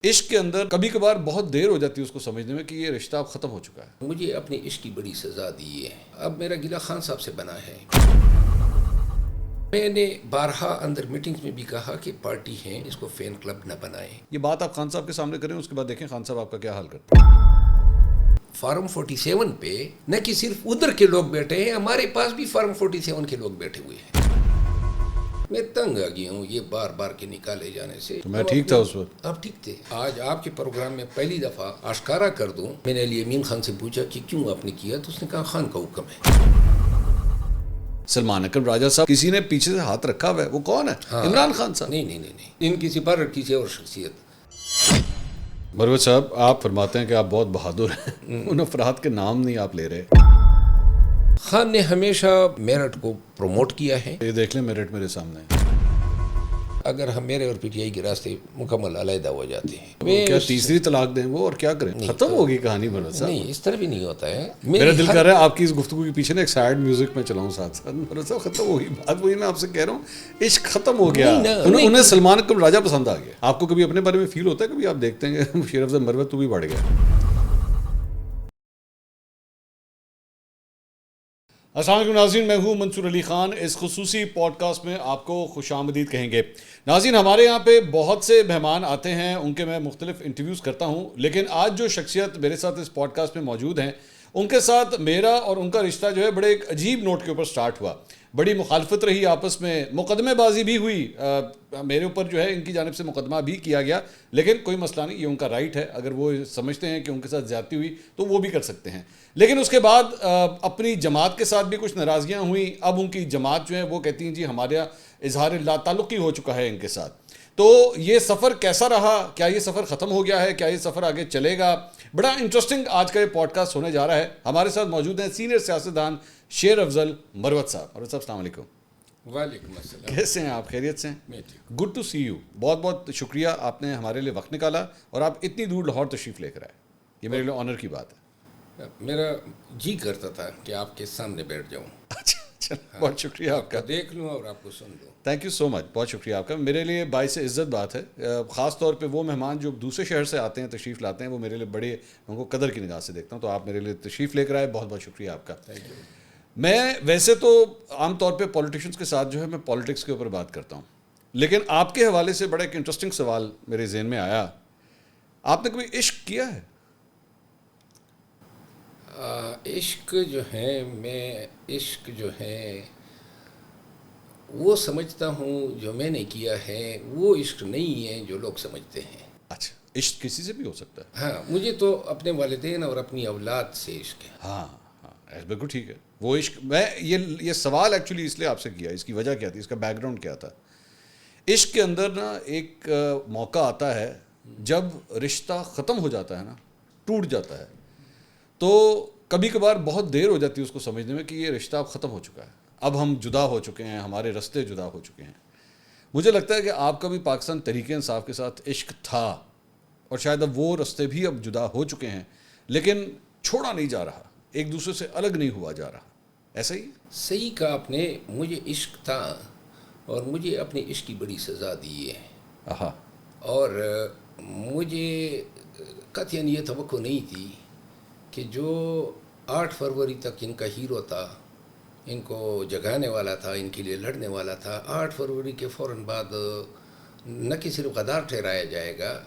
عشق کے اندر کبھی کبھار بہت دیر ہو جاتی ہے اس کو سمجھنے میں کہ یہ رشتہ اب ختم ہو چکا ہے. مجھے اپنے عشق کی بڑی سزا دی ہے. اب میرا گلہ خان صاحب سے بنا ہے. میں نے بارہا اندر میٹنگز میں بھی کہا کہ پارٹی ہیں اس کو فین کلب نہ بنائیں. یہ بات آپ خان صاحب کے سامنے کریں، اس کے بعد دیکھیں خان صاحب آپ کا کیا حال کرتے ہیں. فارم 47 پہ نہ کہ صرف ادھر کے لوگ بیٹھے ہیں، ہمارے پاس بھی فارم 47 کے لوگ بیٹھے ہوئے ہیں. میں تنگ آ گیا ہوں یہ بار بار کے نکالے جانے سے. تو میں ٹھیک تھا اس وقت. آپ ٹھیک تھے. آج آپ کے پروگرام میں پہلی دفعہ آشکارا کر دوں. میں نے علی امین خان سے پوچھا کہ کیوں آپ نے کیا، تو اس نے کہا خان کا حکم ہے. سلمان اکرم راجہ صاحب کسی نے پیچھے سے ہاتھ رکھا ہوا ہے، وہ کون ہے؟ عمران خان صاحب. نہیں، ان کی سفارت کسی اور شخصیت. مروت صاحب، آپ فرماتے ہیں کہ آپ بہت بہادر ہیں، ان افراد کے نام نہیں آپ لے رہے. خان نے ہمیشہ میرٹ کو پروموٹ کیا ہے. یہ دیکھ لیں میرٹ میرے سامنے ہے. اگر ہم میرے اور پی ٹی آئی کے راستے مکمل علیحدہ ہو جاتے ہیں، کیا تیسری طلاق دیں وہ، اور کیا کریں؟ ختم ہوگی کہانی مروت صاحب. نہیں، اس طرح بھی نہیں ہوتا ہے. میرا دل کر رہا ہے آپ کی اس گفتگو کے پیچھے نا ایک سیڈ میوزک میں چلاؤں ساتھ ساتھ. مروت صاحب ختم ہوگی بات، وہی میں آپ سے کہہ رہا ہوں، عشق ختم ہو گیا. انہیں سلمان اکرم راجہ پسند آ گیا. آپ کو کبھی اپنے بارے میں فیل ہوتا ہے؟ کبھی آپ دیکھتے ہیں کہ شیر افضل مروت تو بھی بڑھ گیا. السلام علیکم ناظرین، میں ہوں منصور علی خان. اس خصوصی پوڈ کاسٹ میں آپ کو خوش آمدید کہیں گے. ناظرین، ہمارے یہاں پہ بہت سے مہمان آتے ہیں، ان کے میں مختلف انٹرویوز کرتا ہوں، لیکن آج جو شخصیت میرے ساتھ اس پوڈ کاسٹ میں موجود ہیں، ان کے ساتھ میرا اور ان کا رشتہ جو ہے بڑے ایک عجیب نوٹ کے اوپر سٹارٹ ہوا. بڑی مخالفت رہی آپس میں، مقدمے بازی بھی ہوئی. میرے اوپر جو ہے ان کی جانب سے مقدمہ بھی کیا گیا، لیکن کوئی مسئلہ نہیں، یہ ان کا رائٹ ہے. اگر وہ سمجھتے ہیں کہ ان کے ساتھ زیادتی ہوئی تو وہ بھی کر سکتے ہیں. لیکن اس کے بعد اپنی جماعت کے ساتھ بھی کچھ ناراضگیاں ہوئیں. اب ان کی جماعت جو ہے وہ کہتی ہیں جی ہمارا اظہار لا تعلقی ہو چکا ہے ان کے ساتھ. تو یہ سفر کیسا رہا؟ کیا یہ سفر ختم ہو گیا ہے؟ کیا یہ سفر آگے چلے گا؟ بڑا انٹرسٹنگ آج کا یہ پوڈ کاسٹ ہونے جا رہا ہے. ہمارے ساتھ موجود ہیں سینئر سیاستدان شیر افضل مروت صاحب. مروت صاحب السلام علیکم. وعلیکم السلام. کیسے ہیں آپ؟ خیریت سے ہیں؟ Good to see you. بہت بہت شکریہ، آپ نے ہمارے لیے وقت نکالا اور آپ اتنی دور لاہور تشریف لے کر آئے. یہ میرے لیے آنر کی بات ہے. میرا جی کرتا تھا کہ آپ کے سامنے بیٹھ جاؤں. اچھا، بہت شکریہ آپ کا. دیکھ لوں اور آپ کو سن لوں. تھینک یو سو مچ، بہت شکریہ آپ کا. میرے لیے باعث عزت بات ہے. خاص طور پہ وہ مہمان جو دوسرے شہر سے آتے ہیں، تشریف لاتے ہیں، وہ میرے لیے بڑے، ان کو قدر کی نگاہ سے دیکھتا ہوں. تو آپ میرے لیے تشریف لے کر آئے، بہت بہت شکریہ آپ کا. میں ویسے تو عام طور پہ پولیٹیشنس کے ساتھ جو ہے میں پالیٹکس کے اوپر بات کرتا ہوں، لیکن آپ کے حوالے سے بڑا ایک انٹرسٹنگ سوال میرے ذہن میں آیا. آپ نے کبھی عشق کیا ہے؟ عشق جو ہے، میں عشق جو ہے وہ سمجھتا ہوں جو میں نے کیا ہے وہ عشق نہیں ہے جو لوگ سمجھتے ہیں. اچھا، عشق کسی سے بھی ہو سکتا ہے. ہاں، مجھے تو اپنے والدین اور اپنی اولاد سے عشق ہے. ہاں، بالکل ٹھیک ہے. وہ عشق، میں یہ سوال ایکچولی اس لیے آپ سے کیا، اس کی وجہ کیا تھی، اس کا بیک گراؤنڈ کیا تھا. عشق کے اندر نا ایک موقع آتا ہے جب رشتہ ختم ہو جاتا ہے نا، ٹوٹ جاتا ہے، تو کبھی کبھار بہت دیر ہو جاتی ہے اس کو سمجھنے میں کہ یہ رشتہ اب ختم ہو چکا ہے، اب ہم جدا ہو چکے ہیں، ہمارے راستے جدا ہو چکے ہیں. مجھے لگتا ہے کہ آپ کا بھی پاکستان تحریک انصاف کے ساتھ عشق تھا، اور شاید اب وہ راستے بھی اب جدا ہو چکے ہیں، لیکن چھوڑا نہیں جا رہا، ایک دوسرے سے الگ نہیں ہوا جا رہا. ایسا ہی؟ صحیح کہا آپ نے. مجھے عشق تھا اور مجھے اپنے عشق کی بڑی سزا دی ہے. اور مجھے قطعاً یہ توقع نہیں تھی کہ جو 8 فروری تک ان کا ہیرو تھا، ان کو جگانے والا تھا، ان کے لیے لڑنے والا تھا، 8 فروری کے فوراً بعد نہ کہ صرف غدار ٹھہرایا جائے گا،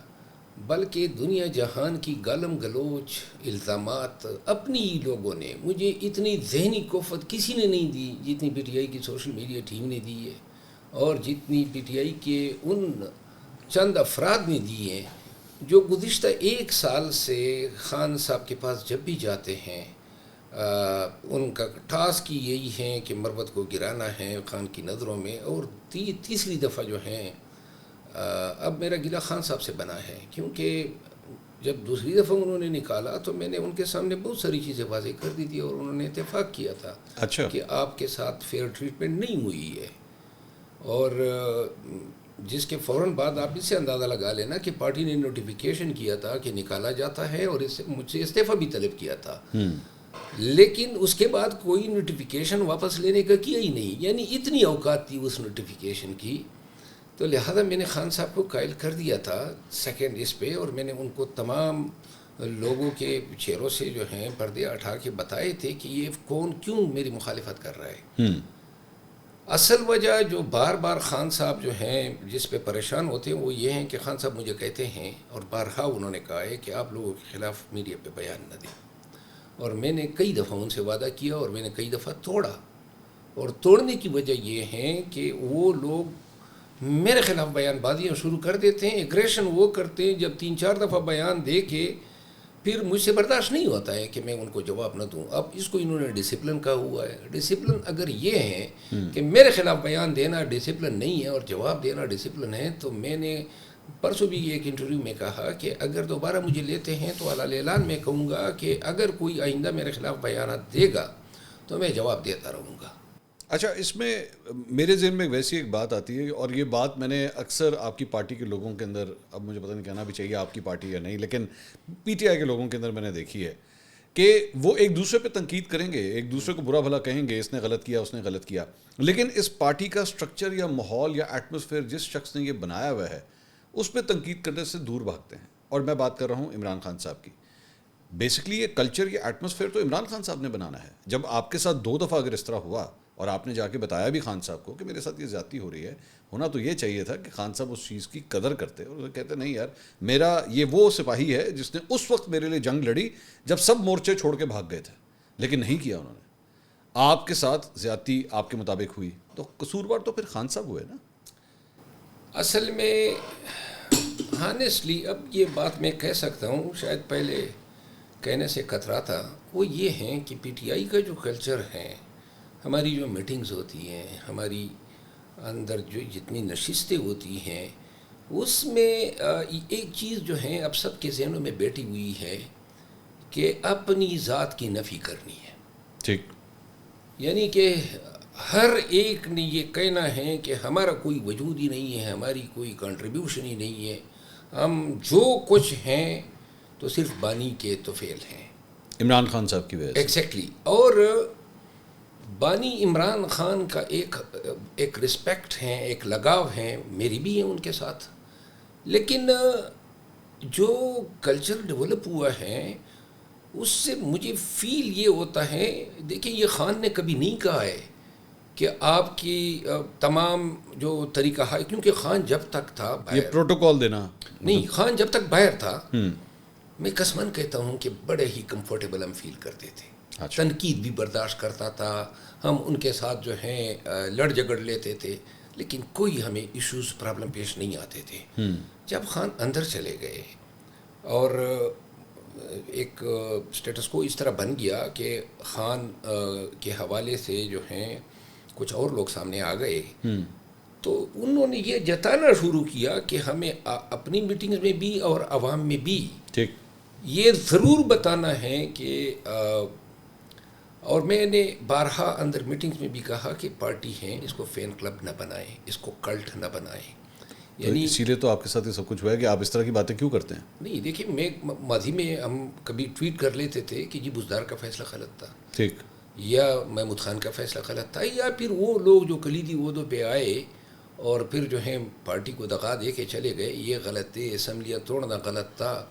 بلکہ دنیا جہان کی گالم گلوچ، الزامات اپنی ہی لوگوں نے. مجھے اتنی ذہنی قوت کسی نے نہیں دی جتنی پی ٹی آئی کی سوشل میڈیا ٹیم نے دی ہے، اور جتنی پی ٹی آئی کے ان چند افراد نے دی ہیں جو گزشتہ 1 سال سے خان صاحب کے پاس جب بھی جاتے ہیں ان کا ٹاسک ہی یہی ہے کہ مروت کو گرانا ہے خان کی نظروں میں. اور تیسری دفعہ جو ہیں اب میرا گلہ خان صاحب سے بنا ہے، کیونکہ جب دوسری دفعہ انہوں نے نکالا تو میں نے ان کے سامنے بہت ساری چیزیں واضح کر دی تھی، اور انہوں نے اتفاق کیا تھا کہ آپ کے ساتھ فیئر ٹریٹمنٹ نہیں ہوئی ہے. اور جس کے فوراً بعد آپ اس سے اندازہ لگا لینا کہ پارٹی نے نوٹیفیکیشن کیا تھا کہ نکالا جاتا ہے، اور اس سے مجھ سے استعفیٰ بھی طلب کیا تھا. لیکن اس کے بعد کوئی نوٹیفیکیشن واپس لینے کا کیا ہی نہیں. یعنی اتنی اوقات تھی اس نوٹیفیکیشن کی تو لہٰذا میں نے خان صاحب کو قائل کر دیا تھا سیکنڈ اس پہ، اور میں نے ان کو تمام لوگوں کے چہروں سے جو ہیں پردے اٹھا کے بتائے تھے کہ یہ کون کیوں میری مخالفت کر رہا ہے. اصل وجہ جو بار بار خان صاحب جو ہیں جس پہ پریشان ہوتے ہیں وہ یہ ہیں کہ خان صاحب مجھے کہتے ہیں، اور بارہا انہوں نے کہا ہے کہ آپ لوگوں کے خلاف میڈیا پہ بیان نہ دیں. اور میں نے کئی دفعہ ان سے وعدہ کیا اور میں نے کئی دفعہ توڑا. اور توڑنے کی وجہ یہ ہے کہ وہ لوگ میرے خلاف بیان بازیاں شروع کر دیتے ہیں، ایگریشن وہ کرتے ہیں. جب 3-4 دفعہ بیان دے کے پھر مجھ سے برداشت نہیں ہوتا ہے کہ میں ان کو جواب نہ دوں. اب اس کو انہوں نے ڈسپلن کہا ہوا ہے. ڈسپلن اگر یہ ہے کہ میرے خلاف بیان دینا ڈسپلن نہیں ہے اور جواب دینا ڈسپلن ہے، تو میں نے پرسوں بھی ایک انٹرویو میں کہا کہ اگر دوبارہ مجھے لیتے ہیں تو علی اعلان میں کہوں گا کہ اگر کوئی آئندہ میرے خلاف بیانات دے گا تو میں جواب دیتا رہوں گا. اچھا، اس میں میرے ذہن میں ویسی ایک بات آتی ہے، اور یہ بات میں نے اکثر آپ کی پارٹی کے لوگوں کے اندر، اب مجھے پتہ نہیں کہنا بھی چاہیے آپ کی پارٹی یا نہیں، لیکن پی ٹی آئی کے لوگوں کے اندر میں نے دیکھی ہے کہ وہ ایک دوسرے پہ تنقید کریں گے، ایک دوسرے کو برا بھلا کہیں گے، اس نے غلط کیا، اس نے غلط کیا، لیکن اس پارٹی کا سٹرکچر یا ماحول یا ایٹماسفیئر جس شخص نے یہ بنایا ہوا ہے اس پہ تنقید کرنے سے دور بھاگتے ہیں. اور میں بات کر رہا ہوں عمران خان صاحب کی. بیسکلی یہ کلچر، یہ ایٹماسفیئر تو عمران خان صاحب نے بنانا ہے. جب آپ کے ساتھ 2 دفعہ اگر اس طرح ہوا اور آپ نے جا کے بتایا بھی خان صاحب کو کہ میرے ساتھ یہ زیادتی ہو رہی ہے، ہونا تو یہ چاہیے تھا کہ خان صاحب اس چیز کی قدر کرتے اور کہتے نہیں یار، میرا یہ وہ سپاہی ہے جس نے اس وقت میرے لیے جنگ لڑی جب سب مورچے چھوڑ کے بھاگ گئے تھے، لیکن نہیں کیا انہوں نے. آپ کے ساتھ زیادتی آپ کے مطابق ہوئی تو قصوروار تو پھر خان صاحب ہوئے نا. اصل میں ہانیسٹلی اب یہ بات میں کہہ سکتا ہوں، شاید پہلے کہنے سے کتراتا. وہ یہ ہیں کہ پی ٹی آئی کا جو کلچر ہے، ہماری جو میٹنگز ہوتی ہیں، ہماری اندر جو جتنی نشستیں ہوتی ہیں، اس میں ایک چیز جو ہے اب سب کے ذہنوں میں بیٹھی ہوئی ہے کہ اپنی ذات کی نفی کرنی ہے. ٹھیک. یعنی کہ ہر ایک نے یہ کہنا ہے کہ ہمارا کوئی وجود ہی نہیں ہے، ہماری کوئی کنٹریبیوشن ہی نہیں ہے، ہم جو کچھ ہیں تو صرف بانی کے طفیل ہیں، عمران خان صاحب کی وجہ سے. ایگزیکٹلی. اور بانی عمران خان کا ایک رسپیکٹ ہے، ایک لگاؤ ہے، میری بھی ہے ان کے ساتھ. لیکن جو کلچر ڈیولپ ہوا ہے اس سے مجھے فیل یہ ہوتا ہے، دیکھیں یہ خان نے کبھی نہیں کہا ہے کہ آپ کی تمام جو طریقہ ہے، کیونکہ خان جب تک تھا یہ پروٹوکول دینا نہیں، خان جب تک باہر تھا میں قسماً کہتا ہوں کہ بڑے ہی کمفرٹیبل ہم فیل کرتے تھے. تنقید بھی برداشت کرتا تھا، ہم ان کے ساتھ جو ہیں لڑ جھگڑ لیتے تھے، لیکن کوئی ہمیں ایشوز پرابلم پیش نہیں آتے تھے. جب خان اندر چلے گئے اور ایک سٹیٹس کو اس طرح بن گیا کہ خان کے حوالے سے جو ہیں کچھ اور لوگ سامنے آ گئے، تو انہوں نے یہ جتانا شروع کیا کہ ہمیں اپنی میٹنگز میں بھی اور عوام میں بھی یہ ضرور بتانا ہے کہ اور میں نے بارہا اندر میٹنگز میں بھی کہا کہ پارٹی ہیں، اس کو فین کلب نہ بنائیں، اس کو کلٹ نہ بنائیں. یعنی اسی لیے تو آپ کے ساتھ یہ سب کچھ ہوا ہے کہ آپ اس طرح کی باتیں کیوں کرتے ہیں. نہیں دیکھیں، میں ماضی میں ہم کبھی ٹویٹ کر لیتے تھے کہ جی بزدار کا فیصلہ غلط تھا، ٹھیک، یا محمود خان کا فیصلہ غلط تھا، یا پھر وہ لوگ جو کلیدی عہدوں پہ آئے اور پھر جو ہیں پارٹی کو دغا دے کے چلے گئے، یہ غلط تھے، اسمبلیاں توڑنا غلط تھا.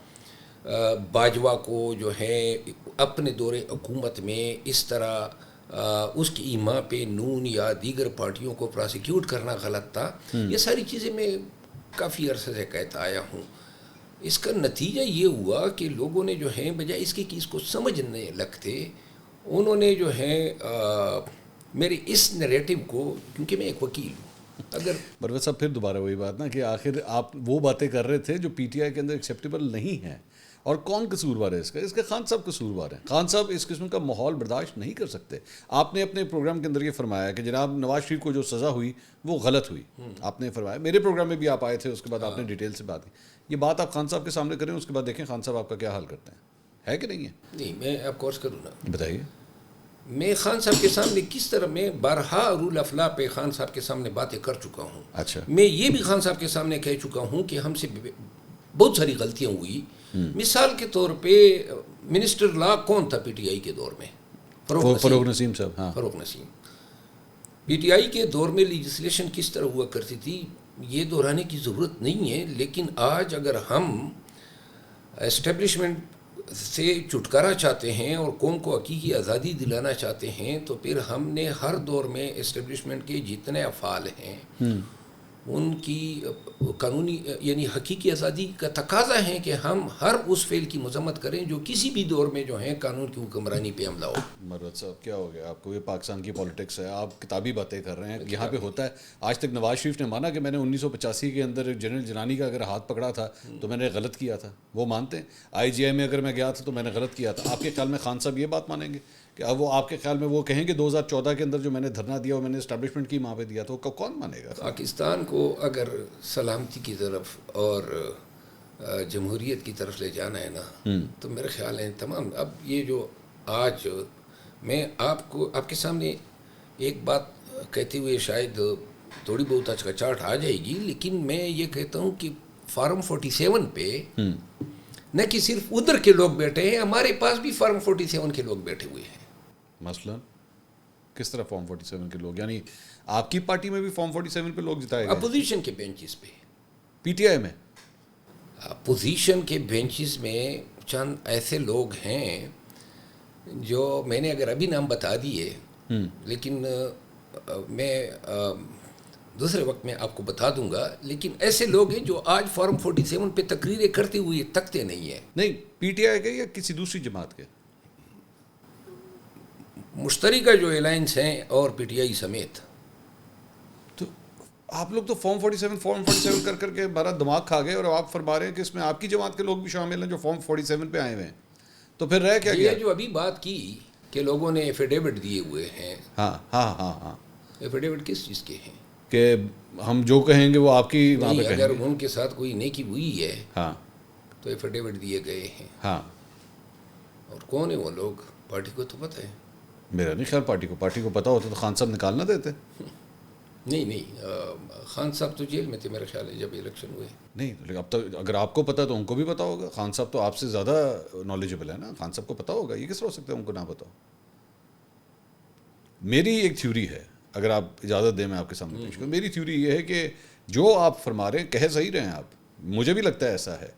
باجوہ کو جو ہے اپنے دور حکومت میں اس طرح اس کی ایما پہ نون یا دیگر پارٹیوں کو پراسیکیوٹ کرنا غلط تھا. یہ ساری چیزیں میں کافی عرصے سے کہتا آیا ہوں. اس کا نتیجہ یہ ہوا کہ لوگوں نے جو ہے بجائے اس کے کہ اس کو سمجھنے لگتے، انہوں نے جو ہے میرے اس نریٹو کو، کیونکہ میں ایک وکیل ہوں، اگر پرویز صاحب پھر دوبارہ وہی بات نا کہ آخر آپ وہ باتیں کر رہے تھے جو پی ٹی آئی کے اندر ایکسیپٹیبل نہیں ہیں. اور کون قصوروار ہے اس کا خان صاحب قصوروار ہیں. خان صاحب اس قسم کا ماحول برداشت نہیں کر سکتے. آپ نے اپنے پروگرام کے اندر یہ فرمایا کہ جناب نواز شریف کو جو سزا ہوئی وہ غلط ہوئی. آپ نے فرمایا، میرے پروگرام میں بھی آپ آئے تھے، اس کے بعد آپ نے ڈیٹیل سے بات کی. یہ بات آپ خان صاحب کے سامنے کریں، اس کے بعد دیکھیں خان صاحب آپ کا کیا حال کرتے ہیں، ہے کہ نہیں ہے؟ نہیں، میں آف کورس کروں نا. بتائیے. میں خان صاحب کے سامنے کس طرح میں بارہا رول افلا پہ خان صاحب کے سامنے باتیں کر چکا ہوں. اچھا. میں یہ بھی خان صاحب کے سامنے کہہ چکا ہوں کہ ہم سے بہت ساری غلطیاں ہوئی. مثال کے طور پہ منسٹر لا کون تھا پی ٹی آئی کے دور میں؟ فروغ نسیم صاحب. ہاں، فروغ نسیم. پی ٹی آئی کے دور میں لیجسلیشن کس طرح ہوا کرتی تھی؟ یہ دہرانے کی ضرورت نہیں ہے، لیکن آج اگر ہم اسٹیبلشمنٹ سے چھٹکارا چاہتے ہیں اور قوم کو حقیقی آزادی دلانا چاہتے ہیں تو پھر ہم نے ہر دور میں اسٹیبلشمنٹ کے جتنے افعال ہیں ان کی قانونی یعنی حقیقی آزادی کا تقاضا ہے کہ ہم ہر اس فعل کی مذمت کریں جو کسی بھی دور میں جو ہے قانون کی حکمرانی پہ حملہ ہو۔ مروت صاحب کیا ہو گیا آپ کو؟ یہ پاکستان کی پالیٹکس ہے، آپ کتابی باتیں کر رہے ہیں، یہاں پہ ہوتا ہے۔ آج تک نواز شریف نے مانا کہ میں نے 1985 کے اندر جنرل جنانی کا اگر ہاتھ پکڑا تھا تو میں نے غلط کیا تھا، وہ مانتے ہیں۔ آئی جی آئی میں اگر میں گیا تھا تو میں نے غلط کیا تھا۔ آپ کے خیال میں خان صاحب یہ بات مانیں گے کہ اب وہ آپ کے خیال میں وہ کہیں گے 2014 کے اندر جو میں نے دھرنا دیا وہ میں نے اسٹیبلشمنٹ کی ماں پہ دیا تو کون مانے گا؟ پاکستان کو اگر سلامتی کی طرف اور جمہوریت کی طرف لے جانا ہے نا تو میرا خیال ہے تمام اب یہ جو آج میں آپ کو آپ کے سامنے ایک بات کہتے ہوئے شاید تھوڑی بہت ہچکچاہٹ آ جائے گی، لیکن میں یہ کہتا ہوں کہ فارم 47 پہ نہ کہ صرف ادھر کے لوگ بیٹھے ہیں، ہمارے پاس بھی فارم 47 کے لوگ بیٹھے ہوئے ہیں۔ مثلا کس طرح فارم 47 کے لوگ؟ یعنی آپ کی پارٹی میں بھی فارم 47 پہ لوگ جتائے گئے؟ اپوزیشن کے بینچز پہ، پی ٹی آئی میں اپوزیشن کے بینچز میں چند ایسے لوگ ہیں جو میں نے اگر ابھی نام بتا دیے لیکن میں دوسرے وقت میں آپ کو بتا دوں گا، لیکن ایسے لوگ ہیں جو آج فارم 47 پہ تقریریں کرتے ہوئے تکتے نہیں ہیں۔ نہیں، پی ٹی آئی کے یا کسی دوسری جماعت کے؟ مشترکہ جو الائنس ہیں اور پی ٹی آئی سمیت۔ تو آپ لوگ تو فارم 47 کر کے ہمارا دماغ کھا گئے اور آپ فرما رہے ہیں کہ اس میں آپ کی جماعت کے لوگ بھی شامل ہیں جو فارم 47 پہ آئے ہوئے ہیں، تو پھر رہ کیا گیا؟ یہ جو ابھی بات کی کہ لوگوں نے ایفیڈیوٹ دیے ہوئے ہیں، ہاں ایفیڈیوٹ کس چیز کے ہیں؟ کہ ہم جو کہیں گے وہ آپ کی وہاں پہ کہیں اگر گے۔ ان کے ساتھ کوئی نیکی ہوئی ہے ہاں تو ایفیڈیوٹ دیے گئے ہیں۔ ہاں، اور کون ہے وہ لوگ؟ پارٹی کو تو پتہ ہے۔ میرا نہیں خیال پارٹی کو پتہ ہوتا تو خان صاحب نکالنا دیتے۔ نہیں خان صاحب تو جیل میں تھے میرا خیال ہے جب الیکشن ہوئے۔ نہیں، لیکن اب تک اگر آپ کو پتا تو ان کو بھی پتا ہوگا۔ خان صاحب تو آپ سے زیادہ نالجبل ہے نا، خان صاحب کو پتا ہوگا، یہ کس طرح ہو سکتا ہے ان کو نہ پتا ہو؟ میری ایک تھیوری ہے، اگر آپ اجازت دیں میں آپ کے سامنے پیش کروں۔ میری تھیوری یہ ہے کہ جو آپ فرما رہے ہیں کہہ صحیح رہے ہیں آپ، مجھے بھی لگتا ہے ایسا ہے،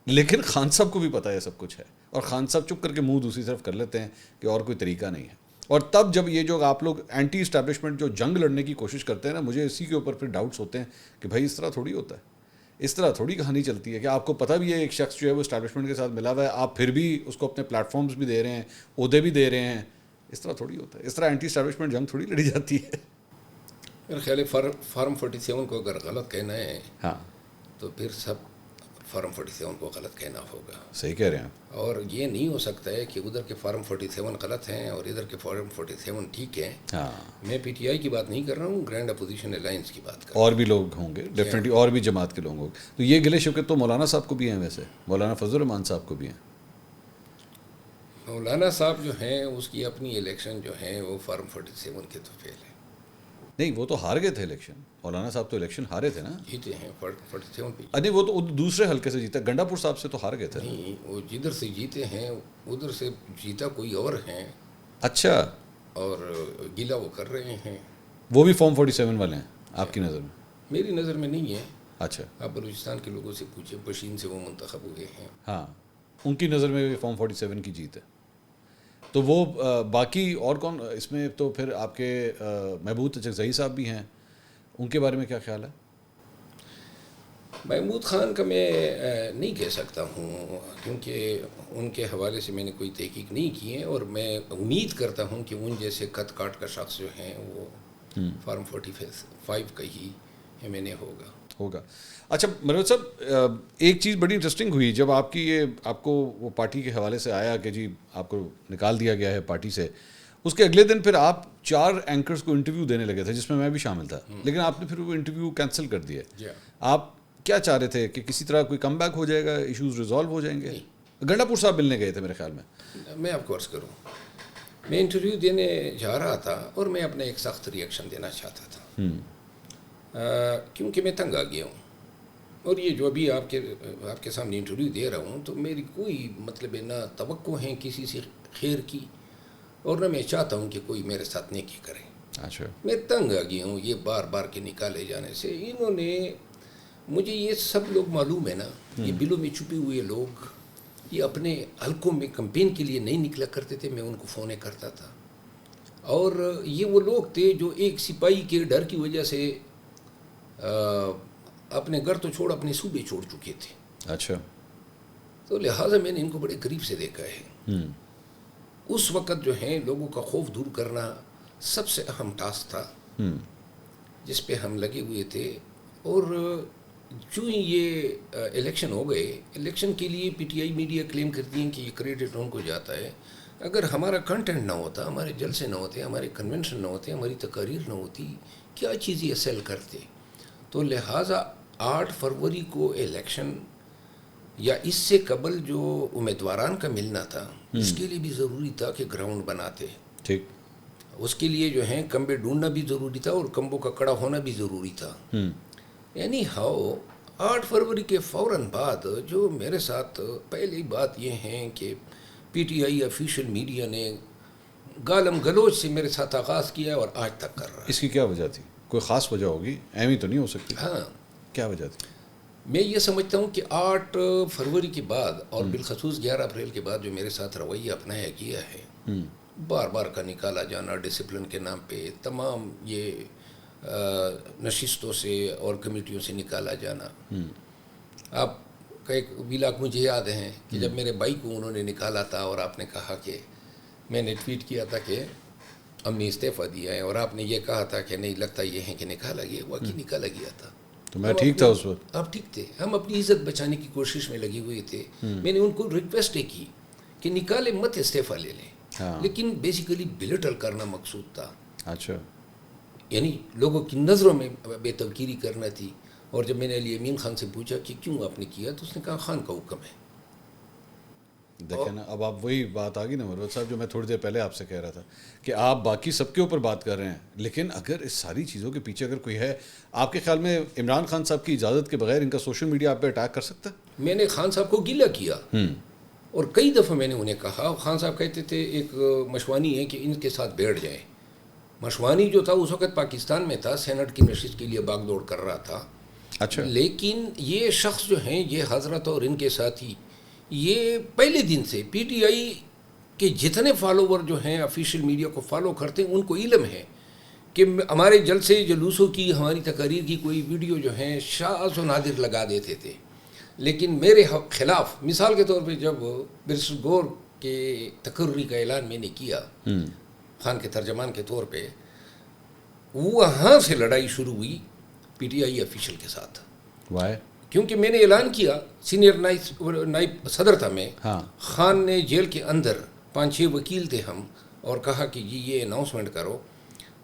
لیکن خان صاحب کو بھی پتا ہے سب کچھ ہے، اور خان صاحب چپ کر کے منہ دوسری طرف کر لیتے ہیں کہ اور کوئی طریقہ نہیں ہے۔ اور تب جب یہ جو آپ لوگ اینٹی اسٹیبلشمنٹ جو جنگ لڑنے کی کوشش کرتے ہیں نا، مجھے اسی کے اوپر پھر ڈاؤٹس ہوتے ہیں کہ بھائی اس طرح تھوڑی ہوتا ہے، اس طرح تھوڑی کہانی چلتی ہے کہ آپ کو پتہ بھی ہے ایک شخص جو ہے وہ اسٹیبلشمنٹ کے ساتھ ملا ہوا ہے، آپ پھر بھی اس کو اپنے پلیٹ فارمز بھی دے رہے ہیں، عہدے بھی دے رہے ہیں۔ اس طرح تھوڑی ہوتا ہے، اس طرح اینٹی اسٹیبلشمنٹ جنگ تھوڑی لڑی جاتی ہے۔ میرا خیال ہے فارم 47 کو اگر غلط کہنا ہے ہاں، تو پھر سب فارم 47 کو غلط کہنا ہوگا۔ صحیح کہہ رہے ہیں آپ۔ اور یہ نہیں ہو سکتا ہے کہ ادھر کے فارم 47 غلط ہیں اور ادھر کے فارم 47 ٹھیک ہیں۔ ہاں، میں پی ٹی آئی کی بات نہیں کر رہا ہوں، گرینڈ اپوزیشن الائنس کی بات کر رہا ہوں۔ اور بھی لوگ ہوں گے ڈیفینیٹلی، اور بھی جماعت کے لوگ ہوں گے۔ تو یہ گلے شکوے تو مولانا صاحب کو بھی ہیں، ویسے مولانا فضل الرحمان صاحب کو بھی ہیں۔ مولانا صاحب جو ہیں اس کی اپنی الیکشن جو ہیں وہ فارم 47 کے تو فیل ہے۔ نہیں، وہ تو ہار گئے تھے الیکشن، مولانا صاحب تو الیکشن ہارے تھے نا۔ جیتے ہیں فارم 47 پہ۔ نہیں، وہ تو دوسرے حلقے سے جیتا، گنڈا پور صاحب سے تو ہار گئے تھے۔ نہیں، وہ جدھر سے جیتے ہیں ادھر سے جیتا کوئی اور ہیں، اچھا، اور گلا وہ کر رہے ہیں۔ وہ بھی فارم 47 والے ہیں آپ کی نظر میں؟ میری نظر میں نہیں ہے، اچھا، آپ بلوچستان کے لوگوں سے پوچھیں، پشین سے وہ منتخب ہوئے ہیں۔ ہاں، ان کی نظر میں بھی فارم 47 کی جیت ہے۔ تو وہ باقی اور کون اس میں؟ تو پھر آپ کے محمود اچکزئی صاحب بھی ہیں، ان کے بارے میں کیا خیال ہے؟ محمود خان کا میں نہیں کہہ سکتا ہوں کیونکہ ان کے حوالے سے میں نے کوئی تحقیق نہیں کی ہے، اور میں امید کرتا ہوں کہ ان جیسے کت کاٹ کا شخص جو ہیں وہ فارم 45 کا ہی ایم این اے ہوگا۔ اچھا مروت صاحب، ایک چیز بڑی انٹرسٹنگ ہوئی جب آپ کی یہ آپ کو وہ پارٹی کے حوالے سے آیا کہ جی آپ کو نکال دیا گیا ہے پارٹی سے، اس کے اگلے دن پھر آپ 4 اینکرز کو انٹرویو دینے لگے تھے جس میں بھی شامل تھا، لیکن آپ نے پھر وہ انٹرویو کینسل کر دیا۔ آپ کیا چاہ رہے تھے کہ کسی طرح کوئی کم بیک ہو جائے گا، ایشوز ریزالو ہو جائیں گے؟ گنڈا پور صاحب ملنے گئے تھے میرے خیال میں۔ میں آپ کو عرض کروں، میں انٹرویو دینے جا رہا تھا اور میں اپنا ایک سخت ریئیکشن دینا چاہتا تھا، کیونکہ میں تنگ آ گیا ہوں، اور یہ جو ابھی آپ کے سامنے انٹرویو دے رہا ہوں تو میری کوئی مطلب نہ توقع ہے کسی سے خیر کی، اور نہ میں چاہتا ہوں کہ کوئی میرے ساتھ نیکی کرے۔ اچھا. میں تنگ آ گیا ہوں یہ بار بار کے نکالے جانے سے. انہوں نے مجھے یہ سب لوگ معلوم ہے نا, یہ بلوں میں چھپے ہوئے لوگ, یہ اپنے حلقوں میں کمپین کے لیے نہیں نکلا کرتے تھے, میں ان کو فونیں کرتا تھا. اور یہ وہ لوگ تھے جو ایک سپاہی کے ڈر کی وجہ سے اپنے گھر تو چھوڑ اپنے صوبے چھوڑ چکے تھے. اچھا. تو لہٰذا میں نے ان کو بڑے قریب سے دیکھا ہے. اس وقت جو ہے لوگوں کا خوف دور کرنا سب سے اہم ٹاسک تھا جس پہ ہم لگے ہوئے تھے. اور جو ہی یہ الیکشن ہو گئے, الیکشن کے لیے پی ٹی آئی میڈیا کلیم کرتی ہیں کہ یہ کریڈٹ ان کو جاتا ہے. اگر ہمارا کنٹینٹ نہ ہوتا, ہمارے جلسے نہ ہوتے, ہمارے کنونشن نہ ہوتے, ہماری تقاریر نہ ہوتی, کیا چیز یہ سیل کرتے. تو لہٰذا 8 فروری کو الیکشن یا اس سے قبل جو امیدواران کا ملنا تھا, اس کے لیے بھی ضروری تھا کہ گراؤنڈ بناتے. ٹھیک. اس کے لیے جو ہے کمبے ڈھونڈنا بھی ضروری تھا اور کمبوں کا کڑا ہونا بھی ضروری تھا. یعنی 8 فروری کے فوراً بعد جو میرے ساتھ پہلی بات یہ ہے کہ P T I official media نے گالم گلوچ سے میرے ساتھ آغاز کیا اور آج تک کر رہا ہے. اس کی کیا وجہ تھی؟ کوئی خاص وجہ ہوگی, اہم تو نہیں ہو سکتی. ہاں, کیا وجہ تھی؟ میں یہ سمجھتا ہوں کہ 8 فروری کے بعد اور بالخصوص 11 اپریل کے بعد جو میرے ساتھ رویہ اپنایا گیا ہے, بار بار کا نکالا جانا ڈسپلن کے نام پہ, تمام یہ نشستوں سے اور کمیٹیوں سے نکالا جانا. آپ کا ایک ویلاگ مجھے یاد ہے کہ جب میرے بھائی کو انہوں نے نکالا تھا اور آپ نے کہا کہ میں نے ٹویٹ کیا تھا کہ ہم نے استعفیٰ دیا ہے, اور آپ نے یہ کہا تھا کہ نہیں لگتا یہ ہے کہ نکالا گیا. واقعی نکالا گیا تھا. تو میں ٹھیک تھا اس وقت. آپ ٹھیک تھے. ہم اپنی عزت بچانے کی کوشش میں لگے ہوئے تھے. میں نے ان کو ریکویسٹ کی کہ نکالے مت, استعفیٰ لے لیں. لیکن بیسیکلی بلیٹل کرنا مقصود تھا. اچھا. یعنی لوگوں کی نظروں میں بے توقیری کرنا تھی. اور جب میں نے علی امین خان سے پوچھا کہ کیوں آپ نے کیا, تو اس نے کہا خان کا حکم ہے. دیکھیں نا, اب آپ وہی بات آ گئی نا مروت صاحب جو میں تھوڑی دیر پہلے آپ سے کہہ رہا تھا کہ آپ باقی سب کے اوپر بات کر رہے ہیں, لیکن اگر اس ساری چیزوں کے پیچھے اگر کوئی ہے, آپ کے خیال میں عمران خان صاحب کی اجازت کے بغیر ان کا سوشل میڈیا آپ پہ اٹیک کر سکتا ہے؟ میں نے خان صاحب کو گلہ کیا اور کئی دفعہ میں نے انہیں کہا. خان صاحب کہتے تھے ایک مشوانی ہے کہ ان کے ساتھ بیٹھ جائیں. مشوانی جو تھا اس وقت پاکستان میں تھا, سینٹ کی نشست کے لیے باغ دوڑ کر رہا تھا. اچھا. لیکن یہ شخص جو ہیں, یہ حضرت اور ان کے ساتھی, یہ پہلے دن سے پی ٹی آئی کے جتنے فالوور جو ہیں آفیشیل میڈیا کو فالو کرتے ہیں, ان کو علم ہے کہ ہمارے جلسے جلوسوں کی, ہماری تقاریر کی کوئی ویڈیو جو ہیں شاذ و نادر لگا دیتے تھے. لیکن میرے خلاف, مثال کے طور پہ جب برسٹر گور کے تقرری کا اعلان میں نے کیا خان کے ترجمان کے طور پہ, وہاں سے لڑائی شروع ہوئی پی ٹی آئی آفیشیل کے ساتھ. وائی؟ کیونکہ میں نے اعلان کیا, سینئر نائب صدر تھا میں. خان نے جیل کے اندر 5-6 وکیل تھے ہم, اور کہا کہ جی یہ اناؤنسمنٹ کرو.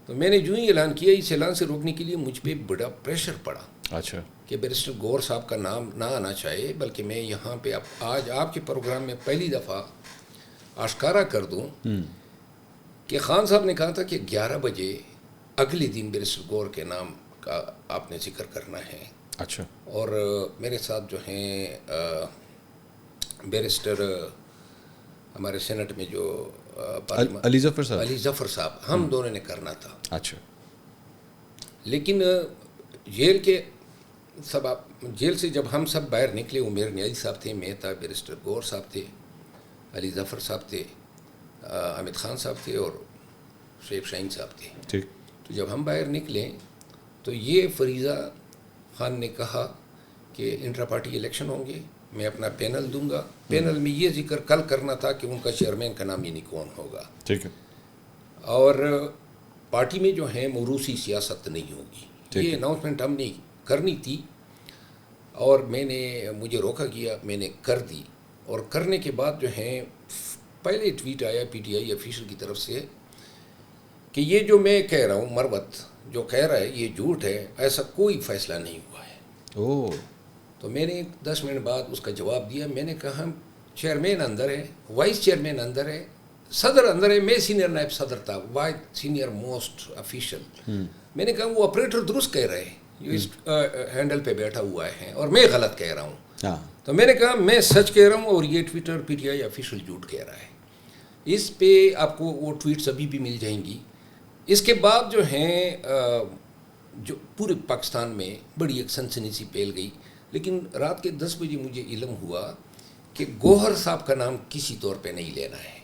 تو میں نے جو ہی اعلان کیا, اس اعلان سے روکنے کے لیے مجھ پہ بڑا پریشر پڑا. اچھا. کہ بیرسٹر گور صاحب کا نام نہ آنا چاہیے, بلکہ میں یہاں پہ آج آپ کے پروگرام میں پہلی دفعہ آشکارا کر دوں کہ خان صاحب نے کہا تھا کہ 11 بجے اگلے دن بیرسٹر گور کے نام کا آپ نے ذکر کرنا ہے. اچھا. اور میرے ساتھ جو ہیں بیرسٹر ہمارے سینٹ میں جو علی ظفر صاحب, ہم دونوں نے کرنا تھا. اچھا. لیکن جیل سے جب ہم سب باہر نکلے, عمیر نیازی صاحب تھے, میں تھا, بیرسٹر گور صاحب تھے, علی ظفر صاحب تھے, حامد خان صاحب تھے اور شعیب شاہین صاحب تھے. ٹھیک. تو جب ہم باہر نکلے تو یہ فریضہ خان نے کہا کہ انٹرا پارٹی الیکشن ہوں گے, میں اپنا پینل دوں گا. پینل میں یہ ذکر کل کرنا تھا کہ ان کا چیئرمین کا نام یعنی کون ہوگا. ٹھیک ہے. اور پارٹی میں جو ہے موروثی سیاست نہیں ہوگی. یہ اناؤنسمنٹ ہم نے کرنی تھی اور مجھے روکا گیا, میں نے کر دی. اور کرنے کے بعد جو ہے پہلے ٹویٹ آیا پی ٹی آئی آفیشیل کی طرف سے کہ یہ جو میں کہہ رہا ہوں, مروت جو کہہ رہا ہے یہ جھوٹ ہے, ایسا کوئی فیصلہ نہیں ہوا ہے. تو میں نے 10 منٹ بعد اس کا جواب دیا. میں نے کہا چیئرمین اندر ہے, وائس چیئرمین اندر ہے, صدر اندر ہے, میں سینئر نائب صدر تھا, وائس سینئر موسٹ آفیشیل. میں نے کہا وہ آپریٹر درست کہہ رہے ہیں جو اس ہینڈل پہ بیٹھا ہوا ہے, اور میں غلط کہہ رہا ہوں. تو میں نے کہا میں سچ کہہ رہا ہوں اور یہ Twitter P T I official جھوٹ کہہ رہا ہے. اس پہ آپ کو وہ ٹویٹس ابھی بھی مل جائیں گی. اس کے بعد جو ہیں جو پورے پاکستان میں بڑی ایک سنسنی سی پھیل گئی، لیکن رات کے 10 بجے مجھے علم ہوا کہ گوہر صاحب کا نام کسی طور پہ نہیں لینا ہے.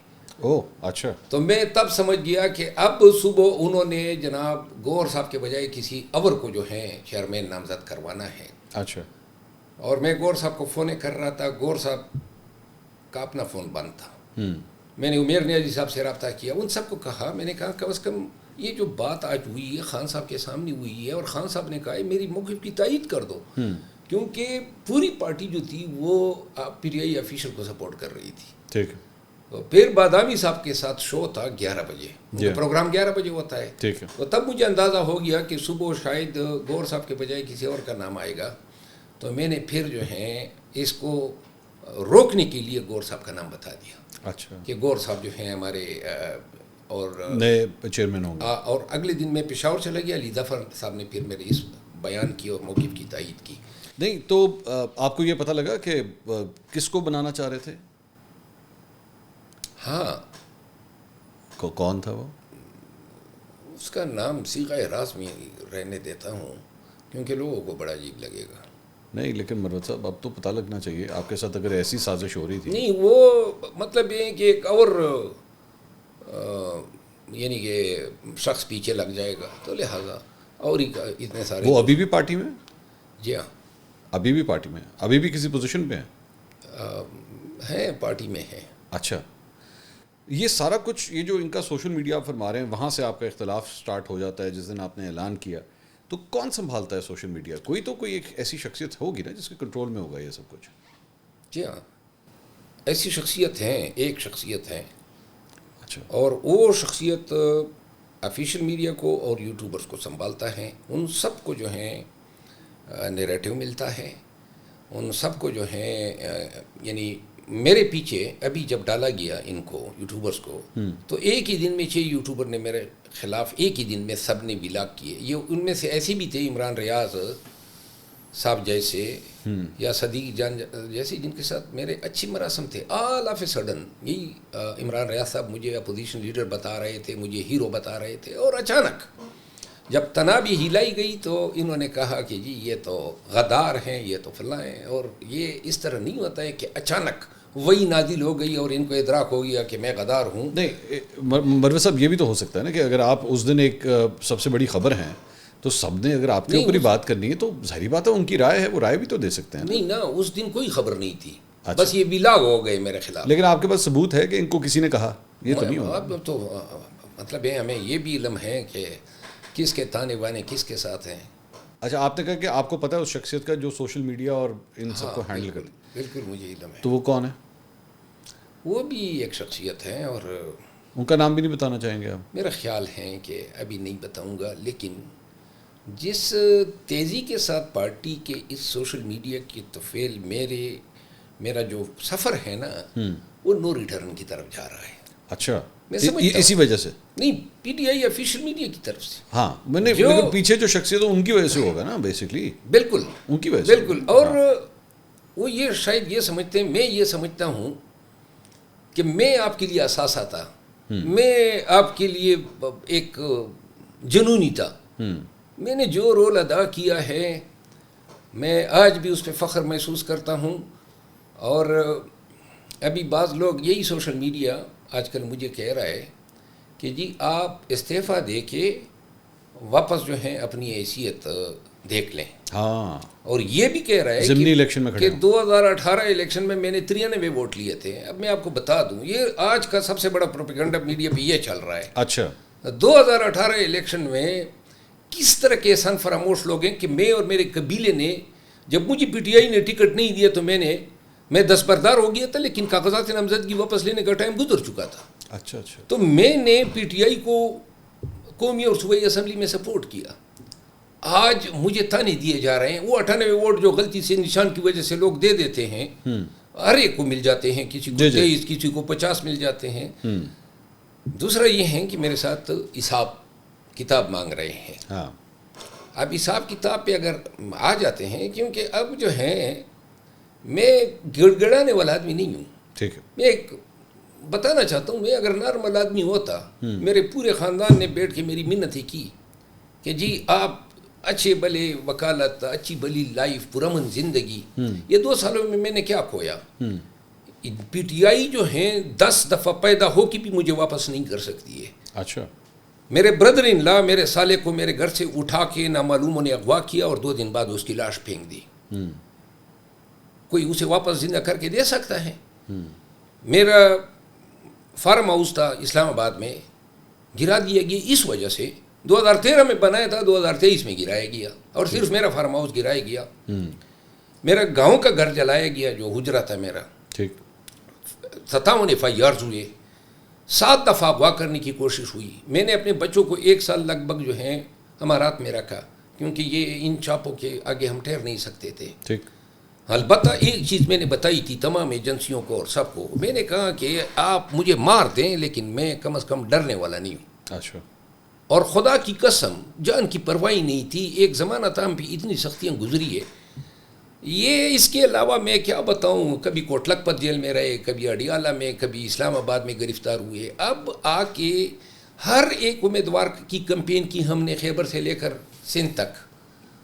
اچھا. تو میں تب سمجھ گیا کہ اب صبح انہوں نے جناب گوہر صاحب کے بجائے کسی اور کو جو ہے چیئرمین نامزد کروانا ہے. اچھا. اور میں گوہر صاحب کو فون کر رہا تھا، گوہر صاحب کا اپنا فون بند تھا. میں نے عمیر نیازی صاحب سے رابطہ کیا، ان سب کو کہا، میں نے کہا کم از کم یہ جو بات آج ہوئی ہے خان صاحب کے سامنے ہوئی ہے، اور خان صاحب نے کہا میری موقف کی تائید کر دو، کیونکہ پوری پارٹی جو تھی وہ پی ٹی آئی آفیشل کو سپورٹ کر رہی تھی. ٹھیک ہے. تو پھر بادامی صاحب کے ساتھ شو تھا 11 بجے، پروگرام 11 بجے ہوتا ہے. ٹھیک ہے. تو تب مجھے اندازہ ہو گیا کہ صبح شاید گوہر صاحب کے بجائے کسی اور کا نام آئے گا. تو میں نے پھر جو ہے اس کو روکنے کے لیے گوہر صاحب کا نام بتا دیا. اچھا. کہ گوہر صاحب جو ہیں ہمارے اور نئے چیئرمین ہوں گے. اور اگلے دن میں پشاور چلا گیا. علی ظفر صاحب نے پھر میرے اس بیان کی اور موقف کی تائید کی. نہیں تو آپ کو یہ پتہ لگا کہ کس کو بنانا چاہ رہے تھے؟ ہاں. کون تھا وہ؟ اس کا نام صیغہ راز میں رہنے دیتا ہوں کیونکہ لوگوں کو بڑا عجیب لگے گا. نہیں لیکن مروت صاحب اب تو پتہ لگنا چاہیے آپ کے ساتھ اگر ایسی سازش ہو رہی تھی. نہیں وہ مطلب یہ کہ ایک اور یعنی کہ شخص پیچھے لگ جائے گا تو لہٰذا اور ہی اتنے سارے. وہ ابھی بھی پارٹی میں؟ جی ہاں ابھی بھی پارٹی میں، ابھی بھی کسی پوزیشن پہ ہیں پارٹی میں ہیں. اچھا. یہ سارا کچھ یہ جو ان کا سوشل میڈیا آپ فرما رہے ہیں وہاں سے آپ کا اختلاف سٹارٹ ہو جاتا ہے جس دن آپ نے اعلان کیا، تو کون سنبھالتا ہے سوشل میڈیا؟ کوئی ایک ایسی شخصیت ہوگی نا جس کے کنٹرول میں ہوگا یہ سب کچھ. جی ہاں ایسی شخصیت ہیں، ایک شخصیت ہے. اچھا. اور وہ شخصیت آفیشیل میڈیا کو اور یوٹیوبرز کو سنبھالتا ہے. ان سب کو جو ہیں نیریٹو ملتا ہے، ان سب کو جو ہے یعنی میرے پیچھے ابھی جب ڈالا گیا ان کو یوٹیوبرز کو تو ایک ہی دن میں 6 یوٹیوبر نے میرے خلاف ایک ہی دن میں سب نے ولاگ کیے. یہ ان میں سے ایسے بھی تھے عمران ریاض صاحب جیسے یا صدیق جان جیسے جن کے ساتھ میرے اچھی مراسم تھے. آل آف اے سڈن یہی عمران ریاض صاحب مجھے اپوزیشن لیڈر بتا رہے تھے، مجھے ہیرو بتا رہے تھے، اور اچانک جب تنابی ہلائی گئی تو انہوں نے کہا کہ جی یہ تو غدار ہیں، یہ تو فلاں ہیں. اور یہ اس طرح نہیں ہوتا ہے کہ اچانک وہی نازل ہو گئی اور ان کو ادراک ہو گیا کہ میں غدار ہوں. نہیں مروت صاحب یہ بھی تو ہو سکتا ہے نا کہ اگر آپ اس دن ایک سب سے بڑی خبر ہیں تو سب نے اگر آپ کے اوپر ہی بات کرنی ہے تو ظاہری بات ہے ان کی رائے ہے، وہ رائے بھی تو دے سکتے ہیں. نہیں نا اس دن کوئی خبر نہیں تھی. بس یہ ولاگ ہو گئے میرے خلاف. لیکن آپ کے پاس ثبوت ہے کہ ان کو کسی نے کہا؟ یہ تو نہیں ہوگا. اب تو مطلب ہے ہمیں یہ بھی علم ہے کہ کس کے تانے بانے کس کے ساتھ ہیں. اچھا آپ نے کہا کہ آپ کو پتہ ہے اس شخصیت کا جو سوشل میڈیا اور ان سب کو ہینڈل کرتا ہے. بالکل مجھے علم ہے. تو وہ کون ہے؟ وہ بھی ایک شخصیت ہے اور ان کا نام بھی نہیں بتانا چاہیں گے آپ؟ میرا خیال ہے کہ ابھی نہیں بتاؤں گا. لیکن جس تیزی کے ساتھ پارٹی کے اس سوشل میڈیا کی توفیل میرا جو سفر ہے نا وہ نو ریٹرن کی طرف جا رہا ہے. اچھا اسی وجہ سے؟ نہیں P T I official media کی طرف سے. ہاں میں نے لیکن پیچھے جو شخصیت ان کی وجہ سے ہوگا نا بیسکلی. بالکل ان کی وجہ سے بالکل. اور وہ یہ شاید یہ سمجھتے ہیں، میں یہ سمجھتا ہوں کہ میں آپ کے لیے اثاثہ تھا، میں آپ کے لیے ایک جنونی تھا. میں نے جو رول ادا کیا ہے میں آج بھی اس پہ فخر محسوس کرتا ہوں. اور ابھی بعض لوگ یہی سوشل میڈیا آج کل مجھے کہہ رہا ہے کہ جی آپ استعفیٰ دے کے واپس جو ہیں اپنی حیثیت دیکھ لیں. ہاں. اور یہ بھی کہہ رہا ہے ضمنی الیکشن میں کہ 2018 الیکشن میں نے 93 ووٹ لیے تھے. اب میں آپ کو بتا دوں یہ آج کا سب سے بڑا پروپیگنڈا میڈیا پہ یہ چل رہا ہے. اچھا 2018 الیکشن میں کس طرح کے احسان فراموش لوگ ہیں کہ میں اور میرے قبیلے نے جب مجھے پی ٹی آئی نے ٹکٹ نہیں دیا تو میں دستبردار ہو گیا تھا، لیکن کاغذات نامزدگی واپس لینے کا ٹائم گزر چکا تھا. اچھا اچھا. تو میں نے پی ٹی آئی کو قومی اور صوبائی اسمبلی میں سپورٹ کیا. آج مجھے تانے دیے جا رہے ہیں. وہ 98 ووٹ جو غلطی سے نشان کی وجہ سے لوگ دے دیتے ہیں، ہر ایک کو مل جاتے ہیں، کسی کو 23 کسی کو 50 مل جاتے ہیں. دوسرا یہ ہے کہ میرے ساتھ حساب کتاب مانگ رہے ہیں. ہاں. اب حساب کتاب پہ اگر آ جاتے ہیں، کیونکہ اب جو ہے میں گڑ گڑانے والا آدمی نہیں ہوں. ٹھیک ہے. میں ایک بتانا چاہتا ہوں، میں اگر نارمل آدمی ہوتا، میرے پورے خاندان نے بیٹھ کے میری منتیں کی کہ جی آپ اچھے بھلے وکالت، اچھی بھلی لائف، پرامن زندگی، یہ 2 سالوں میں نے کیا کھویا؟ پی ٹی آئی جو ہیں 10 دفعہ پیدا ہو کے بھی مجھے واپس نہیں کر سکتی ہے. اچھا. میرے بردر ان لا میرے سالے کو میرے گھر سے اٹھا کے نامعلوموں نے اغوا کیا اور 2 دن بعد اس کی لاش پھینک دی. کوئی اسے واپس زندہ کر کے دے سکتا ہے؟ میرا فارم ہاؤس تھا اسلام آباد میں، گرا دیا گیا اس وجہ سے. 2013 میں بنایا تھا، 2023 میں گرایا گیا، اور صرف میرا فارم ہاؤس گرایا گیا. میرا گاؤں کا گھر جلایا گیا جو حجرہ تھا میرا. 57 FIRs ہوئے، 7 دفعہ اغوا کرنے کی کوشش ہوئی. میں نے اپنے بچوں کو 1 سال لگ بھگ جو ہیں امارات میں رکھا، کیونکہ یہ ان چاپوں کے آگے ہم ٹھہر نہیں سکتے تھے. البتہ ایک چیز میں نے بتائی تھی تمام ایجنسیوں کو اور سب کو، میں نے کہا کہ آپ مجھے مار دیں لیکن میں کم از کم ڈرنے والا نہیں ہوں. اچھا. اور خدا کی قسم جان کی پرواہی نہیں تھی. ایک زمانہ تھا ہم بھی اتنی سختیاں گزری ہے. یہ اس کے علاوہ میں کیا بتاؤں، کبھی کوٹ لکھپت جیل میں رہے، کبھی اڈیالہ میں، کبھی اسلام آباد میں گرفتار ہوئے. اب آ کے ہر ایک امیدوار کی کمپین کی ہم نے، خیبر سے لے کر سندھ تک.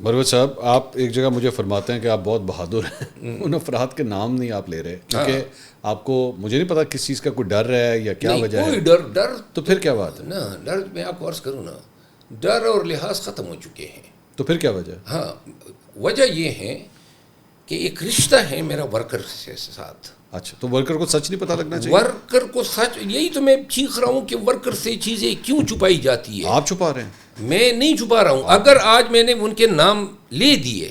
مروت صاحب، آپ ایک جگہ مجھے فرماتے ہیں کہ آپ بہت بہادر ہیں. ان افراد کے نام نہیں آپ لے رہے کیونکہ آپ کو، مجھے نہیں پتا کس چیز کا کوئی ڈر ہے یا کیا وجہ ہے. کوئی ڈر تو پھر کیا بات ہے؟ نا ڈر میں آپ کو عرض کروں نا، ڈر اور لحاظ ختم ہو چکے ہیں. تو پھر کیا وجہ ہے؟ ہاں، وجہ یہ ہے کہ ایک رشتہ ہے میرا ورکر سے ساتھ. اچھا، تو ورکر کو سچ نہیں پتا لگنا چاہیے؟ ورکر کو سچ، یہی تو میں چیخ رہا ہوں کہ ورکر سے چیزیں کیوں چھپائی جاتی ہے. آپ چھپا رہے ہیں. میں نہیں چھپا رہا ہوں. اگر آج میں نے ان کے نام لے دیے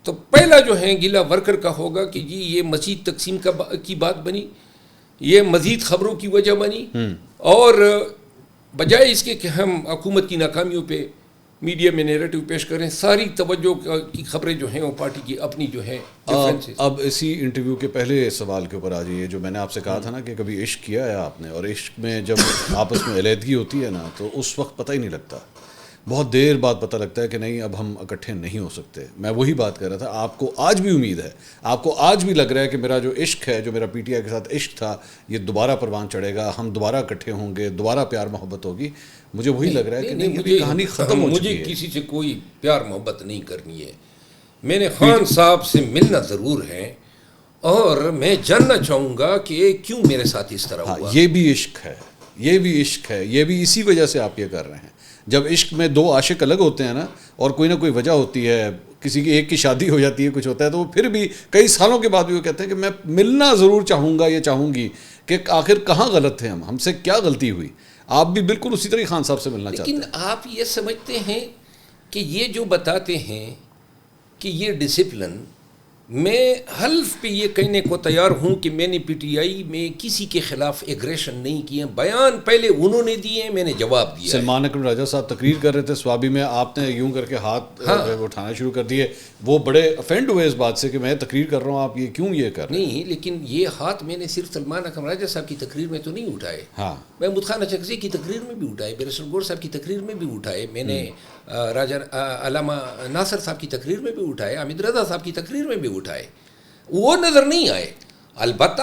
تو پہلا جو ہے گلہ ورکر کا ہوگا کہ جی یہ مزید تقسیم کی بات بنی، یہ مزید خبروں کی وجہ بنی، اور بجائے اس کے کہ ہم حکومت کی ناکامیوں پہ میڈیا میں نیریٹو پیش کریں، ساری توجہ کی خبریں جو ہیں وہ پارٹی کی اپنی جو ہیں. اب اسی انٹرویو کے پہلے سوال کے اوپر آ جائیے، جو میں نے آپ سے کہا تھا نا کہ کبھی عشق کیا ہے آپ نے، اور عشق میں جب آپس میں علیحدگی ہوتی ہے نا تو اس وقت پتہ ہی نہیں لگتا، بہت دیر بعد پتہ لگتا ہے کہ نہیں اب ہم اکٹھے نہیں ہو سکتے. میں وہی بات کر رہا تھا، آپ کو آج بھی امید ہے، آپ کو آج بھی لگ رہا ہے کہ میرا جو عشق ہے، جو میرا پی ٹی آئی کے ساتھ عشق تھا، یہ دوبارہ پروان چڑھے گا، ہم دوبارہ اکٹھے ہوں گے، دوبارہ پیار محبت ہوگی. مجھے وہی لگ رہا ہے کہ نہیں، مجھے کہانی ختم ہو چکی ہے. مجھے کسی سے کوئی پیار محبت نہیں کرنی ہے. میں نے خان صاحب سے ملنا ضرور ہے، اور میں جاننا چاہوں گا کہ کیوں میرے ساتھ اس طرح ہوا. یہ بھی عشق ہے، یہ بھی عشق ہے، یہ بھی اسی وجہ سے آپ یہ کر رہے ہیں. جب عشق میں 2 عاشق الگ ہوتے ہیں نا، اور کوئی نہ کوئی وجہ ہوتی ہے، کسی کی ایک کی شادی ہو جاتی ہے، کچھ ہوتا ہے، تو وہ پھر بھی کئی سالوں کے بعد بھی وہ کہتے ہیں کہ میں ملنا ضرور چاہوں گا یا چاہوں گی کہ آخر کہاں غلط تھے ہم سے کیا غلطی ہوئی. آپ بھی بالکل اسی طرح خان صاحب سے ملنا چاہتے ہیں. لیکن آپ یہ سمجھتے ہیں کہ یہ جو بتاتے ہیں کہ یہ ڈسپلن، میں حلف پہ یہ کہنے کو تیار ہوں کہ میں نے پی ٹی آئی میں کسی کے خلاف ایگریشن نہیں کیے. بیان پہلے انہوں نے دیے، میں نے جواب دیا. سلمان اکرم راجہ صاحب تقریر کر رہے تھے سوابی میں، آپ نے یوں کر کے ہاتھ اٹھانا شروع کر دیے. وہ بڑے افینڈ ہوئے اس بات سے کہ میں تقریر کر رہا ہوں، آپ یہ کیوں یہ کر رہے ہیں؟ نہیں، لیکن یہ ہاتھ میں نے صرف سلمان اکرم راجہ صاحب کی تقریر میں تو نہیں اٹھائے. محمود خان اچکزئی کی تقریر میں بھی اٹھائے، بیرسٹر گور صاحب کی تقریر میں بھی اٹھائے، میں نے راجہ علامہ ناصر صاحب کی تقریر میں بھی اٹھائے، حامد رضا صاحب کی تقریر میں بھی اٹھائے. وہ نظر نہیں آئے. البتہ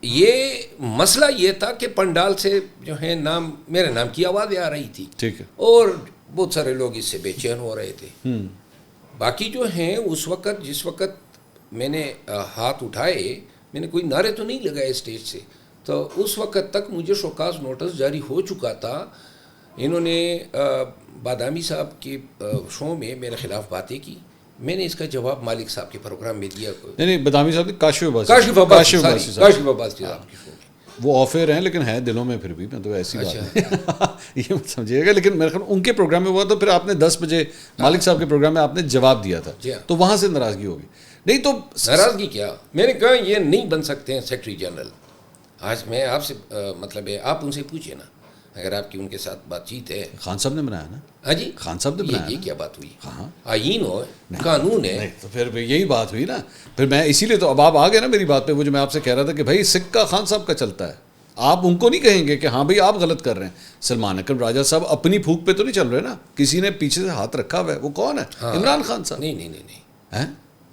یہ مسئلہ یہ تھا کہ پنڈال سے جو ہے میرے نام کی آوازیں آ رہی تھی، ٹھیک ہے، اور بہت سارے لوگ اس سے بے چین ہو رہے تھے. باقی جو ہیں اس وقت، جس وقت میں نے ہاتھ اٹھائے، میں نے کوئی نعرے تو نہیں لگائے اسٹیج سے، تو اس وقت تک مجھے شوکاز نوٹس جاری ہو چکا تھا. انہوں نے بادامی صاحب کے شو میں میرے خلاف باتیں کی، میں نے اس کا جواب مالک صاحب کے پروگرام میں دیا. نہیں، بادامی صاحب نے کاشف عباسی صاحب کی شو میں وہ آفر ہیں، لیکن ہیں دلوں میں پھر بھی، میں تو ایسی بات یہ مت سمجھیے گا. لیکن میرے خیال ان کے پروگرام میں ہوا تو پھر آپ نے 10 بجے مالک صاحب کے پروگرام میں آپ نے جواب دیا تھا، تو وہاں سے ناراضگی ہوگی. نہیں تو ناراضگی کیا، میں نے کہا یہ نہیں بن سکتے ہیں سیکرٹری جنرل. آج میں آپ سے مطلب ہے، آپ ان سے پوچھیں نا، اگر آپ کی ان کے ساتھ بات چیت ہے. خان صاحب نے بنایا نا. ہاں جی، خان صاحب نے بنایا. یہ کیا بات ہوئی؟ ہاں، آئین ہو، قانون ہے. تو پھر یہی بات ہوئی نا. پھر میں اسی لیے تو اب آپ آ گئے نا میری بات پہ. وہ جو میں آپ سے کہہ رہا تھا کہ بھائی سکہ خان صاحب کا چلتا ہے، آپ ان کو نہیں کہیں گے کہ ہاں بھائی آپ غلط کر رہے ہیں. سلمان اکرم راجہ صاحب اپنی پھوک پہ تو نہیں چل رہے نا، کسی نے پیچھے سے ہاتھ رکھا ہوا ہے. وہ کون ہے؟ عمران خان صاحب.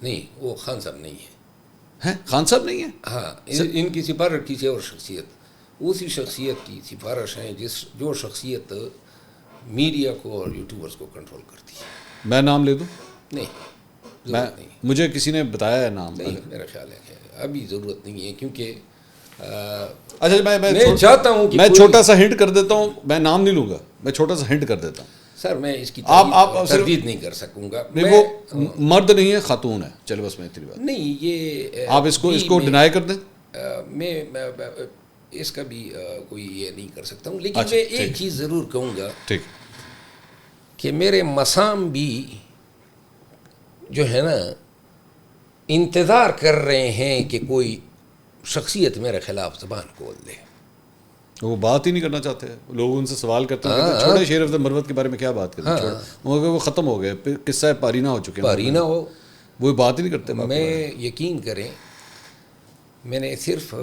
نہیں، وہ خان صاحب نہیں ہے. خان صاحب نہیں ہے. ہاں، ان کی سفارت کسی اور شخصیت اسی شخصیت کی سفارش ہیں جو شخصیت میڈیا کو اور یوٹیوبرز کو کنٹرول کرتی ہے. میں نام لے دوں؟ نہیں, مجھے کسی نے بتایا ہے نام. نہیں, میرا خیال ہے کہ ابھی ضرورت نہیں ہے, کیونکہ اچھا میں چاہتا ہوں کہ میں چھوٹا سا ہنٹ کر دیتا ہوں, میں نام نہیں لوں گا, میں چھوٹا سا ہنٹ کر دیتا ہوں. سر میں اس کی تردید نہیں کر سکوں گا. نہیں, وہ مرد نہیں ہے, خاتون ہے. چلو بس میں اتنی بات. نہیں, یہ آپ اس کو ڈینائی کر دیں. میں اس کا بھی کوئی یہ نہیں کر سکتا ہوں, لیکن میں ایک چیز ضرور کہوں گا کہ میرے مسام بھی جو ہے نا انتظار کر رہے ہیں کہ کوئی شخصیت میرے خلاف زبان کھول دے. وہ بات ہی نہیں کرنا چاہتے, لوگ ان سے سوال کرتے ہیں چھوٹے شیر افضل مروت کے بارے میں کیا بات کریں, وہ ختم ہو گئے, قصہ پارینہ ہو چکے ہیں, پارینہ ہو, وہ بات ہی نہیں کرتے. میں یقین کریں, میں نے صرف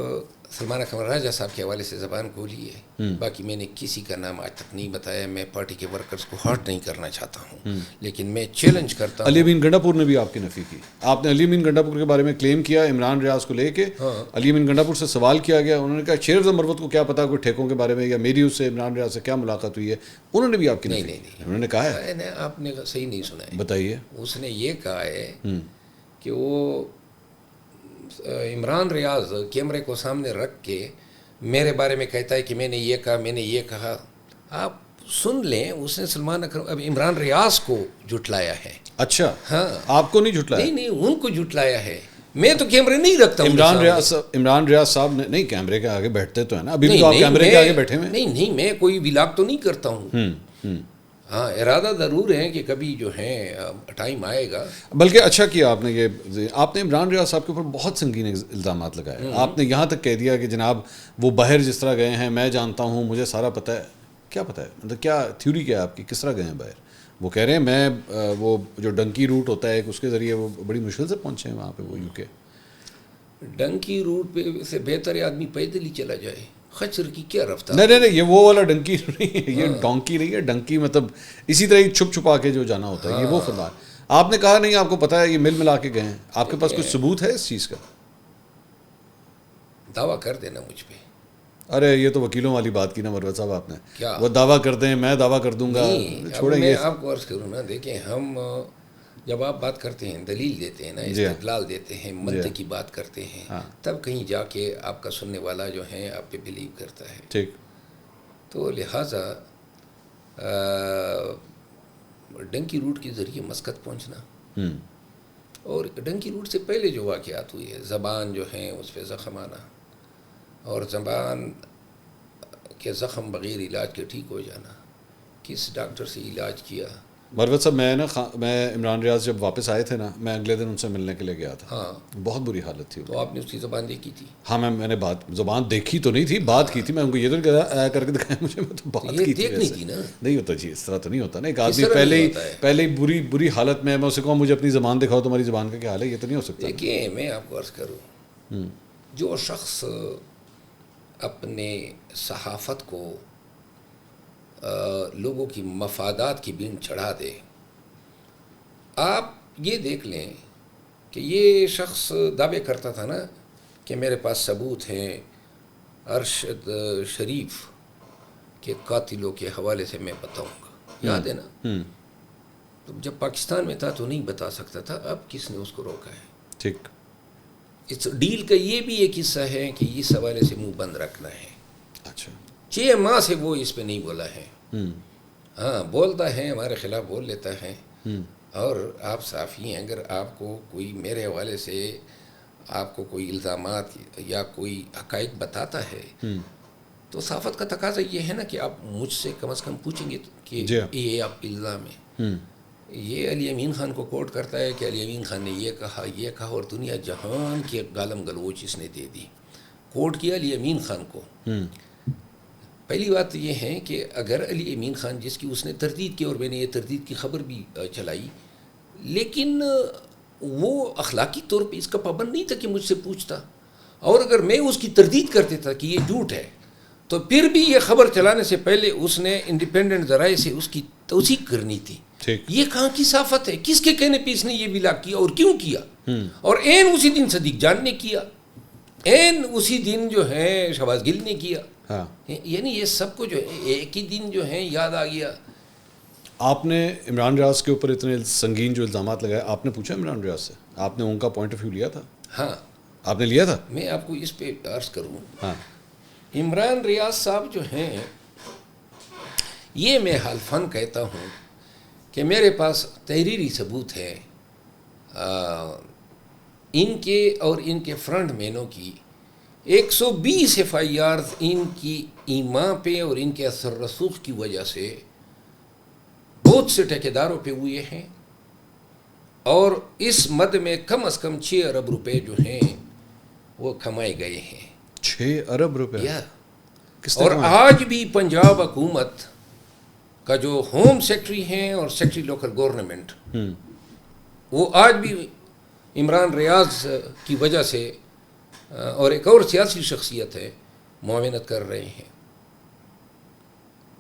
سلمان اکمل راجہ صاحب کے حوالے سے زبان کھولی ہے, باقی میں نے کسی کا نام آج تک نہیں بتایا. میں پارٹی کے ورکرز کو ہرٹ نہیں کرنا چاہتا ہوں, لیکن میں چیلنج کرتا ہوں. علی امین گنڈاپور نے بھی آپ کی نفی کی. آپ نے علی امین گنڈاپور کے بارے میں کلیم کیا عمران ریاض کو لے کے. علی امین گنڈاپور سے سوال کیا گیا, انہوں نے کہا شیر افضل مروت کو کیا پتا کوئی ٹھیکوں کے بارے میں, یا میری اس سے عمران ریاض سے کیا ملاقات ہوئی ہے. انہوں نے بھی آپ کی نفی کی. انہوں نے کہا ہے, آپ نے صحیح نہیں سنا ہے, بتائیے. اس نے یہ کہا ہے کہ وہ عمران ریاض کیمرے کو سامنے رکھ کے میرے بارے میں کہتا ہے کہ میں نے یہ کہا, میں نے یہ کہا. آپ سن لیں, اس نے سلمان اکرم اب عمران ریاض کو جھٹلایا ہے. اچھا, ہاں, آپ کو نہیں جھٹلایا؟ نہیں, ان کو جھٹلایا ہے. میں تو کیمرے نہیں رکھتا ہوں. عمران ریاض صاحب نے نہیں, کیمرے کے آگے بیٹھتے تو ہیں نا, ابھی بھی تو آپ کیمرے کے آگے بیٹھے ہوئے. نہیں, میں کوئی ولاگ تو نہیں کرتا ہوں. ہاں, ارادہ ضرور ہے کہ کبھی جو ہے ٹائم آئے گا. بلکہ اچھا کیا آپ نے, یہ آپ نے عمران ریاض صاحب کے اوپر بہت سنگین الزامات لگائے. آپ نے یہاں تک کہہ دیا کہ جناب وہ باہر جس طرح گئے ہیں میں جانتا ہوں, مجھے سارا پتہ ہے. کیا پتہ ہے, مطلب کیا تھیوری کیا ہے آپ کی, کس طرح گئے ہیں باہر؟ وہ کہہ رہے ہیں میں وہ جو ڈنکی روٹ ہوتا ہے اس کے ذریعے وہ بڑی مشکل سے پہنچے ہیں وہاں پہ, وہ یو کے. ڈنکی روٹ پہ سے بہتر ہے آدمی پیدل ہی چلا جائے. خچر کی کیا رفتار؟ نہیں, یہ وہ والا ڈنکی نہیں ہے, یہ ڈونکی نہیں ہے. ڈنکی مطلب اسی طرح چھپ چھپا کے جو جانا ہوتا ہے, یہ وہ فرمان. آپ نے کہا نہیں, آپ کو پتا ہے یہ مل ملا کے گئے ہیں. آپ کے پاس کچھ ثبوت ہے اس چیز کا؟ دعویٰ کر دینا مجھ پہ. ارے یہ تو وکیلوں والی بات کی نا مروت صاحب آپ نے, وہ دعویٰ کر دیں, میں دعویٰ کر دوں گا. چھوڑیں, میں آپ کو عرض کروں نا, دیکھیں ہم جب آپ بات کرتے ہیں, دلیل دیتے ہیں نا, استدلال دیتے ہیں, منطق کی بات کرتے ہیں, تب کہیں جا کے آپ کا سننے والا جو ہے آپ پہ بلیو کرتا ہے. ٹھیک. تو لہٰذا ڈنکی روٹ کے ذریعے مسقط پہنچنا, اور ڈنکی روٹ سے پہلے جو واقعات ہوئی ہے, زبان جو ہیں اس پہ زخم آنا, اور زبان کے زخم بغیر علاج کے ٹھیک ہو جانا, کس ڈاکٹر سے علاج کیا. مروت صاحب میں عمران ریاض جب واپس آئے تھے نا, میں اگلے دن ان سے ملنے کے لیے گیا تھا. ہاں, بہت بری حالت تھی. تو آپ نے اس کی زبان دیکھی تھی؟ ہاں, میں نے زبان دیکھی تو نہیں تھی, بات کی تھی. میں ان کو یہ تو کر کے دکھایا مجھے, میں تو بات کی تھی. نہیں ہوتا جی, اس طرح تو نہیں ہوتا نا. ایک آدمی پہلے ہی بری حالت میں اسے کہوں مجھے اپنی زبان دکھاؤ, تمہاری زبان کا کیا حال ہے, یہ تو نہیں ہو سکتا. دیکھیے میں آپ کو عرض کروں, جو شخص اپنے صحافت کو لوگوں کی مفادات کی بین چڑھا دے, آپ یہ دیکھ لیں کہ یہ شخص دعوے کرتا تھا نا کہ میرے پاس ثبوت ہیں ارشد شریف کے قاتلوں کے حوالے سے, میں بتاؤں گا. یاد ہے نا, تو جب پاکستان میں تھا تو نہیں بتا سکتا تھا, اب کس نے اس کو روکا ہے؟ ٹھیک. اس ڈیل کا یہ بھی ایک حصہ ہے کہ اس حوالے سے منہ بند رکھنا ہے. اچھا, 6 ماہ سے وہ اس پہ نہیں بولا ہے. ہاں, بولتا ہے, ہمارے خلاف بول لیتا ہے. اور آپ صحافی ہیں, اگر آپ کو کوئی میرے حوالے سے آپ کو کوئی الزامات یا کوئی حقائق بتاتا ہے, تو صحافت کا تقاضا یہ ہے نا کہ آپ مجھ سے کم از کم پوچھیں گے کہ یہ آپ الزام ہے. یہ علی امین خان کو کوٹ کرتا ہے کہ علی امین خان نے یہ کہا, اور دنیا جہان کی گالم گلوچ اس نے دے دی. کوٹ کیا علی امین خان کو. پہلی بات یہ ہے کہ اگر علی امین خان, جس کی اس نے تردید کی, اور میں نے یہ تردید کی خبر بھی چلائی, لیکن وہ اخلاقی طور پہ اس کا پابند نہیں تھا کہ مجھ سے پوچھتا, اور اگر میں اس کی تردید کرتے تھا کہ یہ جھوٹ ہے, تو پھر بھی یہ خبر چلانے سے پہلے اس نے انڈیپینڈنٹ ذرائع سے اس کی توثیق کرنی تھی. یہ کہاں کی صحافت ہے؟ کس کے کہنے پہ اس نے یہ ولاگ کیا اور کیوں کیا؟ اور عین اسی دن صدیق جان نے کیا. اسی دن جو ہے شہباز گل نے کیا. ہاں یعنی یہ سب کو جو ہے ایک ہی دن جو ہے یاد آ گیا. آپ نے عمران ریاض کے اوپر اتنے سنگین جو الزامات لگائے, آپ نے پوچھا عمران ریاض سے, آپ نے ان کا پوائنٹ آف ویو لیا تھا؟ ہاں آپ نے لیا تھا. میں آپ کو اس پہ عرض کروں. ہاں عمران ریاض صاحب جو ہیں, یہ میں حلفاً کہتا ہوں کہ میرے پاس تحریری ثبوت ہے ان کے اور ان کے فرنٹ مینوں کی 120 FIRs ان کی ایما پہ اور ان کے اثر رسوخ کی وجہ سے بہت سے ٹھیکیداروں پہ ہوئے ہیں, اور اس مد میں کم از کم 6 ارب روپے جو ہیں وہ کمائے گئے ہیں. 6 ارب روپے. اور آج بھی پنجاب حکومت کا جو ہوم سیکٹری ہیں اور سیکٹری لوکل گورنمنٹ, وہ آج بھی عمران ریاض کی وجہ سے اور ایک اور سیاسی شخصیت ہے معاونت کر رہے ہیں,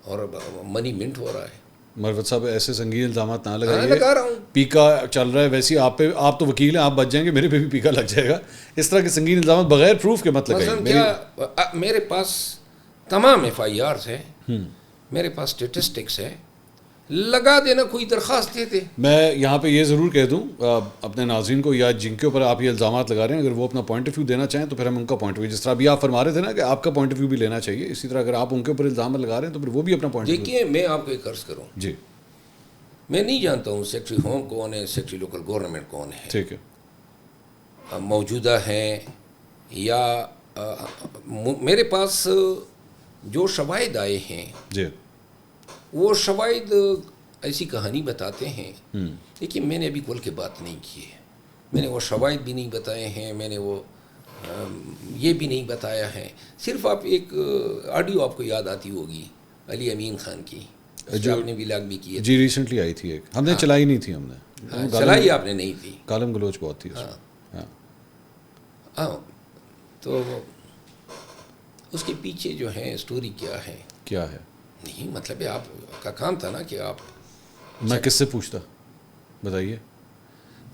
اور منی منٹ ہو رہا ہے. مروت صاحب ایسے سنگین الزامات نہ لگا رہا ہوں. پیکا چل رہا ہے ویسے آپ پہ, آپ تو وکیل ہیں, آپ بچ جائیں گے, میرے پہ بھی پیکا لگ جائے گا. اس طرح کے سنگین الزامات بغیر پروف کے مت لگائیں. میرے پاس تمام FIRs ہیں, میرے پاس اسٹیٹسٹکس ہے, لگا دینا, کوئی درخواست دیتے. میں یہاں پہ یہ ضرور کہہ دوں اپنے ناظرین کو, یا جن کے اوپر آپ یہ الزامات لگا رہے ہیں, اگر وہ اپنا پوائنٹ آف ویو دینا چاہیں تو پھر ہم ان کا پوائنٹ آف ویو, جس طرح ابھی آپ فرما رہے تھے نا کہ آپ کا پوائنٹ آف ویو بھی لینا چاہیے, اسی طرح اگر آپ ان کے اوپر الزامات لگا رہے ہیں تو پھر وہ بھی اپنا پوائنٹ. دیکھیے میں آپ کو ایک عرض کروں. جی میں نہیں جانتا ہوں سیکٹری ہوم کون ہے, سیکٹری لوکل گورنمنٹ کون ہے. ٹھیک ہے. موجودہ ہیں یا میرے پاس جو شواہد آئے ہیں, جی وہ شواہد ایسی کہانی بتاتے ہیں. لیکن میں نے ابھی کھول کے بات نہیں کی ہے, میں نے وہ شواہد بھی نہیں بتائے ہیں, میں نے وہ یہ بھی نہیں بتایا ہے. صرف آپ ایک آڈیو آپ کو یاد آتی ہوگی علی امین خان کی, جو آپ نے ولاگ بھی کی ہے. جی ریسنٹلی آئی تھی ایک, ہم نے چلائی نہیں تھی, ہم نے چلائی آپ نے نہیں تھی, کالم گلوچ بہت تھی. ہاں تو اس کے پیچھے جو ہے اسٹوری کیا ہے نہیں, مطلب ہے آپ کا کام تھا نا کہ آپ. میں کس سے پوچھتا بتائیے.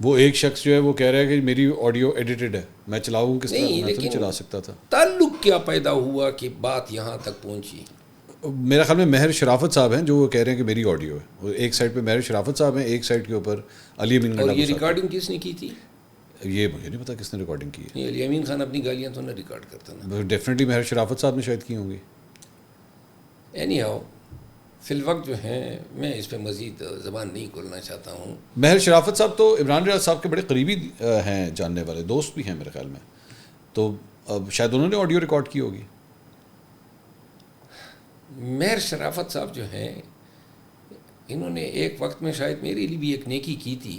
وہ ایک شخص جو ہے وہ کہہ رہا ہے کہ میری آڈیو ایڈیٹڈ ہے, میں چلاؤں کس طرح؟ میں تو نہیں چلا سکتا تھا. تعلق کیا پیدا ہوا کہ بات یہاں تک پہنچی؟ میرا خیال میں مہر شرافت صاحب ہیں جو وہ کہہ رہے ہیں کہ میری آڈیو ہے. ایک سائڈ پہ مہر شرافت صاحب ہیں, ایک سائڈ کے اوپر علی امین خان. اور یہ ریکارڈنگ کس نے کی تھی؟ یہ مجھے نہیں پتا کس نے ریکارڈنگ کی ہے. علی امین خان اپنی گالیاں تو نہ ریکارڈ کرتا نا. ڈیفینیٹلی مہر شرافت صاحب نے شاید کی ہوں گی. اینی ہاؤ فی الوقت جو ہے میں اس پہ مزید زبان نہیں کھولنا چاہتا ہوں. مہر شرافت صاحب تو عمران ریاض صاحب کے بڑے قریبی ہیں, جاننے والے دوست بھی ہیں میرے خیال میں, تو شاید انہوں نے آڈیو ریکارڈ کی ہوگی. مہر شرافت صاحب جو ہیں, انہوں نے ایک وقت میں شاید میرے لیے بھی ایک نیکی کی تھی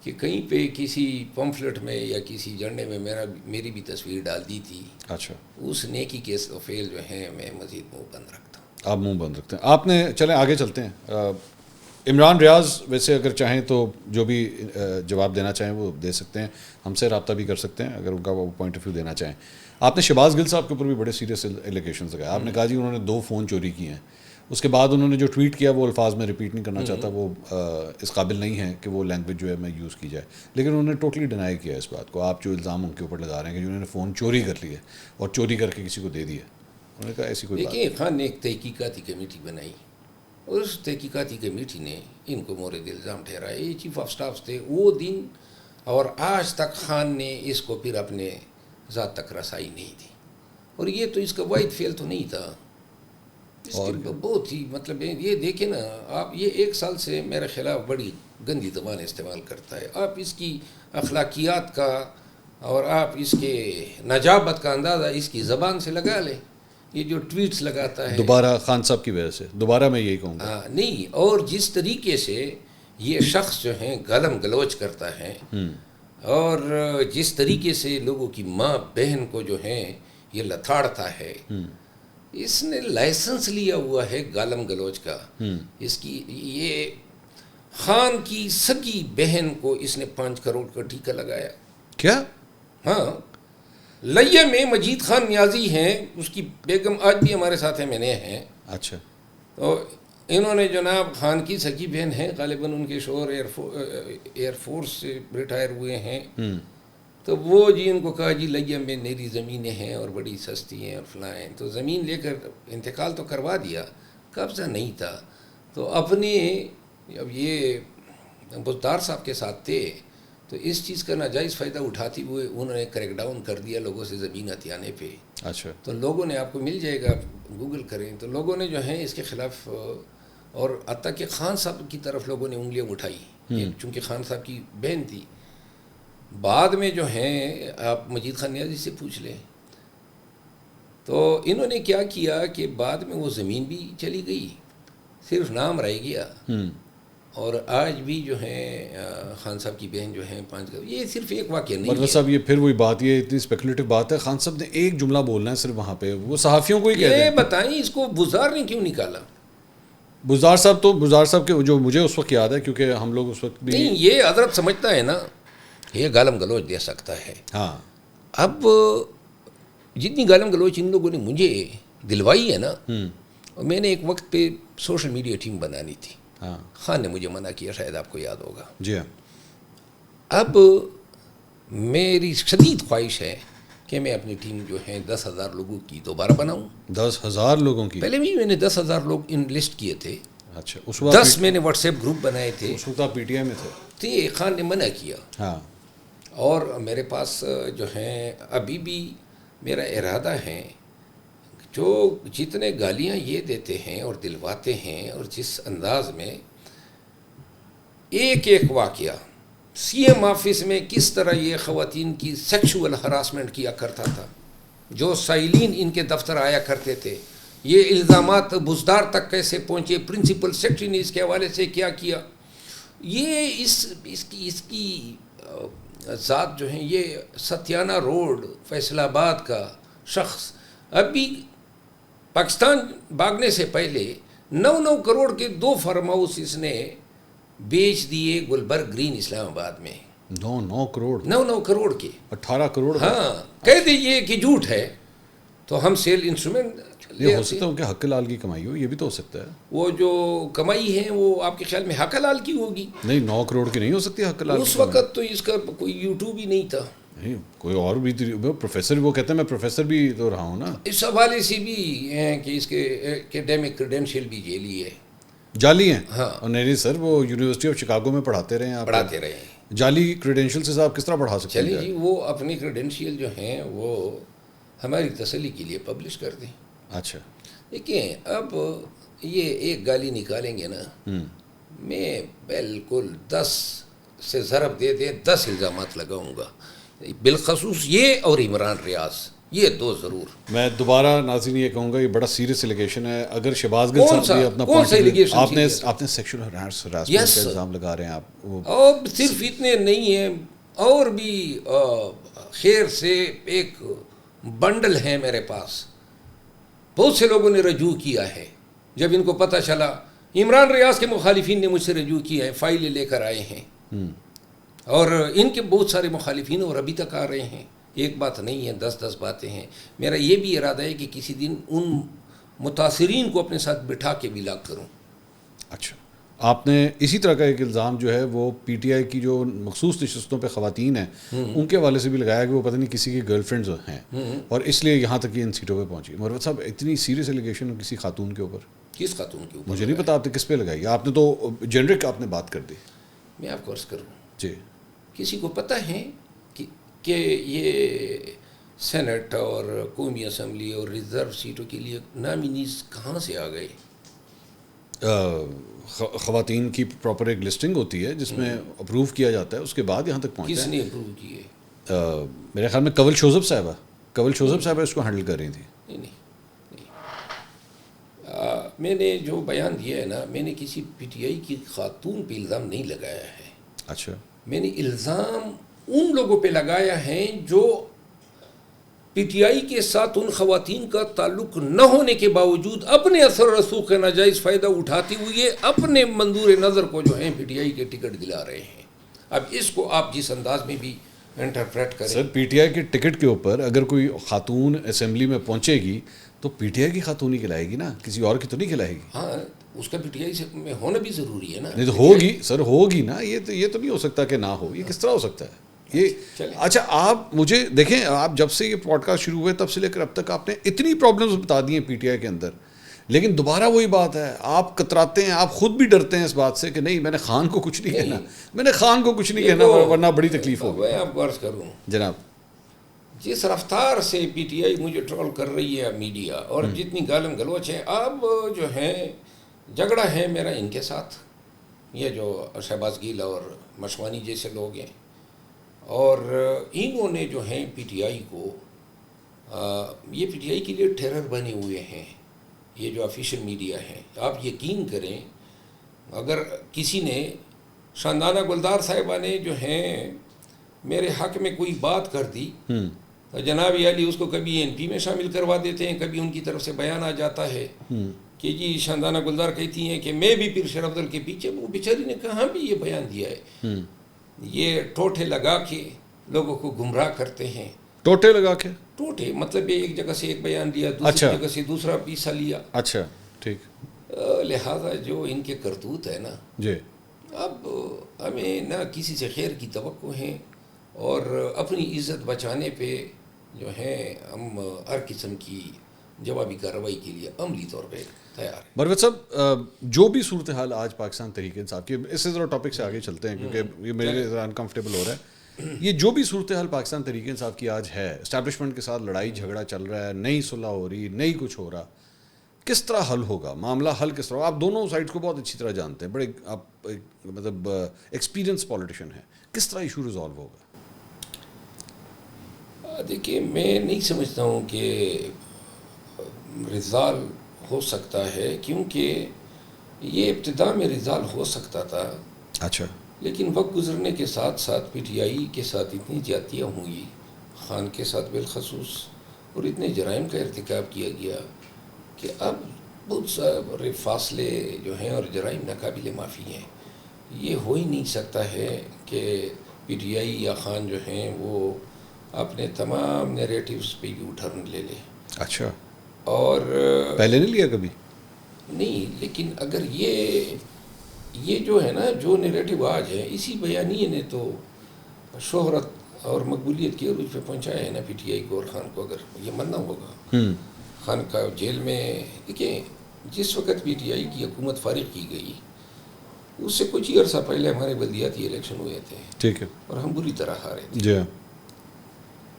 کہ کہیں پہ کسی پمفلٹ میں یا کسی جھنڈے میں میری بھی تصویر ڈال دی تھی. اچھا. اس نیکی کے فعل جو ہیں میں مزید منہ بند رکھتا ہوں. آپ منہ بند رکھتے ہیں. آپ نے, چلیں آگے چلتے ہیں. عمران ریاض ویسے اگر چاہیں تو جو بھی جواب دینا چاہیں وہ دے سکتے ہیں, ہم سے رابطہ بھی کر سکتے ہیں اگر ان کا وہ پوائنٹ آف ویو دینا چاہیں. آپ نے شہباز گل صاحب کے اوپر بھی بڑے سیریس ایلیگیشنز لگائے. آپ نے کہا جی انہوں نے 2 فون چوری کیے ہیں. اس کے بعد انہوں نے جو ٹویٹ کیا وہ الفاظ میں ریپیٹ نہیں کرنا چاہتا, وہ اس قابل نہیں ہے کہ وہ لینگویج جو ہے میں یوز کی جائے, لیکن انہوں نے ٹوٹلی ڈینائی کیا اس بات کو. آپ جو الزام ان کے اوپر لگا رہے ہیں کہ انہوں نے فون چوری کر لیا اور چوری کر کے کسی کو دے دیا, انہوں نے کہا ایسی کوئی بات. دیکھیے خان نے ایک تحقیقاتی کمیٹی بنائی اور اس تحقیقاتی کمیٹی نے ان کو مورد الزام ٹھہرایا. یہ چیف آف سٹاف تھے وہ دن, اور آج تک خان نے اس کو پھر اپنے ذات تک رسائی نہیں دی. اور یہ تو اس کا واحد فعل تو نہیں تھا, اس کی بہت ہی مطلب یہ دیکھیں نا آپ, یہ 1 سال سے میرے خلاف بڑی گندی زبان استعمال کرتا ہے. آپ اس کی اخلاقیات کا اور آپ اس کے نجابت کا اندازہ اس کی زبان سے لگا لیں. یہ جو ٹویٹس لگاتا ہے دوبارہ خان صاحب کی وجہ سے, دوبارہ میں یہی کہوں گا نہیں, اور جس طریقے سے یہ شخص جو ہے گالم گلوچ کرتا ہے, اور جس طریقے سے لوگوں کی ماں بہن کو جو ہے یہ لتاڑتا ہے, اس نے لائسنس لیا ہوا ہے گالم گلوچ کا. اس کی یہ خان کی سگی بہن کو اس نے 5 کروڑ کا ٹھیکہ لگایا. کیا؟ ہاں, لیہ میں مجید خان نیازی ہیں, اس کی بیگم آج بھی ہمارے ساتھ ہیں. اچھا. تو انہوں نے جناب خان کی سگی بہن ہیں, غالباً ان کے شوہر ایئر فورس سے ریٹائر ہوئے ہیں, تو وہ جی ان کو کہا جی لیا میں میری زمینیں ہیں اور بڑی سستی ہیں اور فلاں ہیں، تو زمین لے کر انتقال تو کروا دیا، قبضہ نہیں تھا. تو اپنے اب یہ بزدار صاحب کے ساتھ تھے، تو اس چیز کا ناجائز فائدہ اٹھاتے ہوئے انہوں نے کریک ڈاؤن کر دیا لوگوں سے زمین ہتھیانے پہ. اچھا. تو لوگوں نے، آپ کو مل جائے گا گوگل کریں، تو لوگوں نے جو ہیں اس کے خلاف، اور حتیٰ کہ خان صاحب کی طرف لوگوں نے انگلیاں اٹھائی، چونکہ خان صاحب کی بہن تھی. بعد میں جو ہیں آپ مجید خان نیازی سے پوچھ لیں، تو انہوں نے کیا کیا کہ بعد میں وہ زمین بھی چلی گئی، صرف نام رہ گیا. اور آج بھی جو ہیں خان صاحب کی بہن جو ہیں 5 یہ صرف ایک واقعہ نہیں ہے صاحب. یہ پھر وہی بات، یہ اتنی اسپیکولیٹو بات ہے. خان صاحب نے ایک جملہ بولنا ہے صرف وہاں پہ، وہ صحافیوں کو ہی کہہ دیں. یہ بتائیں اس کو بزدار نے کیوں نکالا؟ بزدار صاحب کے جو مجھے اس وقت یاد ہے، کیونکہ ہم لوگ اس وقت بھی نہیں، یہ حضرت سمجھتا ہے نا یہ گالم گلوچ دے سکتا ہے. ہاں. اب جتنی گالم گلوچ ان لوگوں نے مجھے دلوائی ہے نا، اور میں نے ایک وقت پہ سوشل میڈیا ٹیم بنانی تھی. خان نے مجھے منع کیا، شاید آپ کو یاد ہوگا. جی ہاں. اب میری شدید خواہش ہے کہ میں اپنی ٹیم جو ہے 10,000 لوگوں کی دوبارہ بناؤں. 10,000 لوگوں کی؟ پہلے بھی میں نے 10,000 لوگ انلسٹ کیے تھے. اچھا. 10 میں نے واٹس ایپ گروپ بنائے تھے. اس وقت آپ پی ٹی آئی میں تھے؟ خان نے منع کیا. ہاں. اور میرے پاس جو ہیں ابھی بھی میرا ارادہ ہے، جو جتنے گالیاں یہ دیتے ہیں اور دلواتے ہیں، اور جس انداز میں ایک واقعہ سی ایم آفس میں کس طرح یہ خواتین کی سیکشول ہراسمنٹ کیا کرتا تھا، جو سائلین ان کے دفتر آیا کرتے تھے، یہ الزامات بزدار تک کیسے پہنچے، پرنسپل سیکرٹری نے اس کے حوالے سے کیا کیا، یہ اس کی ذات جو ہیں، یہ ستیانہ روڈ فیصل آباد کا شخص ابھی پاکستان بھاگنے سے پہلے 9 کروڑ کے 2 فارم ہاؤس اس نے بیچ دیے گلبرگ گرین اسلام آباد میں. 9 کروڑ؟ 9 کروڑ کے 18 کروڑ. ہاں. کہہ دیجیے کہ جھوٹ ہے تو ہم سیل انسٹرومنٹ یہ ہو سکتا ہے کہ حق لال کی کمائی ہو، یہ بھی تو ہو سکتا ہے. وہ جو کمائی ہے وہ آپ کے خیال میں حق لال کی ہوگی؟ نہیں، 9 کروڑ کی نہیں ہو سکتی حق لال. اس وقت تو اس کا کوئی یوٹیوب ہی نہیں تھا. نہیں، کوئی اور بھی پروفیسر، وہ کہتے ہیں میں پروفیسر بھی تو رہا ہوں نا. اس حوالے سے بھی ہیں کہ اس کے ایکیڈیمک کریڈینشیل بھی جیلی ہے، جعلی ہیں. ہاں. اور نہیں سر، وہ یونیورسٹی آف شکاگو میں پڑھاتے رہے ہیں. پڑھاتے رہے ہیں. جعلی کریڈینشیل سے آپ کس طرح پڑھا سکتے ہیں؟ چلیے جی، وہ اپنی کریڈینشیل جو ہیں وہ ہماری تسلی کے لیے پبلش کر دیں. اچھا. دیکھیں، اب یہ ایک گالی نکالیں گے نا، میں بالکل 10 سے ضرب دے 10 الزامات لگاؤں گا، بالخصوص یہ اور عمران ریاض، یہ 2 ضرور. میں دوبارہ ناظرین یہ کہوں گا، یہ بڑا سیریس ایلیگیشن ہے. اگر شہباز گل صاحب بھی اپنا پوائنٹ، آپ نے سیکشول ہراسمنٹ کا الزام لگا رہے ہیں آپ. اور صرف اتنے نہیں ہیں، اور بھی خیر سے ایک بنڈل ہے میرے پاس. بہت سے لوگوں نے رجوع کیا ہے. جب ان کو پتہ چلا، عمران ریاض کے مخالفین نے مجھ سے رجوع کیا ہے، فائلیں لے کر آئے ہیں، اور ان کے بہت سارے مخالفین اور ابھی تک آ رہے ہیں. ایک بات نہیں ہے، 10 باتیں ہیں. میرا یہ بھی ارادہ ہے کہ کسی دن ان متاثرین کو اپنے ساتھ بٹھا کے ولاگ کروں. اچھا. آپ نے اسی طرح کا ایک الزام جو ہے وہ پی ٹی آئی کی جو مخصوص نشستوں پہ خواتین ہیں ان کے حوالے سے بھی لگایا کہ وہ پتہ نہیں کسی کی گرل فرینڈز ہیں، اور اس لیے یہاں تک یہ ان سیٹوں پہ پہنچی. مروت صاحب، اتنی سیریس ایلیگیشن کسی خاتون کے اوپر؟ کس خاتون کے اوپر؟ مجھے نہیں پتا آپ نے کس پہ لگائی. آپ نے تو جنرک آپ نے بات کر دی. میں آپ کو عرض کروں جی، کسی کو پتہ ہے کہ یہ سینٹ اور قومی اسمبلی اور ریزرو سیٹوں کے لیے نامینیز کہاں سے آ گئے؟ خواتین کی پراپر ایک لسٹنگ ہوتی ہے جس میں اپروو کیا جاتا ہے، اس کے بعد یہاں تک پہنچتا ہے. کس نے اپروو کیے؟ میرے خیال میں کنول شوزب صاحبہ اس کو ہینڈل کر رہی تھیں. نہیں. میں نے جو بیان دیا ہے نا، میں نے کسی پی ٹی آئی کی خاتون پہ الزام نہیں لگایا ہے. اچھا. میں نے الزام ان لوگوں پہ لگایا ہے جو پی ٹی آئی کے ساتھ ان خواتین کا تعلق نہ ہونے کے باوجود اپنے اثر و رسوخ کا ناجائز فائدہ اٹھاتے ہوئے اپنے منظور نظر کو جو ہیں پی ٹی آئی کے ٹکٹ دلا رہے ہیں. اب اس کو آپ جس انداز میں بھی انٹرپریٹ کریں. سر، پی ٹی آئی کے ٹکٹ کے اوپر اگر کوئی خاتون اسمبلی میں پہنچے گی تو پی ٹی آئی کی خاتون ہی کھلائے گی نا، کسی اور کی تو نہیں کھلائے گی. ہاں، اس کا پی ٹی آئی سے میں ہونا بھی ضروری ہے نا. نہیں تو ہوگی سر، ہوگی نا. یہ تو نہیں ہو سکتا کہ نہ ہو. یہ کس طرح ہو سکتا ہے؟ یہ اچھا آپ مجھے دیکھیں, آپ جب سے یہ پوڈ کاسٹ شروع ہوئے تب سے لے کر اب تک آپ نے اتنی پرابلمس بتا دی ہیں پی ٹی آئی کے اندر, لیکن دوبارہ وہی بات ہے, آپ کتراتے ہیں, آپ خود بھی ڈرتے ہیں اس بات سے کہ نہیں میں نے خان کو کچھ نہیں کہنا, میں نے خان کو کچھ نہیں کہنا ورنہ بڑی تکلیف ہوگی. میں آپ غرض کروں جناب, جس رفتار سے پی ٹی آئی مجھے ٹرول کر رہی ہے میڈیا, اور جتنی گالم گلوچ ہے, اب جو ہے جھگڑا ہے میرا ان کے ساتھ, یہ جو شہباز گیل اور مشوانی جیسے لوگ ہیں, اور انہوں نے جو ہیں پی ٹی آئی کو, یہ پی ٹی آئی کے لیے ٹیرر بنے ہوئے ہیں, یہ جو آفیشیل میڈیا ہے. آپ یقین کریں اگر کسی نے, شاندانہ گلدار صاحبہ نے جو ہیں میرے حق میں کوئی بات کر دی تو جناب علی اس کو کبھی این پی میں شامل کروا دیتے ہیں, کبھی ان کی طرف سے بیان آ جاتا ہے کہ جی شاندانہ گلدار کہتی ہیں کہ میں بھی پیر شیر افضل کے پیچھے. وہ بیچاری نے کہاں بھی یہ بیان دیا ہے, یہ ٹوٹے لگا کے لوگوں کو گمراہ کرتے ہیں. ٹوٹے لگا کے, ٹوٹے مطلب ایک جگہ سے ایک بیان دیا, دوسری جگہ سے دوسرا پیسہ لیا. اچھا ٹھیک. لہذا جو ان کے کرتوت ہے نا جی, اب ہمیں نہ کسی سے خیر کی توقع ہے, اور اپنی عزت بچانے پہ جو ہے ہم ہر قسم کی جوابی کارروائی کے لیے عملی طور پہ تیار ہیں. مروت صاحب, جو بھی صورتحال آج پاکستان تحریک انصاف کی, اس سے ذرا ٹاپک سے آگے چلتے ہیں کیونکہ یہ میرے لیے ذرا انکمفرٹیبل ہو رہا ہے, یہ جو بھی صورتحال پاکستان تحریک انصاف کی آج ہے, اسٹیبلشمنٹ کے ساتھ لڑائی جھگڑا چل رہا ہے, نئی صلح ہو رہی, نہیں کچھ ہو رہا, کس طرح حل ہوگا معاملہ, حل کس طرح؟ آپ دونوں سائڈس کو بہت اچھی طرح جانتے ہیں, بڑے آپ مطلب ایکسپیرینس پولیٹیشین ہیں, کس طرح ایشو ریزالو ہوگا؟ دیکھیے میں نہیں سمجھتا ہوں کہ ریزالو ہو سکتا ہے, کیونکہ یہ ابتدا میں ریزالو ہو سکتا تھا. اچھا. لیکن وقت گزرنے کے ساتھ ساتھ پی ٹی آئی کے ساتھ اتنی زیادتیاں ہوئی, خان کے ساتھ بالخصوص, اور اتنے جرائم کا ارتکاب کیا گیا کہ اب بہت سارے فاصلے جو ہیں اور جرائم ناقابل معافی ہیں. یہ ہو ہی نہیں سکتا ہے کہ پی ٹی آئی یا خان جو ہیں وہ اپنے تمام نیریٹیوز پہ یو ٹرن لے لے. اچھا. اور پہلے نہیں لیا کبھی؟ نہیں, لیکن اگر یہ جو ہے نا جو نیریٹیو آج ہے, اسی بیانیے نے تو شہرت اور مقبولیت کے عروج پہ پہنچایا ہے نا پی ٹی آئی کو اور خان کو. اگر یہ ماننا ہوگا, خان کا جیل میں, دیکھیں جس وقت پی ٹی آئی کی حکومت فارغ کی گئی اس سے کچھ ہی عرصہ پہلے ہمارے بلدیاتی الیکشن ہوئے تھے. ٹھیک ہے. اور ہم بری طرح ہارے تھے. جی.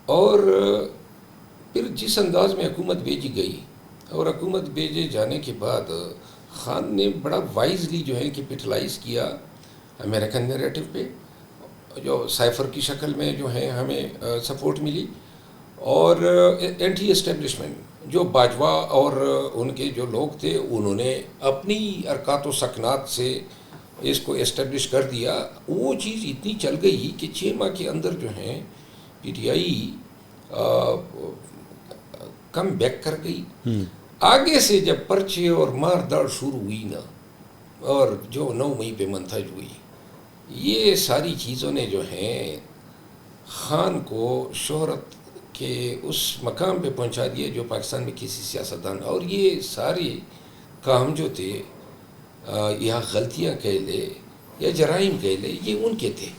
اور پھر جس انداز میں حکومت بھیجی گئی, اور حکومت بھیجے جانے کے بعد خان نے بڑا وائزلی جو ہے کہ پیٹلائز کیا امریکن نیریٹو پہ, جو سائفر کی شکل میں جو ہے ہمیں سپورٹ ملی, اور اینٹی اسٹیبلشمنٹ جو باجوہ اور ان کے جو لوگ تھے انہوں نے اپنی حرکات و سکنات سے اس کو اسٹیبلش کر دیا. وہ چیز اتنی چل گئی کہ 6 ماہ کے اندر جو ہیں P T I come back کر گئی. آگے سے جب پرچے اور مار داڑ شروع ہوئی نا, اور جو 9 مئی پہ منتھج ہوئی, یہ ساری چیزوں نے جو ہیں خان کو شہرت کے اس مقام پہ پہنچا دیا جو پاکستان میں کسی سیاستدان, اور یہ سارے کام جو تھے یا غلطیاں کہہ لے یا جرائم کہہ لے, یہ ان کے تھے.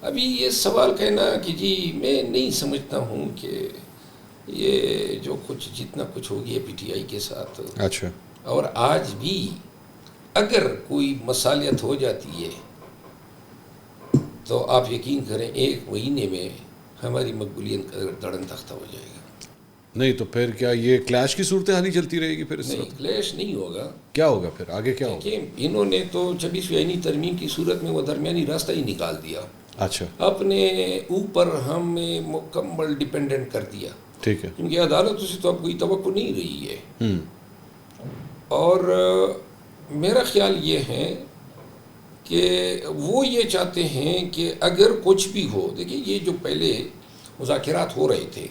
ابھی یہ سوال کہنا کہ جی میں نہیں سمجھتا ہوں کہ یہ جو کچھ جتنا کچھ ہو گیا پی ٹی آئی کے ساتھ, اچھا, اور آج بھی اگر کوئی مصالحت ہو جاتی ہے تو آپ یقین کریں 1 مہینے میں ہماری مقبولیت کا دڑن تختہ ہو جائے گا. نہیں تو پھر کیا یہ کلیش کی صورتحال ہی چلتی رہے گی پھر؟ اس نہیں, کلیش نہیں ہوگا. کیا ہوگا پھر آگے, کیا ہوگا؟ انہوں نے تو 26ویں آئینی ترمیم کی صورت میں وہ درمیانی راستہ ہی نکال دیا. اچھا. اپنے اوپر ہمیں مکمل ڈیپینڈنٹ کر دیا. ٹھیک ہے. کیونکہ عدالتوں سے تو اب کوئی توقع نہیں رہی ہے. اور میرا خیال یہ ہے کہ وہ یہ چاہتے ہیں کہ اگر کچھ بھی ہو, دیکھیں یہ جو پہلے مذاکرات ہو رہے تھے,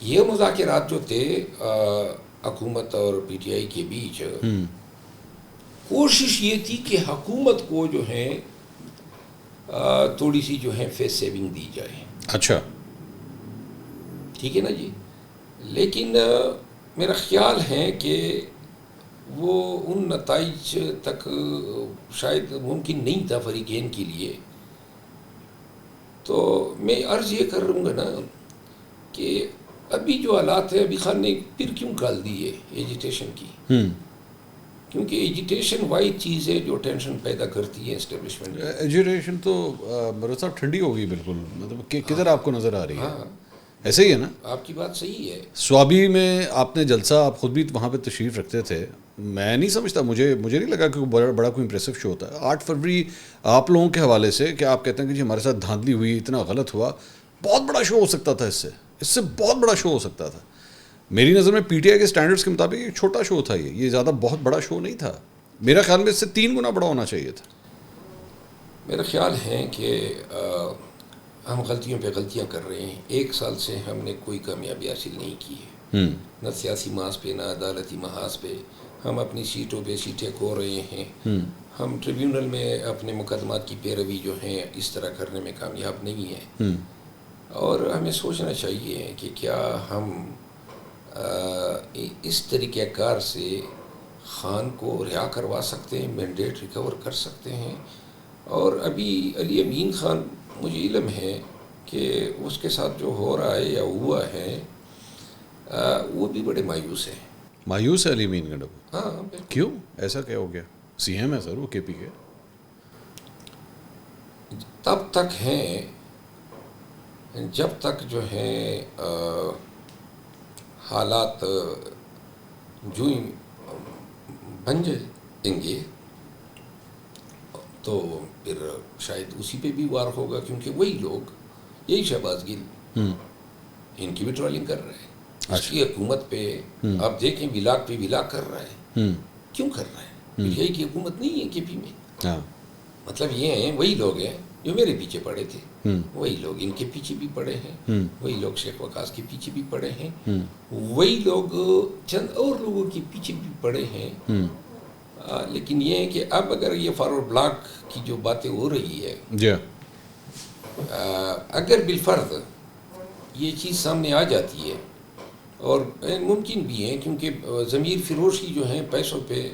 یہ مذاکرات جو تھے حکومت اور پی ٹی آئی کے بیچ, کوشش یہ تھی کہ حکومت کو جو ہے تھوڑی سی جو ہے فیس سیونگ دی جائے. اچھا. ٹھیک ہے نا جی. لیکن میرا خیال ہے کہ وہ ان نتائج تک شاید ممکن نہیں تھا فریقین کے لیے تو میں عرض یہ کر رہوں گا نا کہ ابھی جو حالات ہے ابھی خان نے پھر کیوں ڈال دی ہے ایجیٹیشن کی، کیونکہ ایجیٹیشن واحد چیز ہے جو ٹینشن پیدا کرتی ہے اسٹیبلشمنٹ. ایجوٹیشن تو مرزا صاحب ٹھنڈی ہو گئی بالکل، مطلب کدھر آپ کو نظر آ رہی ہے؟ ایسے ہی ہے نا؟ آپ کی بات صحیح ہے. سوابی میں آپ نے جلسہ، آپ خود بھی وہاں پہ تشریف رکھتے تھے، میں نہیں سمجھتا، مجھے نہیں لگا کہ بڑا کوئی امپریسو شو ہوتا ہے. 8 فروری آپ لوگوں کے حوالے سے کہ آپ کہتے ہیں کہ جی ہمارے ساتھ دھاندلی ہوئی، اتنا غلط ہوا، بہت بڑا شو ہو سکتا تھا، اس سے بہت بڑا شو ہو سکتا تھا. میری نظر میں پی ٹی آئی کے اسٹینڈرڈس کے مطابق ایک چھوٹا شو تھا، یہ زیادہ بہت بڑا شو نہیں تھا. میرا خیال میں اس سے 3 گنا بڑا ہونا چاہیے تھا. میرا خیال ہے کہ ہم غلطیوں پہ غلطیاں کر رہے ہیں. 1 سال سے ہم نے کوئی کامیابی حاصل نہیں کی ہے، نہ سیاسی محاذ پہ نہ عدالتی محاذ پہ. ہم اپنی سیٹوں پہ سیٹیں کھو رہے ہیں. ہم ٹریبیونل میں اپنے مقدمات کی پیروی جو ہیں اس طرح کرنے میں کامیاب نہیں ہیں. اور ہمیں سوچنا چاہیے کہ کیا ہم اس طریقہ کار سے خان کو رہا کروا سکتے ہیں، مینڈیٹ ریکور کر سکتے ہیں. اور ابھی علی امین خان مجھے علم ہے کہ اس کے ساتھ جو ہو رہا ہے یا ہوا ہے وہ بھی بڑے مایوس ہیں. مایوس ہے علی امین گنڈو؟ ہاں. کیوں؟ ایسا کیا ہو گیا؟ سی ایم ہے سر وہ کے پی کے. تب تک ہیں جب تک جو ہے حالات جو ہی بن جائیں گے تو پھر شاید اسی پہ بھی وار ہوگا، کیونکہ وہی لوگ، یہی شہباز گل ان کی بھی ٹرولنگ کر رہے ہیں. اس کی حکومت پہ آپ دیکھیں ولاگ پہ ولاگ کر رہا ہے. کیوں کر رہا ہے؟ یہی کی حکومت نہیں ہے کے پی میں. مطلب یہ ہیں وہی لوگ ہیں جو میرے پیچھے پڑے تھے، وہی لوگ ان کے پیچھے بھی پڑے ہیں، وہی لوگ شیخ وقاص کے پیچھے بھی پڑے ہیں، وہی لوگ چند اور لوگوں کے پیچھے بھی پڑے ہیں. لیکن یہ ہے کہ اب اگر یہ فارورڈ بلاک کی جو باتیں ہو رہی ہے، اگر بالفرض یہ چیز سامنے آ جاتی ہے، اور ممکن بھی ہے کیونکہ ضمیر فروشی جو ہیں پیسوں پہ،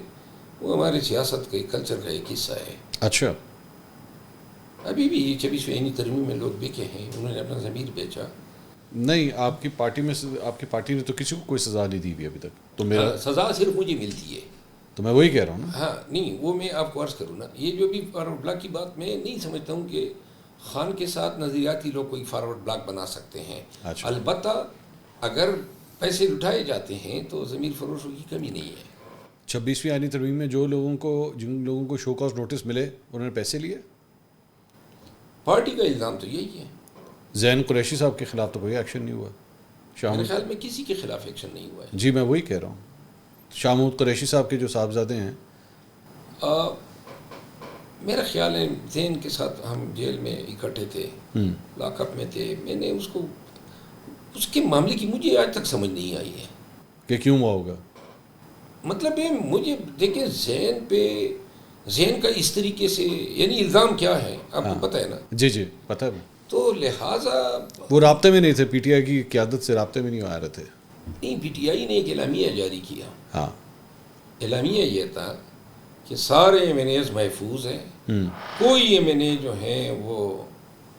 وہ ہمارے سیاست کے کلچر کا ایک حصہ ہے. اچھا. ابھی بھی 26ویں ترمیم میں لوگ بکے ہیں، انہوں نے اپنا ضمیر بیچا. نہیں، آپ کی پارٹی میں، آپ کی پارٹی نے تو کسی کو کوئی سزا نہیں دی ہوئی ابھی تک. تو میرا سزا صرف مجھے ملتی ہے. تو میں وہی کہہ رہا ہوں نا. ہاں نہیں، وہ میں آپ کو عرض کروں نا، یہ جو بھی فارورڈ بلاک کی بات، میں نہیں سمجھتا ہوں کہ خان کے ساتھ نظریاتی لوگ کوئی فارورڈ بلاک بنا سکتے ہیں. البتہ اگر پیسے لٹائے جاتے ہیں تو ضمیر فروشوں کی کمی نہیں ہے. 26ویں آئینی ترمیم میں جن لوگوں کو شو کاز نوٹس ملے انہوں نے پیسے لیے. پارٹی کا الزام تو یہی ہے. زین قریشی صاحب کے خلاف تو کوئی ایکشن نہیں ہوا. میرے خیال میں کسی کے خلاف ایکشن نہیں ہوا ہے. جی میں وہی کہہ رہا ہوں. شاہ محمود قریشی صاحب کے جو صاحبزادے ہیں، میرا خیال ہے زین کے ساتھ ہم جیل میں اکٹھے تھے، لاک اپ میں تھے. میں نے اس کے معاملے کی مجھے آج تک سمجھ نہیں آئی ہے کہ کیوں ہوا ہوگا. مطلب ہے مجھے دیکھیں زین کا اس طریقے سے، یعنی الزام کیا ہے آپ کو پتہ ہے نا. جی پتہ ہے. تو لہٰذا وہ رابطے میں نہیں تھے، پی ٹی آئی کی قیادت سے رابطے میں نہیں آ رہے تھے. نہیں، پی ٹی آئی نے ایک اعلامیہ جاری کیا. ہاں، اعلامیہ یہ تھا کہ سارے ایم این ایز محفوظ ہیں، کوئی ایم این اے جو ہیں وہ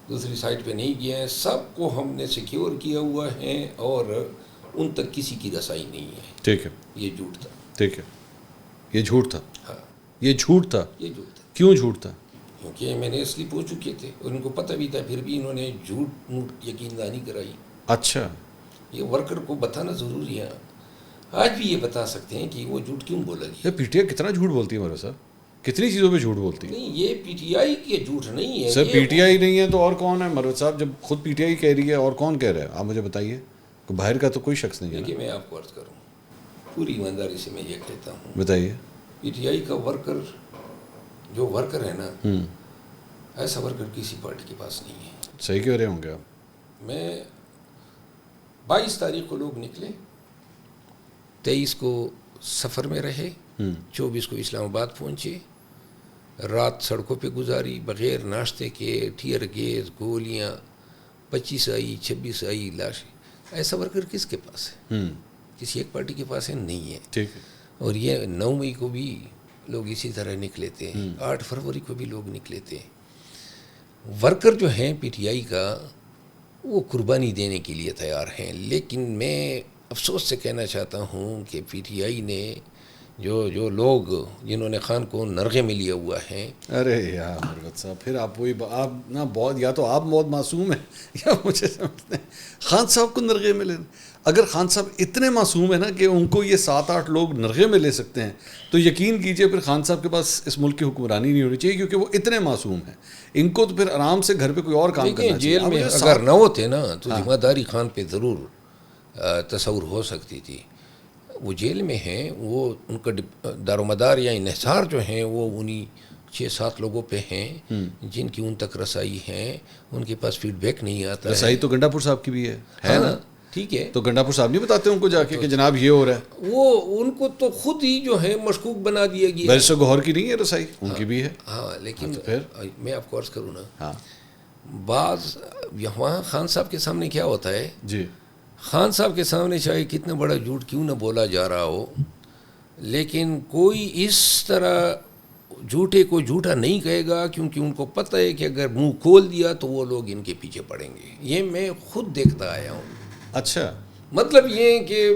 دوسری سائٹ پہ نہیں گیا ہے، سب کو ہم نے سیکیور کیا ہوا ہے اور ان تک کسی کی رسائی نہیں ہے. ٹھیک ہے. یہ جھوٹ تھا. ٹھیک ہے، یہ جھوٹ تھا. ہاں، یہ جھوٹ تھا. یہ جھوٹ تھا. کیوں جھوٹ تھا؟ کیونکہ میں نے سلپ ہو چکے تھے اور ان کو پتہ بھی تھا، پھر بھی انہوں نے جھوٹ یقین دہانی کرائی. اچھا. یہ ورکر کو بتانا ضروری ہے. آج بھی یہ بتا سکتے ہیں کہ وہ جھوٹ کیوں بولا گیا. پی ٹی آئی کتنا جھوٹ بولتی ہے ہمارے صاحب، کتنی چیزوں پہ جھوٹ بولتی ہے. نہیں، یہ پی ٹی آئی کے جھوٹ نہیں ہے سر. پی ٹی آئی نہیں ہے تو اور کون ہے مروت صاحب؟ جب خود پی ٹی آئی کہہ رہی ہے اور کون کہہ رہا ہے؟ آپ مجھے بتائیے. باہر کا تو کوئی شخص نہیں ہے. دیکھیے میں آپ کو عرض کروں، پوری ایمانداری سے میں یہ کہتا ہوں، بتائیے. پی ٹی آئی کا ورکر جو ورکر ہے نا، ایسا ورکر کسی پارٹی کے پاس نہیں ہے. صحیح کہہ رہے ہوں گے آپ. میں 22 تاریخ کو لوگ نکلے، 23 کو سفر میں رہے، 24 کو اسلام آباد پہنچے، رات سڑکوں پہ گزاری بغیر ناشتے کے، ٹیئر گیس، گولیاں، 25 آئی، 26 آئی لاشیں. ایسا ورکر کس کے پاس ہے؟ کسی ایک پارٹی کے پاس ہے نہیں ہے. ٹھیک ہے. اور یہ 9 مئی کو بھی لوگ اسی طرح نکلے تھے، 8 فروری کو بھی لوگ نکلے تھے. ورکر جو ہیں پی ٹی آئی کا وہ قربانی دینے کے لیے تیار ہیں، لیکن میں افسوس سے کہنا چاہتا ہوں کہ پی ٹی آئی نے جو لوگ جنہوں نے خان کو نرغے میں لیا ہوا ہے. ارے یار مروت صاحب، پھر آپ وہی آپ نا بہت، یا تو آپ بہت معصوم ہیں یا مجھے سمجھتے ہیں خان صاحب کو نرغے میں لینا. اگر خان صاحب اتنے معصوم ہیں نا کہ ان کو یہ 7-8 لوگ نرغے میں لے سکتے ہیں تو یقین کیجئے پھر خان صاحب کے پاس اس ملک کی حکمرانی نہیں ہونی چاہیے، کیونکہ وہ اتنے معصوم ہیں. ان کو تو پھر آرام سے گھر پہ کوئی اور کام کرنا چاہیے. جیل میں اگر نہ ہوتے نا تو ذمہ داری خان پہ ضرور تصور ہو سکتی تھی. وہ جیل میں ہیں، وہ ان کا دار و مدار یا انحصار جو ہیں وہ انہی 6-7 لوگوں پہ ہیں جن کی ان تک رسائی ہیں. ان کے پاس فیڈ بیک نہیں آتا. رسائی تو گنڈا پور صاحب کی بھی ہے نا. ٹھیک ہے، تو گنڈا پور صاحب نہیں بتاتے ان کو جا کے کہ جناب یہ ہو رہا ہے؟ وہ ان کو تو خود ہی جو ہے مشکوک بنا دیا گیا. بیرسٹر گوہر کی نہیں ہے رسائی؟ ان کی بھی ہے. ہاں لیکن پھر میں آپ کو عرض کروں نا، ہاں بعض وہاں خان صاحب کے سامنے کیا ہوتا ہے، جی خان صاحب کے سامنے چاہے کتنا بڑا جھوٹ کیوں نہ بولا جا رہا ہو، لیکن کوئی اس طرح جھوٹے کو جھوٹا نہیں کہے گا، کیونکہ ان کو پتہ ہے کہ اگر منہ کھول دیا تو وہ لوگ ان کے پیچھے پڑیں گے. یہ میں خود دیکھتا آیا ہوں. اچھا، مطلب یہ ہے کہ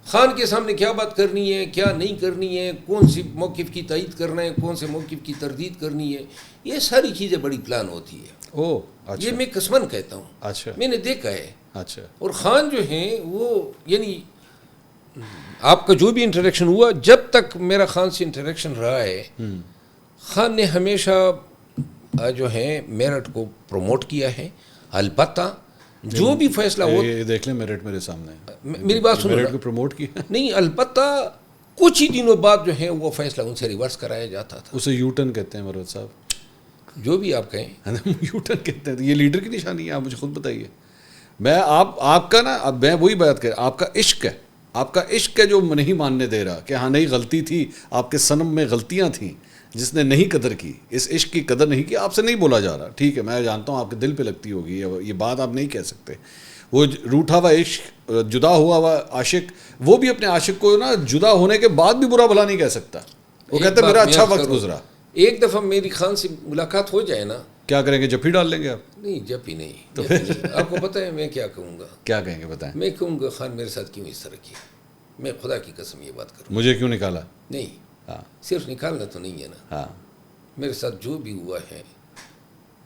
خان کے سامنے کیا بات کرنی ہے، کیا نہیں کرنی ہے، کون سی موقف کی تائید کرنا ہے، کون سے موقف کی تردید کرنی ہے، یہ ساری چیزیں بڑی پلان ہوتی ہے. اچھا، یہ میں قسماً کہتا ہوں. اچھا میں نے دیکھا ہے. اچھا. اور خان جو ہیں وہ یعنی آپ کا جو بھی انٹریکشن ہوا، جب تک میرا خان سے انٹریکشن رہا ہے، خان نے ہمیشہ جو ہے میرٹ کو پروموٹ کیا ہے. البتہ جو بھی فیصلہ ہو، یہ دیکھ لیں میرٹ میرے سامنے ہے. میری بات سنو، میرٹ کو پروموٹ کیا نہیں، البتہ کچھ ہی دنوں بعد جو ہے وہ فیصلہ ان سے ریورس کرایا جاتا تھا. اسے یو ٹرن کہتے ہیں مروت صاحب. جو بھی آپ کہیں یو ٹرن کہتے ہیں. یہ لیڈر کی نشانی ہے. آپ مجھے خود بتائیے. میں آپ کا نا، اب میں وہی بات کر، آپ کا عشق ہے، آپ کا عشق ہے جو نہیں ماننے دے رہا کہ ہاں نہیں غلطی تھی، آپ کے صنم میں غلطیاں تھیں جس نے نہیں قدر کی، اس عشق کی قدر نہیں کی. آپ سے نہیں بولا جا رہا، ٹھیک ہے، میں جانتا ہوں آپ کے دل پہ لگتی ہوگی، یہ بات آپ نہیں کہہ سکتے. وہ روٹھا ہوا عشق، جدا ہوا ہوا عاشق، وہ بھی اپنے عاشق کو نا جدا ہونے کے بعد بھی برا بھلا نہیں کہہ سکتا. وہ کہتا ہے میرا اچھا وقت گزرا. ایک دفعہ میری خان سے ملاقات ہو جائے نا، کیا کریں گے؟ جفی ڈال لیں گے آپ؟ نہیں، جفی نہیں. آپ کو پتہ ہے میں کیا کہوں گا؟ کیا کہیں گے بتائیں. میں کہوں گا خان میرے ساتھ کیوں اس طرح کیا. میں خدا کی قسم یہ بات کروں. مجھے کیوں نکالا؟ نہیں، ہاں، صرف نکالنا تو نہیں ہے نا. ہاں، میرے ساتھ جو بھی ہوا ہے،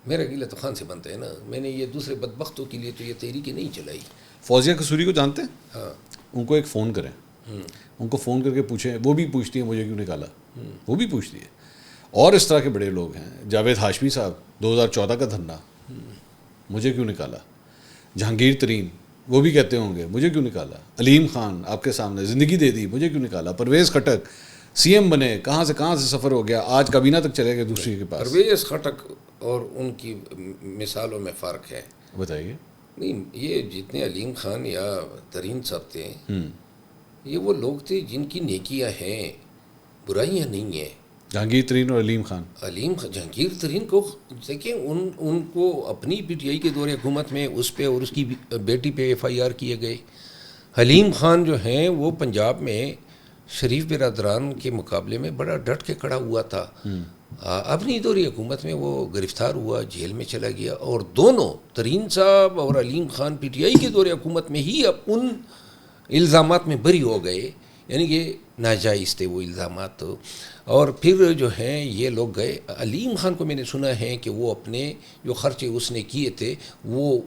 میرا گلہ تو خان سے بنتا ہے نا. میں نے یہ دوسرے بدبختوں کے لیے تو یہ تحریک نہیں چلائی. فوزیہ قصوری کو جانتے ہیں؟ ہاں. ان کو ایک فون کریں، ان کو فون کر کے پوچھیں. وہ بھی پوچھتی ہیں مجھے کیوں نکالا، وہ بھی پوچھتی ہے. اور اس طرح کے بڑے لوگ ہیں. جاوید ہاشمی صاحب 2014 کا دھرنا، مجھے کیوں نکالا. جہانگیر ترین، وہ بھی کہتے ہوں گے مجھے کیوں نکالا. علیم خان آپ کے سامنے زندگی دے دی، مجھے کیوں نکالا. پرویز خٹک سی ایم بنے، کہاں سے سفر ہو گیا، آج کابینہ تک چلے گئے دوسری کے پاس. پرویز خٹک اور ان کی مثالوں میں فرق ہے. بتائیے. نہیں، یہ جتنے علیم خان یا ترین صاحب تھے، یہ وہ لوگ تھے جن کی نیکیاں ہیں، برائیاں نہیں ہیں. جہانگیر ترین اور علیم خان، جہانگیر ترین کو دیکھیں، ان کو اپنی پی ٹی آئی کے دور حکومت میں اس پہ اور اس کی بیٹی پہ FIR کیے گئے. حلیم خان جو ہیں وہ پنجاب میں شریف برادران کے مقابلے میں بڑا ڈٹ کے کھڑا ہوا تھا. اپنی دوری حکومت میں وہ گرفتار ہوا، جیل میں چلا گیا. اور دونوں ترین صاحب اور علیم خان پی ٹی آئی کے دور حکومت میں ہی اب ان الزامات میں بری ہو گئے، یعنی کہ ناجائز تھے وہ الزامات. اور پھر جو ہیں یہ لوگ گئے. علیم خان کو میں نے سنا ہے کہ وہ اپنے جو خرچے اس نے کیے تھے وہ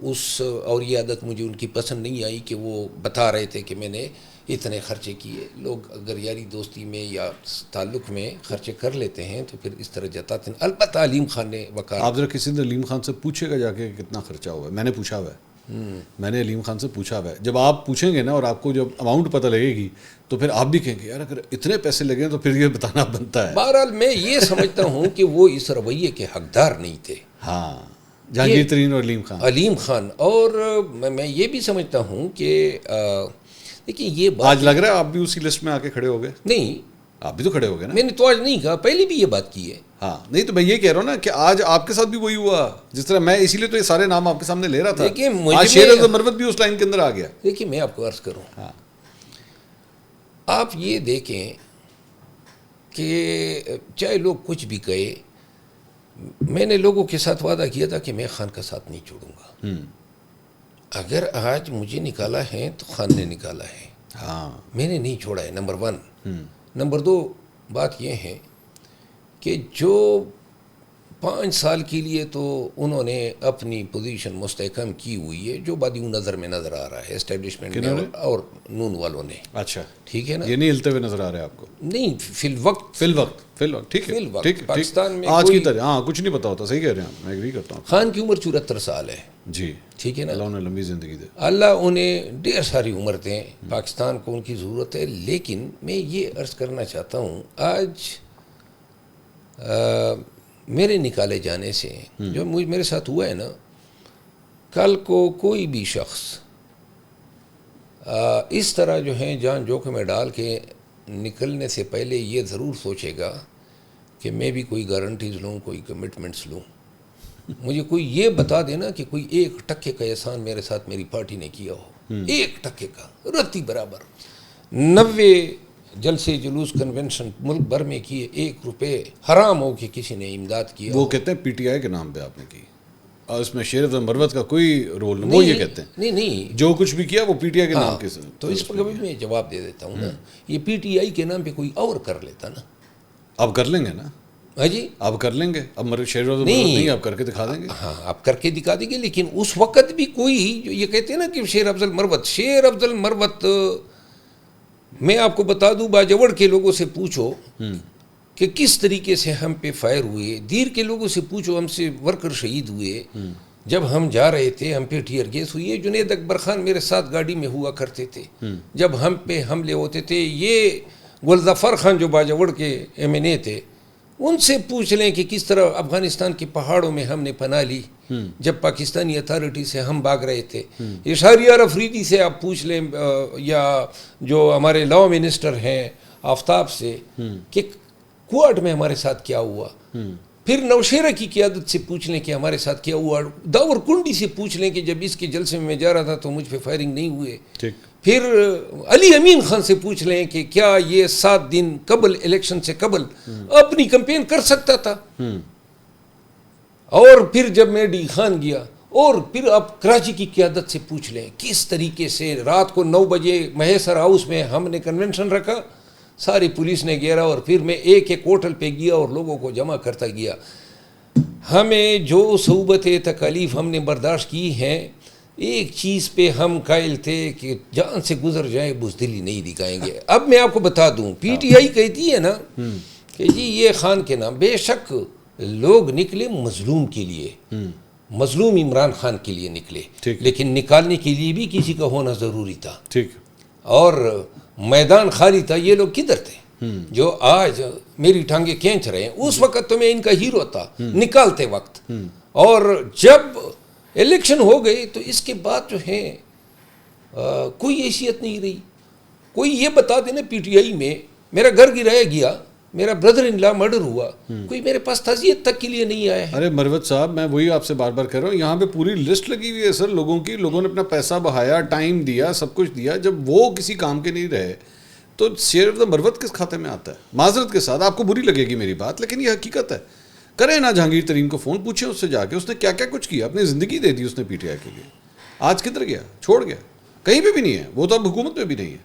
اور یہ عادت مجھے ان کی پسند نہیں آئی کہ وہ بتا رہے تھے کہ میں نے اتنے خرچے کیے. لوگ اگر یاری دوستی میں یا تعلق میں خرچے کر لیتے ہیں تو پھر اس طرح جتاتے ہیں. البتہ علیم خان نے وقار. آپ ذرا کسی دن علیم خان سے پوچھے گا جا کے کتنا خرچہ ہوا ہے. میں نے پوچھا ہوا ہے، میں نے علیم خان سے پوچھا ہوا ہے. جب آپ پوچھیں گے نا اور آپ کو جب اماؤنٹ پتہ لگے گی تو پھر آپ بھی کہیں گے یار اگر اتنے پیسے لگے تو پھر یہ بتانا بنتا ہے. بہرحال میں یہ سمجھتا ہوں کہ وہ اس رویے کے حقدار نہیں تھے. ہاں، جہانگیر ترین اور علیم خان. اور میں یہ بھی سمجھتا ہوں کہ دیکھیے یہ بات آج لگ رہا ہے آپ بھی اسی لسٹ میں آ کے کھڑے ہو گئے. نہیں، آپ بھی تو کھڑے ہو گئے نا. میں نے تو آج نہیں کہا، پہلے بھی یہ بات کی ہے. ہاں، نہیں تو میں یہ کہہ رہا ہوں نا کہ آج آپ کے ساتھ بھی وہی ہوا جس طرح میں اسی لیے تو یہ سارے نام آپ کے سامنے لے رہا تھا. آج شیر اعظم مروت بھی اس لائن کے اندر آ گیا. دیکھیے میں آپ کو عرض کروں، ہاں، آپ یہ دیکھیں کہ چاہے لوگ کچھ بھی کہے، میں نے لوگوں کے ساتھ وعدہ کیا تھا کہ میں خان کا ساتھ نہیں چھوڑوں گا. اگر آج مجھے نکالا ہے تو خان نے نکالا ہے. ہاں میں نے نہیں چھوڑا ہے، نمبر 1. نمبر 2 بات یہ ہے کہ جو 5 سال کے لیے تو انہوں نے اپنی پوزیشن مستحکم کی ہوئی ہے، جو بادیوں نظر میں نظر آ رہا ہے اسٹیبلشمنٹ میں اور نون والوں نے. اچھا ٹھیک ہے نا. یہ نہیں ہلتے ہوئے نظر آ رہے آپ کو؟ نہیں، فی الوقت ٹھیک ہے پاکستان میں آج کی طرح ہاں کچھ نہیں پتا ہوتا. صحیح کہہ رہے ہیں، میں ایگری کرتا ہوں. خان کی عمر 74 سال ہے. جی ٹھیک ہے نا. اللہ انہیں لمبی زندگی دے. اللہ انہیں ڈھیر ساری عمر دیں. پاکستان کو ان کی ضرورت ہے. لیکن میں یہ عرض کرنا چاہتا ہوں، آج میرے نکالے جانے سے جو میرے ساتھ ہوا ہے نا، کل کو کوئی بھی شخص اس طرح جو ہے جان جوکھم میں ڈال کے نکلنے سے پہلے یہ ضرور سوچے گا کہ میں بھی کوئی گارنٹیز لوں، کوئی کمٹمنٹس لوں. مجھے کوئی یہ بتا دینا کہ کوئی 1% کا احسان میرے ساتھ میری پارٹی نے کیا ہو. 1% کا رتی برابر. 90 جلسے جلوس کنونشن ملک بھر میں کیے، 1 روپے حرام ہو کہ کسی نے امداد کیا. وہ کہتے ہیں پی ٹی آئی کے نام پہ آپ نے کی، اور اس میں شیر افضل مروت کا کوئی رول نہیں. وہ یہ کہتے ہیں نہیں جو کچھ بھی کیا وہ پی ٹی آئی کے نام کے. تو اس پر کبھی میں جواب دے دیتا ہوں نا، یہ پی ٹی آئی کے نام پہ کوئی اور کر لیتا نا. اب کر لیں گے نا. ہاں جی آپ کر لیں گے. اب شیر افضل مروت نہیں، آپ کر کے دکھا دیں گے. ہاں آپ کر کے دکھا دیں گے. لیکن اس وقت بھی کوئی جو یہ کہتے ہیں نا کہ شیر افضل مروت میں آپ کو بتا دوں، باجوڑ کے لوگوں سے پوچھو کہ کس طریقے سے ہم پہ فائر ہوئے. دیر کے لوگوں سے پوچھو، ہم سے ورکر شہید ہوئے جب ہم جا رہے تھے. ہم پہ ٹیئر گیس ہوئی ہے. جنید اکبر خان میرے ساتھ گاڑی میں ہوا کرتے تھے جب ہم پہ حملے ہوتے تھے. یہ گلظفر خان جو باجوڑ کے ایم این اے تھے، ان سے پوچھ لیں کہ کس طرح افغانستان کے پہاڑوں میں ہم نے پناہ لی جب پاکستانی اتھارٹی سے ہم بھاگ رہے تھے. اشاریہ افریدی سے آپ پوچھ لیں، یا جو ہمارے لا منسٹر ہیں آفتاب سے، کہ کوارٹ میں ہمارے ساتھ کیا ہوا. پھر نوشیرہ کی قیادت سے پوچھ لیں کہ ہمارے ساتھ کیا ہوا. داور کنڈی سے پوچھ لیں کہ جب اس کے جلسے میں جا رہا تھا تو مجھ پہ فائرنگ نہیں ہوئے. پھر علی امین خان سے پوچھ لیں کہ کیا یہ 7 دن قبل الیکشن سے قبل اپنی کمپین کر سکتا تھا. اور پھر جب میں ڈی خان گیا، اور پھر آپ کراچی کی قیادت سے پوچھ لیں کس طریقے سے رات کو 9 بجے مہیسر ہاؤس میں ہم نے کنونشن رکھا، ساری پولیس نے گھیرا، اور پھر میں ایک ہوٹل پہ گیا اور لوگوں کو جمع کرتا گیا. ہمیں جو صعوبتیں تکالیف ہم نے برداشت کی ہیں، ایک چیز پہ ہم قائل تھے کہ جان سے گزر جائے بزدلی نہیں دکھائیں گے. اب میں آپ کو بتا دوں، پی ٹی آئی کہتی ہے نا کہ جی یہ خان کے نام. بے شک لوگ نکلے مظلوم کے لیے، مظلوم عمران خان کے لیے نکلے، لیکن نکالنے کے لیے بھی کسی کا ہونا ضروری تھا. اور میدان خالی تھا. یہ لوگ کدھر تھے جو آج میری ٹانگیں کھینچ رہے ہیں؟ اس وقت تو میں ان کا ہیرو تھا نکالتے وقت. اور جب الیکشن ہو گئی تو اس کے بعد جو ہے کوئی حیثیت نہیں رہی. کوئی یہ بتا دینا پی ٹی آئی میں میرا گھر گرایا گیا، میرا بردر ان لا مرڈر ہوا، کوئی میرے پاس تعزیت تک کے لیے نہیں آیا ہے. ارے مروت صاحب، میں وہی آپ سے بار بار کہہ رہا ہوں، یہاں پہ پوری لسٹ لگی ہوئی ہے سر لوگوں کی. لوگوں نے اپنا پیسہ بہایا، ٹائم دیا، سب کچھ دیا. جب وہ کسی کام کے نہیں رہے تو شیر افضل مروت کس کھاتے میں آتا ہے؟ معذرت کے ساتھ آپ کو بری لگے گی میری بات، لیکن یہ حقیقت ہے. کریں نا جہانگیر ترین کو فون، پوچھیں اس سے جا کے اس نے کیا کیا کچھ کیا. اپنی زندگی دے دی اس نے پی ٹی آئی کے لیے. آج کدھر گیا؟ چھوڑ گیا. کہیں پہ بھی نہیں ہے وہ. تو اب حکومت میں بھی نہیں ہے،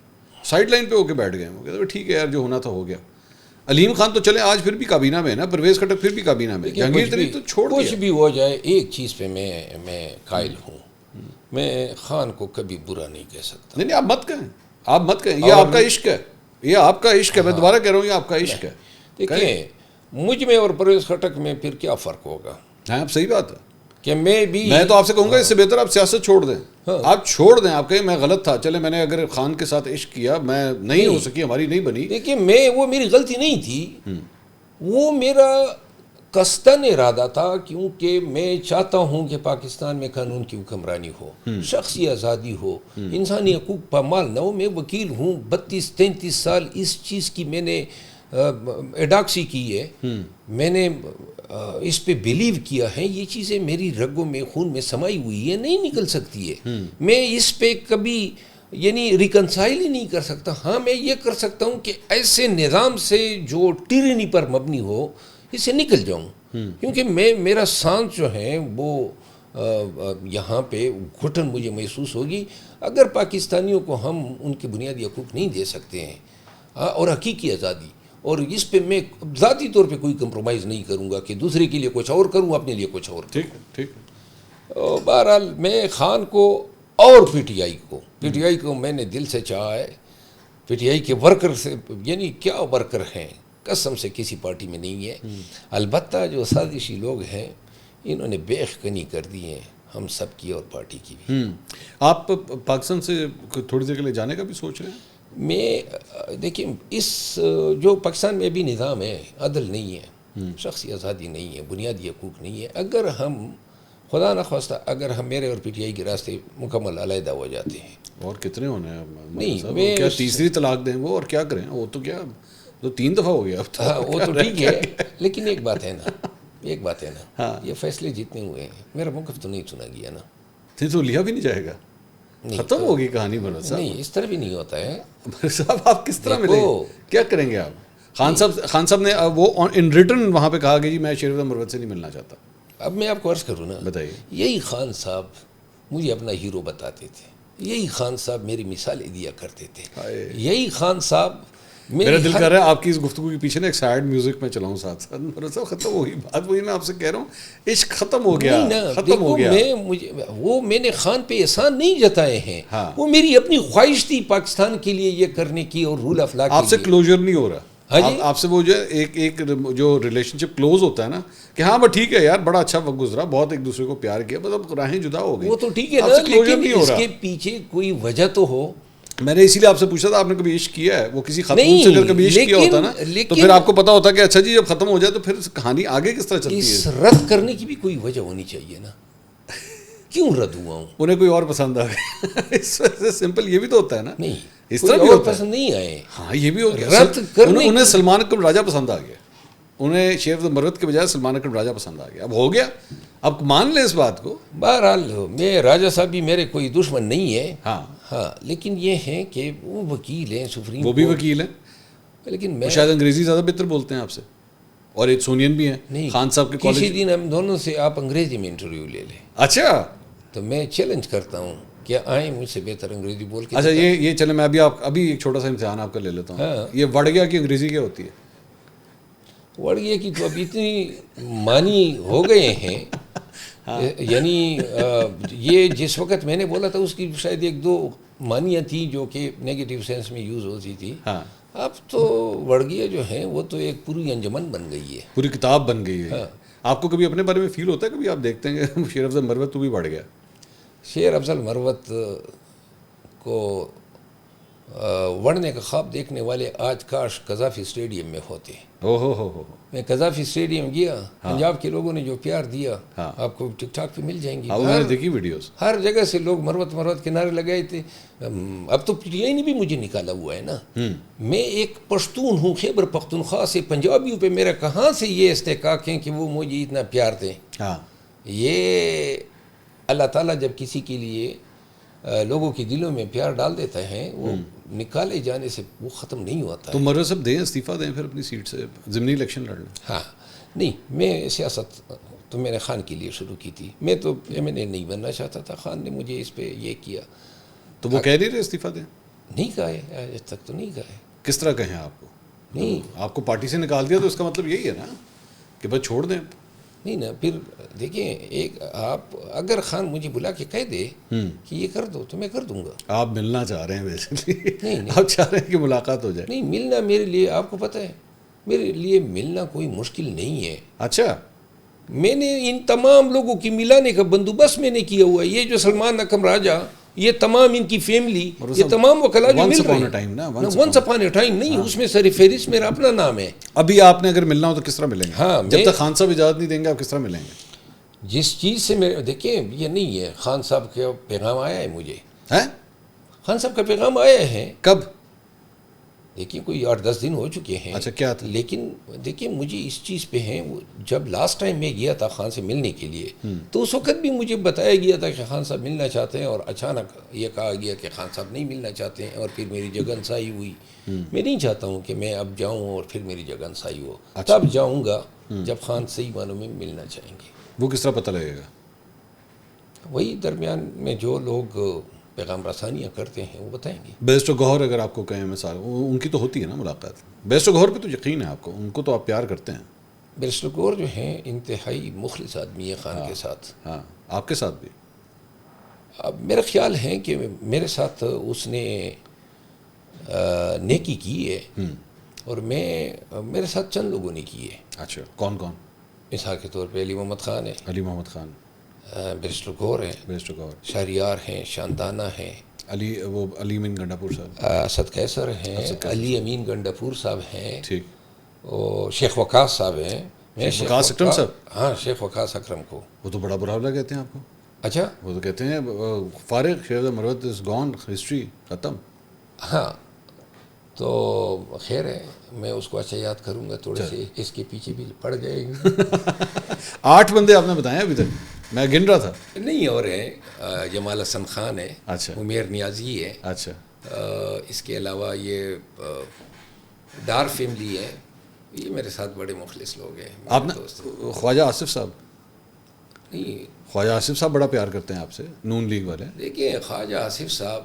سائڈ لائن پہ ہو کے بیٹھ گئے. وہ کہتے ہیں ٹھیک ہے یار، جو ہونا تھا ہو گیا. علیم خان تو چلے آج پھر بھی کابینہ میں نا، پرویز خٹک پھر بھی کابینہ میں. جہانگیر ترین تو چھوڑ دیا. کچھ بھی ہو جائے، ایک چیز پہ میں قائل ہوں، میں خان کو کبھی برا نہیں کہہ سکتا. نہیں آپ مت کہیں، آپ مت کہیں. یہ آپ کا عشق ہے، یہ آپ کا عشق ہے. میں دوبارہ کہہ رہا ہوں، یہ آپ کا عشق ہے. دیکھیں مجھ میں اور پرویز خٹک میں پھر کیا فرق ہوگا؟ ہاں اب صحیح بات ہے کہ میں تو آپ سے کہوں گا اس سے بہتر آپ سیاست چھوڑ دیں. آپ چھوڑ دیں. آپ کہیں میں غلط تھا، چلے میں نے اگر خان کے ساتھ عشق کیا، میں نہیں ہو سکی، ہماری نہیں بنی. دیکھیے وہ میری غلطی نہیں تھی، وہ میرا قصداً ارادہ تھا، کیونکہ میں چاہتا ہوں کہ پاکستان میں قانون کی حکمرانی ہو، شخصی آزادی ہو، انسانی حقوق پامال نہ ہو. میں وکیل ہوں، 32-33 سال اس چیز کی میں نے ایڈاکسی کی ہے. میں نے اس پہ بیلیو کیا ہے. یہ چیزیں میری رگوں میں، خون میں سمائی ہوئی ہے، نہیں نکل سکتی ہے. میں اس پہ کبھی ریکنسائل ہی نہیں کر سکتا. ہاں میں یہ کر سکتا ہوں کہ ایسے نظام سے جو ٹیرنی پر مبنی ہو، اس سے نکل جاؤں. کیونکہ میرا سانس جو ہے وہ یہاں پہ گھٹن مجھے محسوس ہوگی اگر پاکستانیوں کو ہم ان کے بنیادی حقوق نہیں دے سکتے ہیں اور حقیقی آزادی، اور اس پہ میں ذاتی طور پہ کوئی کمپرومائز نہیں کروں گا کہ دوسرے کے لیے کچھ اور کروں، اپنے لیے کچھ اور کروں. ٹھیک. بہرحال میں خان کو اور پی ٹی آئی کو میں نے دل سے چاہا ہے. پی ٹی آئی کے ورکر سے، یعنی کیا ورکر ہیں، قسم سے کسی پارٹی میں نہیں ہے. البتہ جو سازشی لوگ ہیں انہوں نے بے یقینی کر دی ہیں ہم سب کی اور پارٹی کی بھی. آپ پاکستان سے تھوڑی دیر کے لیے جانے کا بھی سوچ رہے ہیں؟ میں دیکھیں، اس جو پاکستان میں بھی نظام ہے، عدل نہیں ہے، شخصی آزادی نہیں ہے، بنیادی حقوق نہیں ہے. اگر ہم خدا نخواستہ اگر ہم میرے اور پی ٹی آئی کے راستے مکمل علیحدہ ہو جاتے ہیں. اور کتنے ہونے ہیں؟ نہیں، کیا تیسری طلاق دیں وہ، اور کیا کریں؟ وہ تو کیا تو 3 دفعہ ہو گیا. ہاں وہ تو ٹھیک ہے، لیکن ایک بات ہے نا، یہ فیصلے جتنے ہوئے ہیں میرا موقف تو نہیں چنا گیا نا. تو لیا بھی نہیں جائے گا، ختم ہوگی کہانی. منور صاحب نہیں، اس طرح بھی نہیں ہوتا ہے. منور صاحب آپ کس طرح ملیں گے؟ کیا کریں گے آپ؟ خان صاحب نے وہ ان ریٹرن وہاں پہ کہا کہ جی میں شیخ افضل مروت سے نہیں ملنا چاہتا. اب میں آپ کو عرض کروں نا، بتائیے. یہی خان صاحب مجھے اپنا ہیرو بتاتے تھے، یہی خان صاحب میری مثالیں دیا کرتے تھے، یہی خان صاحب. میرا دل کر رہا ہے آپ کی اس گفتگو کے پیچھے نا ایک سیڈ میوزک میں چلاؤں ساتھ ساتھ. منور صاحب ختم ہوگی بات، وہی میں آپ سے کہہ رہا ہوں، عشق ختم ہو گیا، ختم ہو گیا. میں نے خان پہ احسان نہیں جتائے ہیں، وہ میری اپنی خواہش تھی پاکستان کے لیے یہ کرنے کی اور رول آف لا. آپ سے کلوجر نہیں ہو رہا. آپ سے وہ جو ایک جو ریلیشن شپ کلوز ہوتا ہے نا کہ ہاں بس ٹھیک ہے یار، بڑا اچھا وقت گزرا، بہت ایک دوسرے کو پیار کیا، بس اب راہیں جدا ہو گئی، وہ تو ٹھیک ہے نا، لیکن اس کے پیچھے کوئی وجہ تو ہو. میں نے اسی لیے آپ سے پوچھا تھا آپ نے کبھی عشق کیا ہے؟ وہ کسی خاتون سے اگر کبھی عشق کیا ہوتا نا تو پھر آپ کو پتا ہوتا کہ اچھا جی جب ختم ہو جائے تو پھر کہانی آگے کس طرح چلتی ہے. اس رد کرنے کی بھی کوئی وجہ ہونی چاہیے نا، کیوں رد ہوا ہوں؟ انہیں کوئی اور پسند آ گیا، اس وجہ سے سمپل یہ بھی تو ہوتا ہے نا. نہیں، اس طرح بھی ہوتا ہے، پسند نہیں آئے. ہاں یہ بھی ہو گیا. انہیں سلمان اکرم راجہ پسند آ گیا، انہیں شیخ افضل مروت کے بجائے سلمان اکرم راجہ پسند آ گیا. اب ہو گیا، اب مان لیں اس بات کو. بہرحال میں راجہ صاحب بھی میرے کوئی دشمن نہیں ہے. ہاں لیکن یہ ہے کہ وہ وکیل ہیں سپریم، وہ بھی وکیل ہیں، لیکن میں شاید انگریزی زیادہ بہتر بولتے ہیں آپ سے، اور ایک سونین بھی ہیں خان صاحب کے کالج. کسی دن ہم دونوں سے آپ انگریزی میں انٹرویو لے لیں. اچھا، تو میں چیلنج کرتا ہوں کہ آئیں مجھ سے بہتر انگریزی بول کے. اچھا یہ چلیں، میں ابھی ایک چھوٹا سا امتحان آپ کا لے لیتا ہوں. یہ وڑ گیا کی انگریزی کیا ہوتی ہے؟ وڑ گیا کی تو اب اتنی معنی ہو گئے ہیں، یعنی یہ جس وقت میں نے بولا تھا اس کی شاید 1-2 معنیاں تھیں جو کہ نیگیٹو سینس میں یوز ہوتی تھی. اب تو وڑ گیا جو ہے وہ تو ایک پوری انجمن بن گئی ہے، پوری کتاب بن گئی ہے. آپ کو کبھی اپنے بارے میں فیل ہوتا ہے، کبھی آپ دیکھتے ہیں کہ شیر افضل مروت تو بھی بڑھ گیا؟ شیر افضل مروت کو وڑنے کا خواب دیکھنے والے آج کاش قذافی اسٹیڈیم میں ہوتے. میں قذافی اسٹیڈیم گیا، پنجاب کے لوگوں نے جو پیار دیا، آپ کو ٹک ٹاک پہ مل جائیں گی، میں نے دیکھی ویڈیوز، ہر جگہ سے لوگ مروت مروت کے نعرے لگائے تھے. اب تو پی ٹی آئی نے بھی مجھے نکالا ہوا ہے نا. میں ایک پشتون ہوں، خیبر پختونخوا سے. پنجابیوں پہ میرا کہاں سے یہ استحقاق ہے کہ وہ مجھے اتنا پیار دیں؟ یہ اللہ تعالیٰ جب کسی کے لیے لوگوں کے دلوں میں پیار ڈال دیتا ہے، وہ نکالے جانے سے وہ ختم نہیں ہوتا ہے. تو مروت صاحب دیں استعفیٰ دیں پھر اپنی سیٹ سے، ضمنی الیکشن لڑ لیں. ہاں نہیں، میں سیاست تو میں نے خان کے لیے شروع کی تھی. میں تو MNA نہیں بننا چاہتا تھا، خان نے مجھے اس پہ یہ کیا. تو وہ کہہ نہیں رہے استعفیٰ دیں؟ نہیں کہا ہے آج تک تو نہیں کہا ہے. کس طرح کہیں آپ کو؟ نہیں، آپ کو پارٹی سے نکال دیا تو اس کا مطلب یہی ہے نا کہ بس چھوڑ دیں. نہیں نا، پھر دیکھیں، ایک آپ اگر خان مجھے بلا کے کہہ دے کہ یہ کر دو تو میں کر دوں گا. آپ ملنا چاہ رہے ہیں بیسیکلی؟ نہیں، آپ چاہ رہے ہیں کہ ملاقات ہو جائے؟ نہیں، ملنا میرے لیے آپ کو پتہ ہے میرے لیے ملنا کوئی مشکل نہیں ہے. اچھا، میں نے ان تمام لوگوں کی ملانے کا بندوبست میں نے کیا ہوا ہے. یہ جو سلمان اکرم راجہ، یہ تمام ان کی فیملی، یہ تمام وکلا جو مل رہے ہیں، ونس اپان اے ٹائم نہیں، اس میں سر فہرست میرا اپنا نام ہے. ابھی آپ نے اگر ملنا ہو تو کس طرح ملیں گے؟ ہاں، جب تک خان صاحب اجازت نہیں دیں گے آپ کس طرح ملیں گے؟ جس چیز سے میں دیکھیں، یہ نہیں ہے، خان صاحب کا پیغام آیا ہے مجھے. خان صاحب کا پیغام آیا ہے. کب؟ دیکھیے کوئی 8-10 دن ہو چکے ہیں. اچھا کیا تھا؟ لیکن دیکھیے مجھے اس چیز پہ ہیں، وہ جب لاسٹ ٹائم میں گیا تھا خان سے ملنے کے لیے تو اس وقت بھی مجھے بتایا گیا تھا کہ خان صاحب ملنا چاہتے ہیں، اور اچانک یہ کہا گیا کہ خان صاحب نہیں ملنا چاہتے ہیں، اور پھر میری جگہ انسائی ہوئی. میں نہیں چاہتا ہوں کہ میں اب جاؤں اور پھر میری جگہ انسائی ہو. تب جاؤں گا جب خان صحیح معنوں میں ملنا چاہیں گے. وہ کس طرح پتہ لگے گا؟ وہی درمیان میں جو لوگ پیغام رسانیاں کرتے ہیں وہ بتائیں گے. بیرسٹر گوہر اگر آپ کو کہیں مثال، ان کی تو ہوتی ہے نا ملاقات. بیرسٹر گوہر پہ تو یقین ہے آپ کو، ان کو تو آپ پیار کرتے ہیں. بیرسٹر گوہر جو ہیں انتہائی مخلص آدمی ہے خان کے ساتھ. ہاں آپ کے ساتھ بھی. اب میرا خیال ہے کہ میرے ساتھ اس نے نیکی کی ہے، اور میرے ساتھ چند لوگوں نے کی ہے. اچھا کون کون؟ مثال کے طور پہ علی محمد خان ہے، علی محمد خان، بیرسٹر گوہر ہیں، بیرسٹر گوہر، شہریار ہیں، شاندانہ ہیں، علی امین گنڈا پور صاحب، اسد قیصر ہیں، علی امین گنڈا پور صاحب ہیں، ٹھیک، اور شیخ وقاص صاحب ہیں. شیخ وقاص اکرم صاحب؟ ہاں شیخ وقاص اکرم کو. وہ تو بڑا برا حوالہ کہتے ہیں آپ کو. اچھا وہ تو کہتے ہیں فارغ شیخ مروت از گون، ہسٹری ختم. ہاں تو خیر ہے، میں اس کو اچھا یاد کروں گا. تھوڑے سے اس کے پیچھے بھی پڑ جائے گی. 8 بندے آپ نے بتائے ابھی تک، میں گن رہا تھا. نہیں اور ہیں، جمال حسن خان ہے، اچھا، عمیر نیازی ہے، اچھا، اس کے علاوہ یہ ڈار فیملی ہے، یہ میرے ساتھ بڑے مخلص لوگ ہیں. آپ نے خواجہ آصف صاحب؟ نہیں، خواجہ آصف صاحب بڑا پیار کرتے ہیں آپ سے، نون لیگ والے. دیکھیں خواجہ آصف صاحب،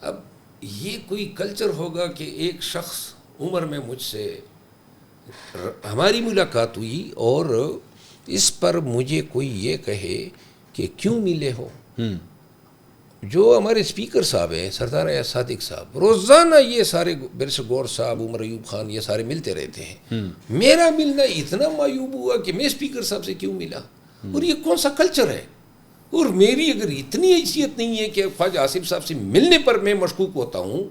اب یہ کوئی کلچر ہوگا کہ ایک شخص عمر میں مجھ سے ہماری ملاقات ہوئی اور اس پر مجھے کوئی یہ کہے کہ کیوں ملے ہو. جو ہمارے اسپیکر صاحب ہیں سردار ایاز صادق صاحب، روزانہ یہ سارے بیرسٹر گوہر صاحب، عمر ایوب خان، یہ سارے ملتے رہتے ہیں. میرا ملنا اتنا معیوب ہوا کہ میں اسپیکر صاحب سے کیوں ملا، اور یہ کون سا کلچر ہے. اور میری اگر اتنی حیثیت نہیں ہے کہ خواجہ آصف صاحب سے ملنے پر میں مشکوک ہوتا ہوں،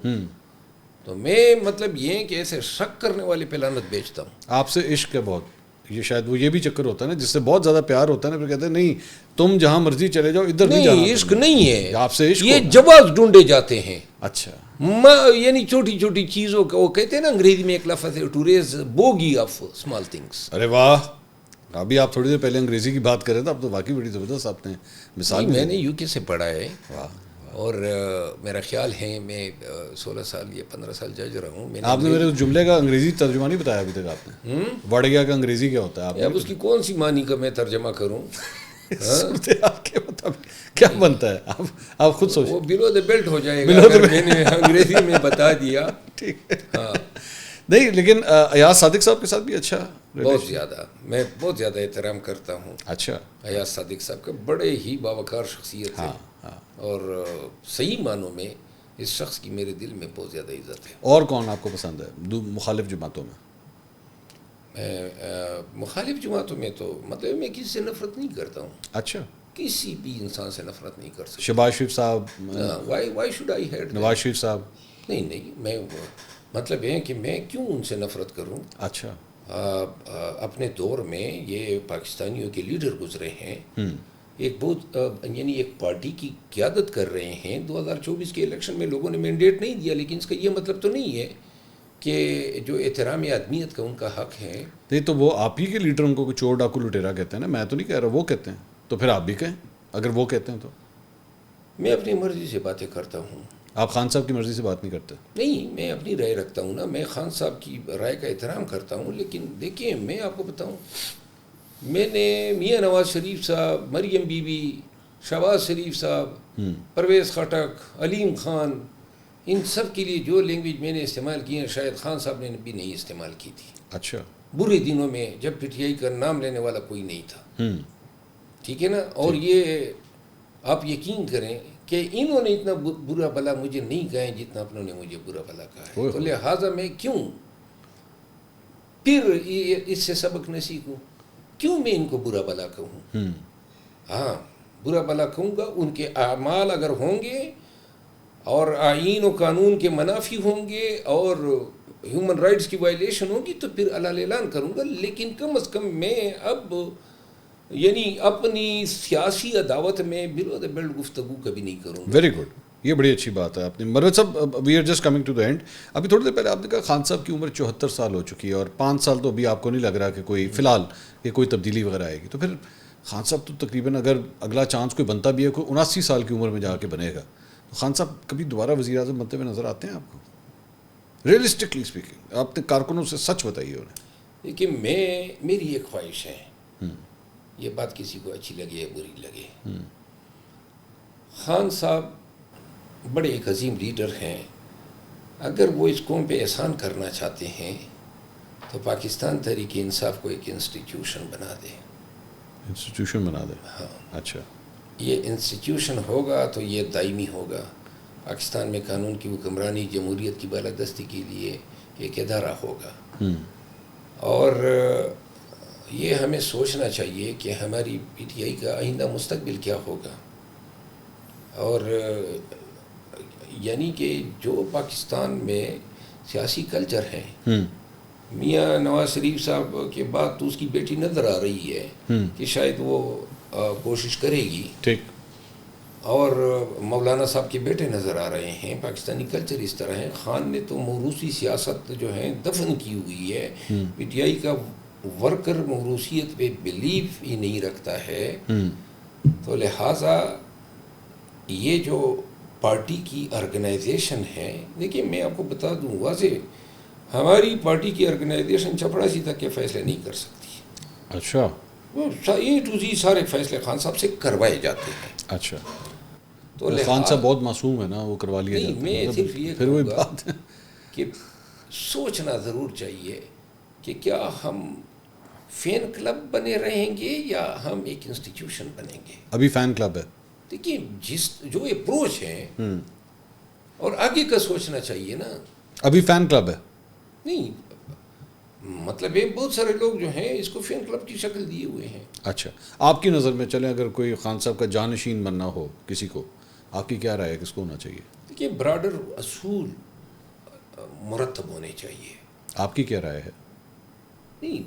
تو میں مطلب یہ کہ ایسے شک کرنے والے پہ لعنت بیچتا ہوں. آپ سے عشق ہے بہت، یہ شاید وہ یہ بھی چکر ہوتا ہے نا، جس سے بہت زیادہ پیار ہوتا ہے نا، پھر کہتے ہیں نہیں تم جہاں مرضی چلے جاؤ، ادھر نہیں جانا. عشق نہیں ہے، آپ سے عشق یہ جواز ڈھونڈے جاتے ہیں. اچھا، یعنی چھوٹی چھوٹی چیزوں کا، وہ کہتے ہیں نا انگریزی میں ایک لفظ ہے to raise bogey of small things. ارے واہ، ابھی آپ تھوڑی دیر پہلے انگریزی کی بات کر رہے تھے، اب تو واقعی بڑی زبردست آپ نے مثال. میں نے UK سے پڑھا ہے. واہ. اور میرا خیال ہے میں 16 سال یا 15 سال جج رہا ہوں. آپ نے میرے اس جملے کا انگریزی ترجمہ نہیں بتایا ابھی تک آپ نے. بڑھ گیا کا انگریزی کیا ہوتا ہے؟ اب اس کی کون سی معنی کا میں ترجمہ کروں؟ آپ کے مطابق کیا بنتا ہے؟ آپ خود سوچیں. وہ بلو دا بیلٹ ہو جائے گا اگر میں نے انگریزی میں بتا دیا. ٹھیک ہے. ہاں نہیں، لیکن ایاز صادق صاحب کے ساتھ بھی اچھا، بہت زیادہ، میں بہت زیادہ احترام کرتا ہوں. اچھا، ایاز صادق صاحب کا بڑے ہی باوقار شخصیت ہے، اور صحیح معنوں میں اس شخص کی میرے دل میں بہت زیادہ عزت ہے. اور کون آپ کو پسند ہے مخالف جماعتوں میں؟ مخالف جماعتوں میں تو مطلب میں کسی سے نفرت نہیں کرتا ہوں. اچھا، کسی بھی انسان سے نفرت نہیں کر سکتا. شہباز شریف صاحب، why should I hate Nawaz Sharif صاحب؟ نہیں، میں مطلب ہے کہ میں کیوں ان سے نفرت کروں. اچھا، اپنے دور میں یہ پاکستانیوں کے لیڈر گزرے ہیں، ایک بہت یعنی ایک پارٹی کی قیادت کر رہے ہیں. 2024 کے الیکشن میں لوگوں نے مینڈیٹ نہیں دیا، لیکن اس کا یہ مطلب تو نہیں ہے کہ جو احترام آدمیت کا ان کا حق ہے. نہیں تو وہ آپ ہی کے لیڈروں کو چور ڈاکو لٹیرا کہتے ہیں نا، میں تو نہیں کہہ رہا، وہ کہتے ہیں، تو پھر آپ بھی کہیں اگر وہ کہتے ہیں تو. میں اپنی مرضی سے باتیں کرتا ہوں. آپ خان صاحب کی مرضی سے بات نہیں کرتے؟ نہیں، میں اپنی رائے رکھتا ہوں نا. میں خان صاحب کی رائے کا احترام کرتا ہوں، لیکن دیکھیں میں آپ کو بتاؤں، میں نے میاں نواز شریف صاحب، مریم بی بی، شہباز شریف صاحب، پرویز خٹک، علیم خان، ان سب کے لیے جو لینگویج میں نے استعمال کی ہے شاید خان صاحب نے بھی نہیں استعمال کی تھی. اچھا، برے دنوں میں جب PTI کا نام لینے والا کوئی نہیں تھا. ٹھیک ہے نا. اور یہ آپ یقین کریں کہ انہوں نے اتنا برا بھلا مجھے نہیں کہا جتنا انہوں نے مجھے برا بھلا کہا ہے. تو لہٰذا میں کیوں پھر اس سے سبق نہ سیکھوں؟ کیوں میں ان کو برا بھلا کہوں؟ ہاں برا بھلا کہوں گا ان کے اعمال اگر ہوں گے اور آئین و قانون کے منافی ہوں گے اور ہیومن رائٹس کی وائلیشن ہوگی تو پھر علل اعلان کروں گا. لیکن کم از کم میں اب یعنی اپنی سیاسی عداوت میں بلو دا بیلٹ گفتگو کبھی نہیں کروں گا. Very good. یہ بڑی اچھی بات ہے. آپ نے مروت صاحب we are just coming to the end. ابھی تھوڑی دیر پہلے آپ نے کہا خان صاحب کی عمر 74 سال ہو چکی ہے اور 5 سال تو ابھی آپ کو نہیں لگ رہا کہ کوئی فی الحال کہ کوئی تبدیلی وغیرہ آئے گی. تو پھر خان صاحب تو تقریباً اگر اگلا چانس کوئی بنتا بھی ہے کوئی 79 سال کی عمر میں جا کے بنے گا, تو خان صاحب کبھی دوبارہ وزیر اعظم بنتے ہوئے نظر آتے ہیں آپ کو ریئلسٹکلی اسپیکنگ؟ آپ نے کارکنوں سے سچ بتائیے انہیں. دیکھیے میری ایک خواہش ہے, یہ بات کسی کو اچھی لگے یا بری لگے, خان صاحب بڑے ایک عظیم لیڈر ہیں. اگر وہ اس قوم پہ احسان کرنا چاہتے ہیں تو پاکستان تحریک انصاف کو ایک انسٹیٹیوشن بنا دیں. انسٹیٹیوشن بنا دیں؟ ہاں. اچھا. یہ انسٹیٹیوشن ہوگا تو یہ دائمی ہوگا. پاکستان میں قانون کی حکمرانی, جمہوریت کی بالادستی کے لیے ایک ادارہ ہوگا. اور یہ ہمیں سوچنا چاہیے کہ ہماری پی ٹی آئی کا آئندہ مستقبل کیا ہوگا. اور یعنی کہ جو پاکستان میں سیاسی کلچر ہے, میاں نواز شریف صاحب کے بعد تو اس کی بیٹی نظر آ رہی ہے کہ شاید وہ کوشش کرے گی. ٹھیک. اور مولانا صاحب کے بیٹے نظر آ رہے ہیں. پاکستانی کلچر اس طرح ہے. خان نے تو موروثی سیاست جو ہے دفن کی ہوئی ہے. پی ٹی آئی کا ورکر موروثیت پہ بلیف ہی نہیں رکھتا ہے. تو لہٰذا یہ جو پارٹی کی آرگنائزیشن ہے, دیکھیے میں آپ کو بتا دوں واضح, ہماری پارٹی کی آرگنائزیشن چپڑاسی تک کے فیصلے نہیں کر سکتی. اچھا. اے ٹو زی سارے فیصلے خان صاحب سے کروائے جاتے ہیں. اچھا. تو خان صاحب بہت معصوم ہے نا, وہ کروا لیا جاتا ہے. میں صرف یہ پھر وہی کہوں گا بات ہے کہ سوچنا ضرور چاہیے کہ کیا ہم فین کلب بنے رہیں گے یا ہم ایک انسٹیٹیوشن بنیں گے. ابھی فین کلب ہے. دیکھیے جو اپروچ ہے اور آگے کا سوچنا چاہیے نا. ابھی فین کلب ہے نہیں, مطلب یہ بہت سارے لوگ جو ہیں اس کو فین کلب کی شکل دیے ہوئے ہیں. اچھا. آپ کی نظر میں چلیں اگر کوئی خان صاحب کا جانشین بننا ہو کسی کو, آپ کی کیا رائے ہے, کس کو ہونا چاہیے؟ دیکھیے براڈر اصول مرتب ہونے چاہیے. آپ کی کیا رائے ہے؟ نہیں,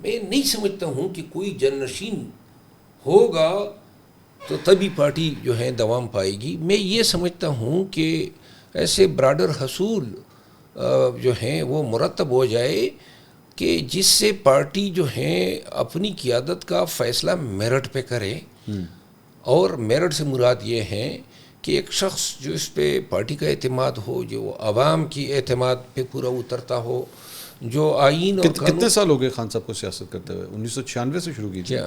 میں نہیں سمجھتا ہوں کہ کوئی جانشین ہوگا تو تبھی پارٹی جو ہے دوام پائے گی. میں یہ سمجھتا ہوں کہ ایسے براڈر حصول جو ہیں وہ مرتب ہو جائے کہ جس سے پارٹی جو ہے اپنی قیادت کا فیصلہ میرٹ پہ کرے. اور میرٹ سے مراد یہ ہے کہ ایک شخص جو اس پہ پارٹی کا اعتماد ہو, جو عوام کی اعتماد پہ پورا اترتا ہو, جو آئین اور کتنے سال ہو گئے خان صاحب کو سیاست کرتے ہوئے؟ 1996 سے شروع کی تھی,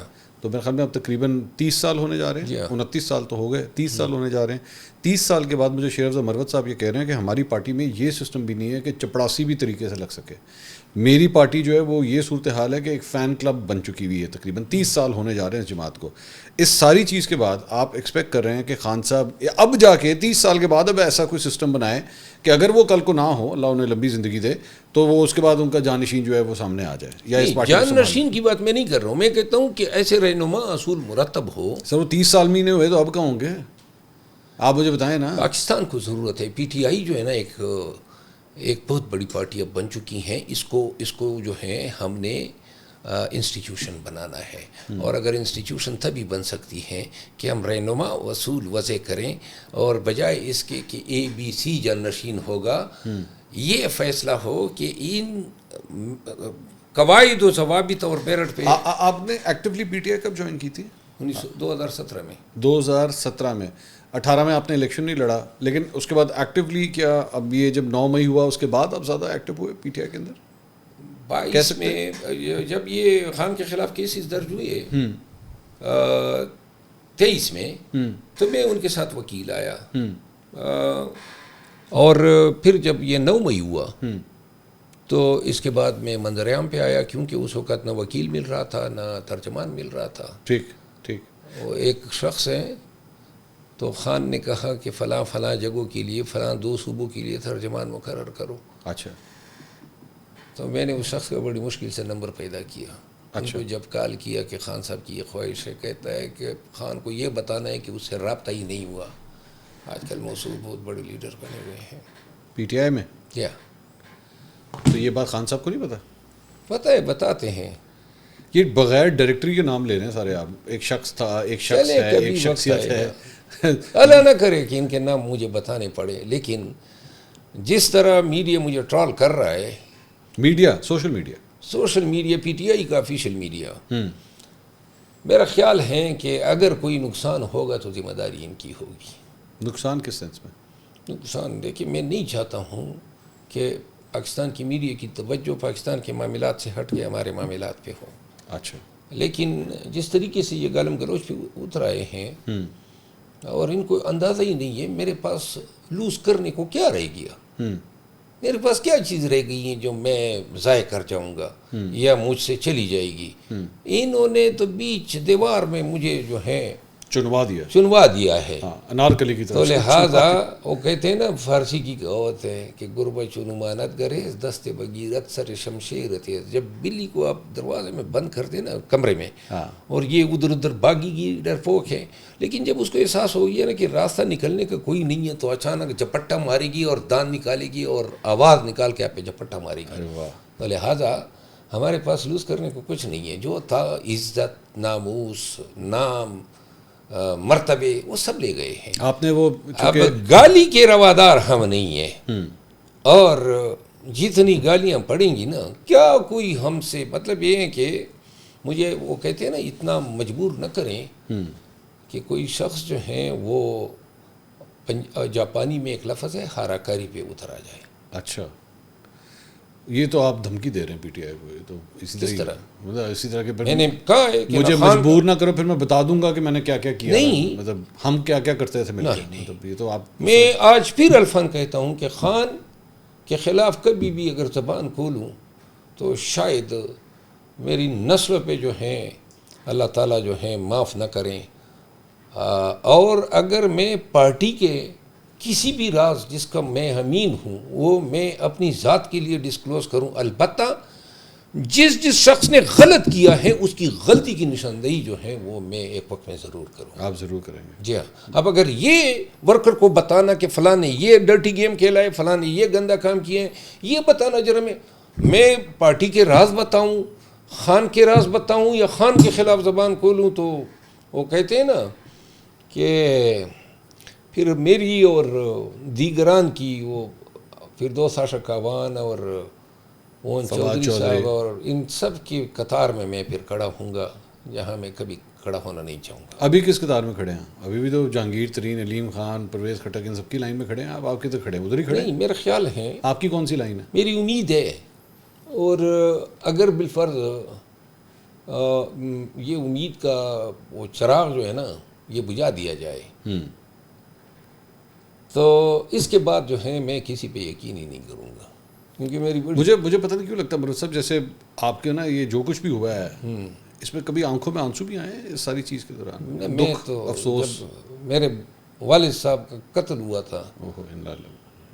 تو میرے خیال میں اب تقریباً 30 سال ہونے جا رہے ہیں. 29 سال تو ہو گئے, 30 سال ہونے جا رہے ہیں. 30 سال کے بعد مجھے شیر افضل مروت صاحب یہ کہہ رہے ہیں کہ ہماری پارٹی میں یہ سسٹم بھی نہیں ہے کہ چپڑاسی بھی طریقے سے لگ سکے. میری پارٹی جو ہے وہ یہ صورتحال ہے کہ ایک فین کلب بن چکی ہوئی ہے. تقریباً 30 سال ہونے جا رہے ہیں اس جماعت کو. اس ساری چیز کے بعد آپ ایکسپیکٹ کر رہے ہیں کہ خان صاحب اب جا کے 30 سال کے بعد اب ایسا کوئی سسٹم بنائے کہ اگر وہ کل کو نہ ہو, اللہ انہیں لمبی زندگی دے, تو وہ اس کے بعد ان کا جانشین جو ہے وہ سامنے آ جائے. یا اس پارٹی جانشین کی بات میں نہیں کر رہا ہوں, میں کہتا ہوں کہ ایسے رہنما اصول مرتب ہو. سر وہ 30 سال میں نہیں ہوئے تو اب کہاں ہوں گے, آپ مجھے بتائیں نا. پاکستان کو ضرورت ہے. پی ٹی آئی جو ہے نا ایک بہت بڑی پارٹی اب بن چکی ہیں. اس کو جو ہے ہم نے انسٹیٹیوشن بنانا ہے. اور اگر انسٹیٹیوشن تبھی بن سکتی ہے کہ ہم رہنما اصول وضع کریں, اور بجائے اس کے کہ ABC جانشین ہوگا, یہ فیصلہ ہو کہ ان قواعد و ضوابط اور میرٹ پہ. آپ نے ایکٹیولی پی ٹی آئی کب جوائن کی تھی؟ 2017 میں. 2017 میں. 18 میں آپ نے الیکشن نہیں لڑا, لیکن اس کے بعد ایکٹیولی کیا اب یہ جب 9 مئی ہوا اس کے بعد آپ زیادہ ایکٹیو ہوئے پی ٹی آئی کے اندر؟ 22 میں جب یہ خان کے خلاف کیسز درج ہوئے 23 میں, تو میں ان کے ساتھ وکیل آیا. اور پھر جب یہ 9 مئی ہوا تو اس کے بعد میں منظر عام پہ آیا, کیونکہ اس وقت نہ وکیل مل رہا تھا نہ ترجمان مل رہا تھا. ٹھیک. وہ ایک شخص ہے, تو خان نے کہا کہ فلاں جگہوں کے لیے فلاں 2 صوبوں کے لیے ترجمان مقرر کرو. اچھا. تو میں نے اس شخص کا بڑی مشکل سے نمبر پیدا کیا. ان کو جب کال کیا کہ خان صاحب کی یہ خواہش ہے, کہتا ہے کہ خان کو یہ بتانا ہے کہ اس سے رابطہ ہی نہیں ہوا. آج کل موصوف بہت بڑے لیڈر بنے ہوئے ہیں پی ٹی آئی میں. کیا تو یہ بات خان صاحب کو نہیں پتا؟ پتہ ہے, بتاتے ہیں. یہ بغیر ڈائریکٹری کے نام لے رہے ہیں سارے آپ. ایک شخص تھا, ایک شخص ہے, ایک شخصیت ہے, اللہ نہ کرے کہ ان کے نام مجھے بتانے پڑے، لیکن جس طرح میڈیا مجھے ٹرول کر رہا ہے، media, social media, P T I کا آفیشیل میڈیا، میرا خیال ہے کہ اگر کوئی نقصان ہوگا تو ذمہ داری ان کی ہوگی۔ نقصان کس سینس میں؟ نقصان دیکھیے، میں نہیں چاہتا ہوں کہ پاکستان کی میڈیا کی توجہ پاکستان کے معاملات سے ہٹ کے ہمارے معاملات پہ ہو۔ اچھا، لیکن جس طریقے سے یہ گالم گلوچ پہ اتر آئے ہیں اور ان کو اندازہ ہی نہیں ہے میرے پاس لوز کرنے کو کیا رہ گیا، میرے پاس کیا چیز رہ گئی ہے جو میں ضائع کر جاؤں گا یا مجھ سے چلی جائے گی۔ انہوں نے تو بیچ دیوار میں مجھے جو ہے چنوا دیا ہے، انارکلی کی طرف۔ تو لہٰذا وہ کہتے ہیں نا، فارسی کی کہاوت ہے کہ گربہ چنمانت گریز دست بغیرت سر شمشیر تیز۔ جب بلی کو آپ دروازے میں بند کر دیں نا کمرے میں، اور یہ ادھر ادھر باغی کی ڈرپوک ہے، لیکن جب اس کو احساس ہو گیا نا کہ راستہ نکلنے کا کوئی نہیں ہے تو اچانک جپٹا مارے گی اور دان نکالے گی اور آواز نکال کے آپ پہ جپٹا مارے گی۔ تو لہٰذا ہمارے پاس لوز کرنے کو کچھ نہیں ہے، جو تھا عزت، ناموس، نام، مرتبے، وہ سب لے گئے ہیں۔ آپ نے وہ اب گالی کے روادار ہم نہیں ہیں، اور جتنی گالیاں پڑیں گی نا، کیا کوئی ہم سے، مطلب یہ ہے کہ مجھے وہ کہتے ہیں نا اتنا مجبور نہ کریں کہ کوئی شخص جو ہیں وہ جاپانی میں ایک لفظ ہے ہاراکاری پہ اتر آ جائے۔ اچھا، یہ تو آپ دھمکی دے رہے ہیں پی ٹی آئی کو، یہ تو اسی طرح کے میں نے کہا ہے کہ مجھے مجبور نہ کرو، پھر میں بتا دوں گا کہ میں نے کیا کیا کیا، نہیں، مطلب ہم کیا کیا کرتے تھے مل کے، مطلب یہ تو آپ۔ میں آج پھر الفاظ کہتا ہوں کہ خان کے خلاف کبھی بھی اگر زبان کھولوں تو شاید میری نسل پہ جو ہیں اللہ تعالیٰ جو ہیں معاف نہ کریں، اور اگر میں پارٹی کے کسی بھی راز جس کا میں حامین ہوں وہ میں اپنی ذات کے لیے ڈسکلوز کروں، البتہ جس شخص نے غلط کیا ہے اس کی غلطی کی نشاندہی جو ہے وہ میں ایک وقت میں ضرور کروں۔ آپ ضرور کریں گے؟ جی ہاں۔ اب اگر یہ ورکر کو بتانا کہ فلاں نے یہ ڈرٹی گیم کھیلا ہے، فلاں نے یہ گندا کام کیے ہیں، یہ بتانا ذرا میں پارٹی کے راز بتاؤں، خان کے راز بتاؤں یا خان کے خلاف زبان کھولوں، تو وہ کہتے ہیں نا کہ پھر میری اور دیگران کی وہ فردوس عاشق کاوان اور اون چودھری صاحب اور ان سب کی قطار میں پھر کھڑا ہوں گا جہاں میں کبھی کھڑا ہونا نہیں چاہوں گا۔ ابھی کس قطار میں کھڑے ہیں؟ ابھی بھی تو جہانگیر ترین، علیم خان، پرویز خٹک، ان سب کی لائن میں کھڑے ہیں آپ کدھر کھڑے ہیں؟ ادھر ہی کھڑے ہیں؟ نہیں، میرا خیال ہے۔ آپ کی کون سی لائن ہے؟ میری امید ہے، اور اگر بالفرض یہ امید کا وہ چراغ جو ہے نا یہ بجھا دیا جائے تو اس کے بعد جو ہے میں کسی پہ یقین ہی نہیں کروں گا، کیونکہ میری مجھے پتہ نہیں کیوں لگتا مرد صاحب، جیسے آپ کے نا یہ جو کچھ بھی ہوا ہے اس میں کبھی آنکھوں میں آنسو بھی آئے ہیں اس ساری چیز کے دوران؟ میں تو افسوس، میرے والد صاحب کا قتل ہوا تھا،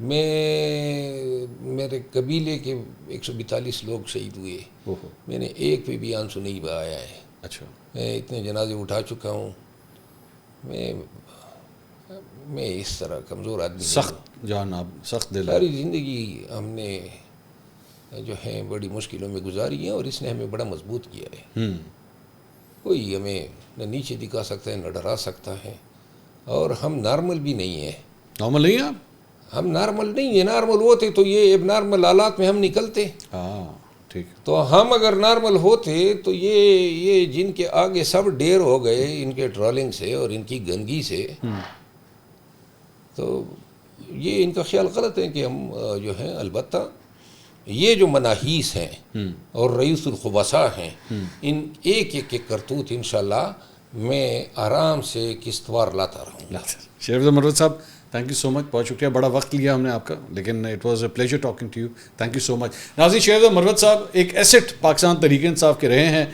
میرے قبیلے کے 142 لوگ شہید ہوئے، میں نے ایک پہ بھی آنسو نہیں بہایا ہے۔ اچھا، میں اتنے جنازے اٹھا چکا ہوں، میں اس طرح کمزور آدمی، سخت جان، آپ سخت دل، ساری زندگی ہم نے جو ہے بڑی مشکلوں میں گزاری ہے اور اس نے ہمیں بڑا مضبوط کیا ہے۔ کوئی ہمیں نہ نیچے دکھا سکتا ہے نہ ڈرا سکتا ہے، اور ہم نارمل بھی نہیں ہیں۔ نارمل نہیں ہیں آپ؟ ہم نارمل نہیں ہیں، نارمل ہوتے تو یہ اب نارمل حالات میں ہم نکلتے۔ ہاں ٹھیک۔ تو ہم اگر نارمل ہوتے تو یہ جن کے آگے سب ڈیر ہو گئے ان کے ٹرولنگ سے اور ان کی گندگی سے، تو یہ ان کا خیال غلط ہے کہ ہم جو ہیں، البتہ یہ جو مناحیس ہیں اور رئیس الخبثاء ہیں، ان ایک ایک کرتوت انشاءاللہ میں آرام سے قسطوار لاتا رہوں گا۔ شریف مروت صاحب، تھینک یو سو مچ، بہت شکریہ، بڑا وقت لیا ہم نے آپ کا، لیکن it was a pleasure talking to you, thank you so much. ناظرین، شریف مروت صاحب ایک ایسٹ پاکستان تحریک انصاف کے رہے ہیں،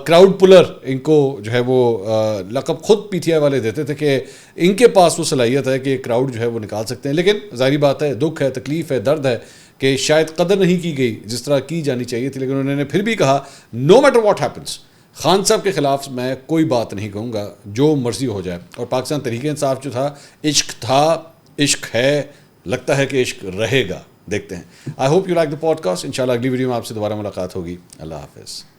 کراؤڈ پلر ان کو جو ہے وہ لقب خود پی ٹی آئی والے دیتے تھے کہ ان کے پاس وہ صلاحیت ہے کہ کراؤڈ جو ہے وہ نکال سکتے ہیں، لیکن ظاہری بات ہے، دکھ ہے، تکلیف ہے، درد ہے کہ شاید قدر نہیں کی گئی جس طرح کی جانی چاہیے تھی، لیکن انہوں نے پھر بھی کہا no matter what happens, Khan صاحب کے خلاف میں کوئی بات نہیں کہوں گا، جو مرضی ہو جائے۔ اور پاکستان تحریک انصاف جو تھا، عشق تھا، عشق ہے، لگتا ہے کہ عشق رہے گا، دیکھتے ہیں۔ I hope you like the podcast, انشاءاللہ اگلی ویڈیو میں آپ سے دوبارہ ملاقات ہوگی۔ اللہ حافظ۔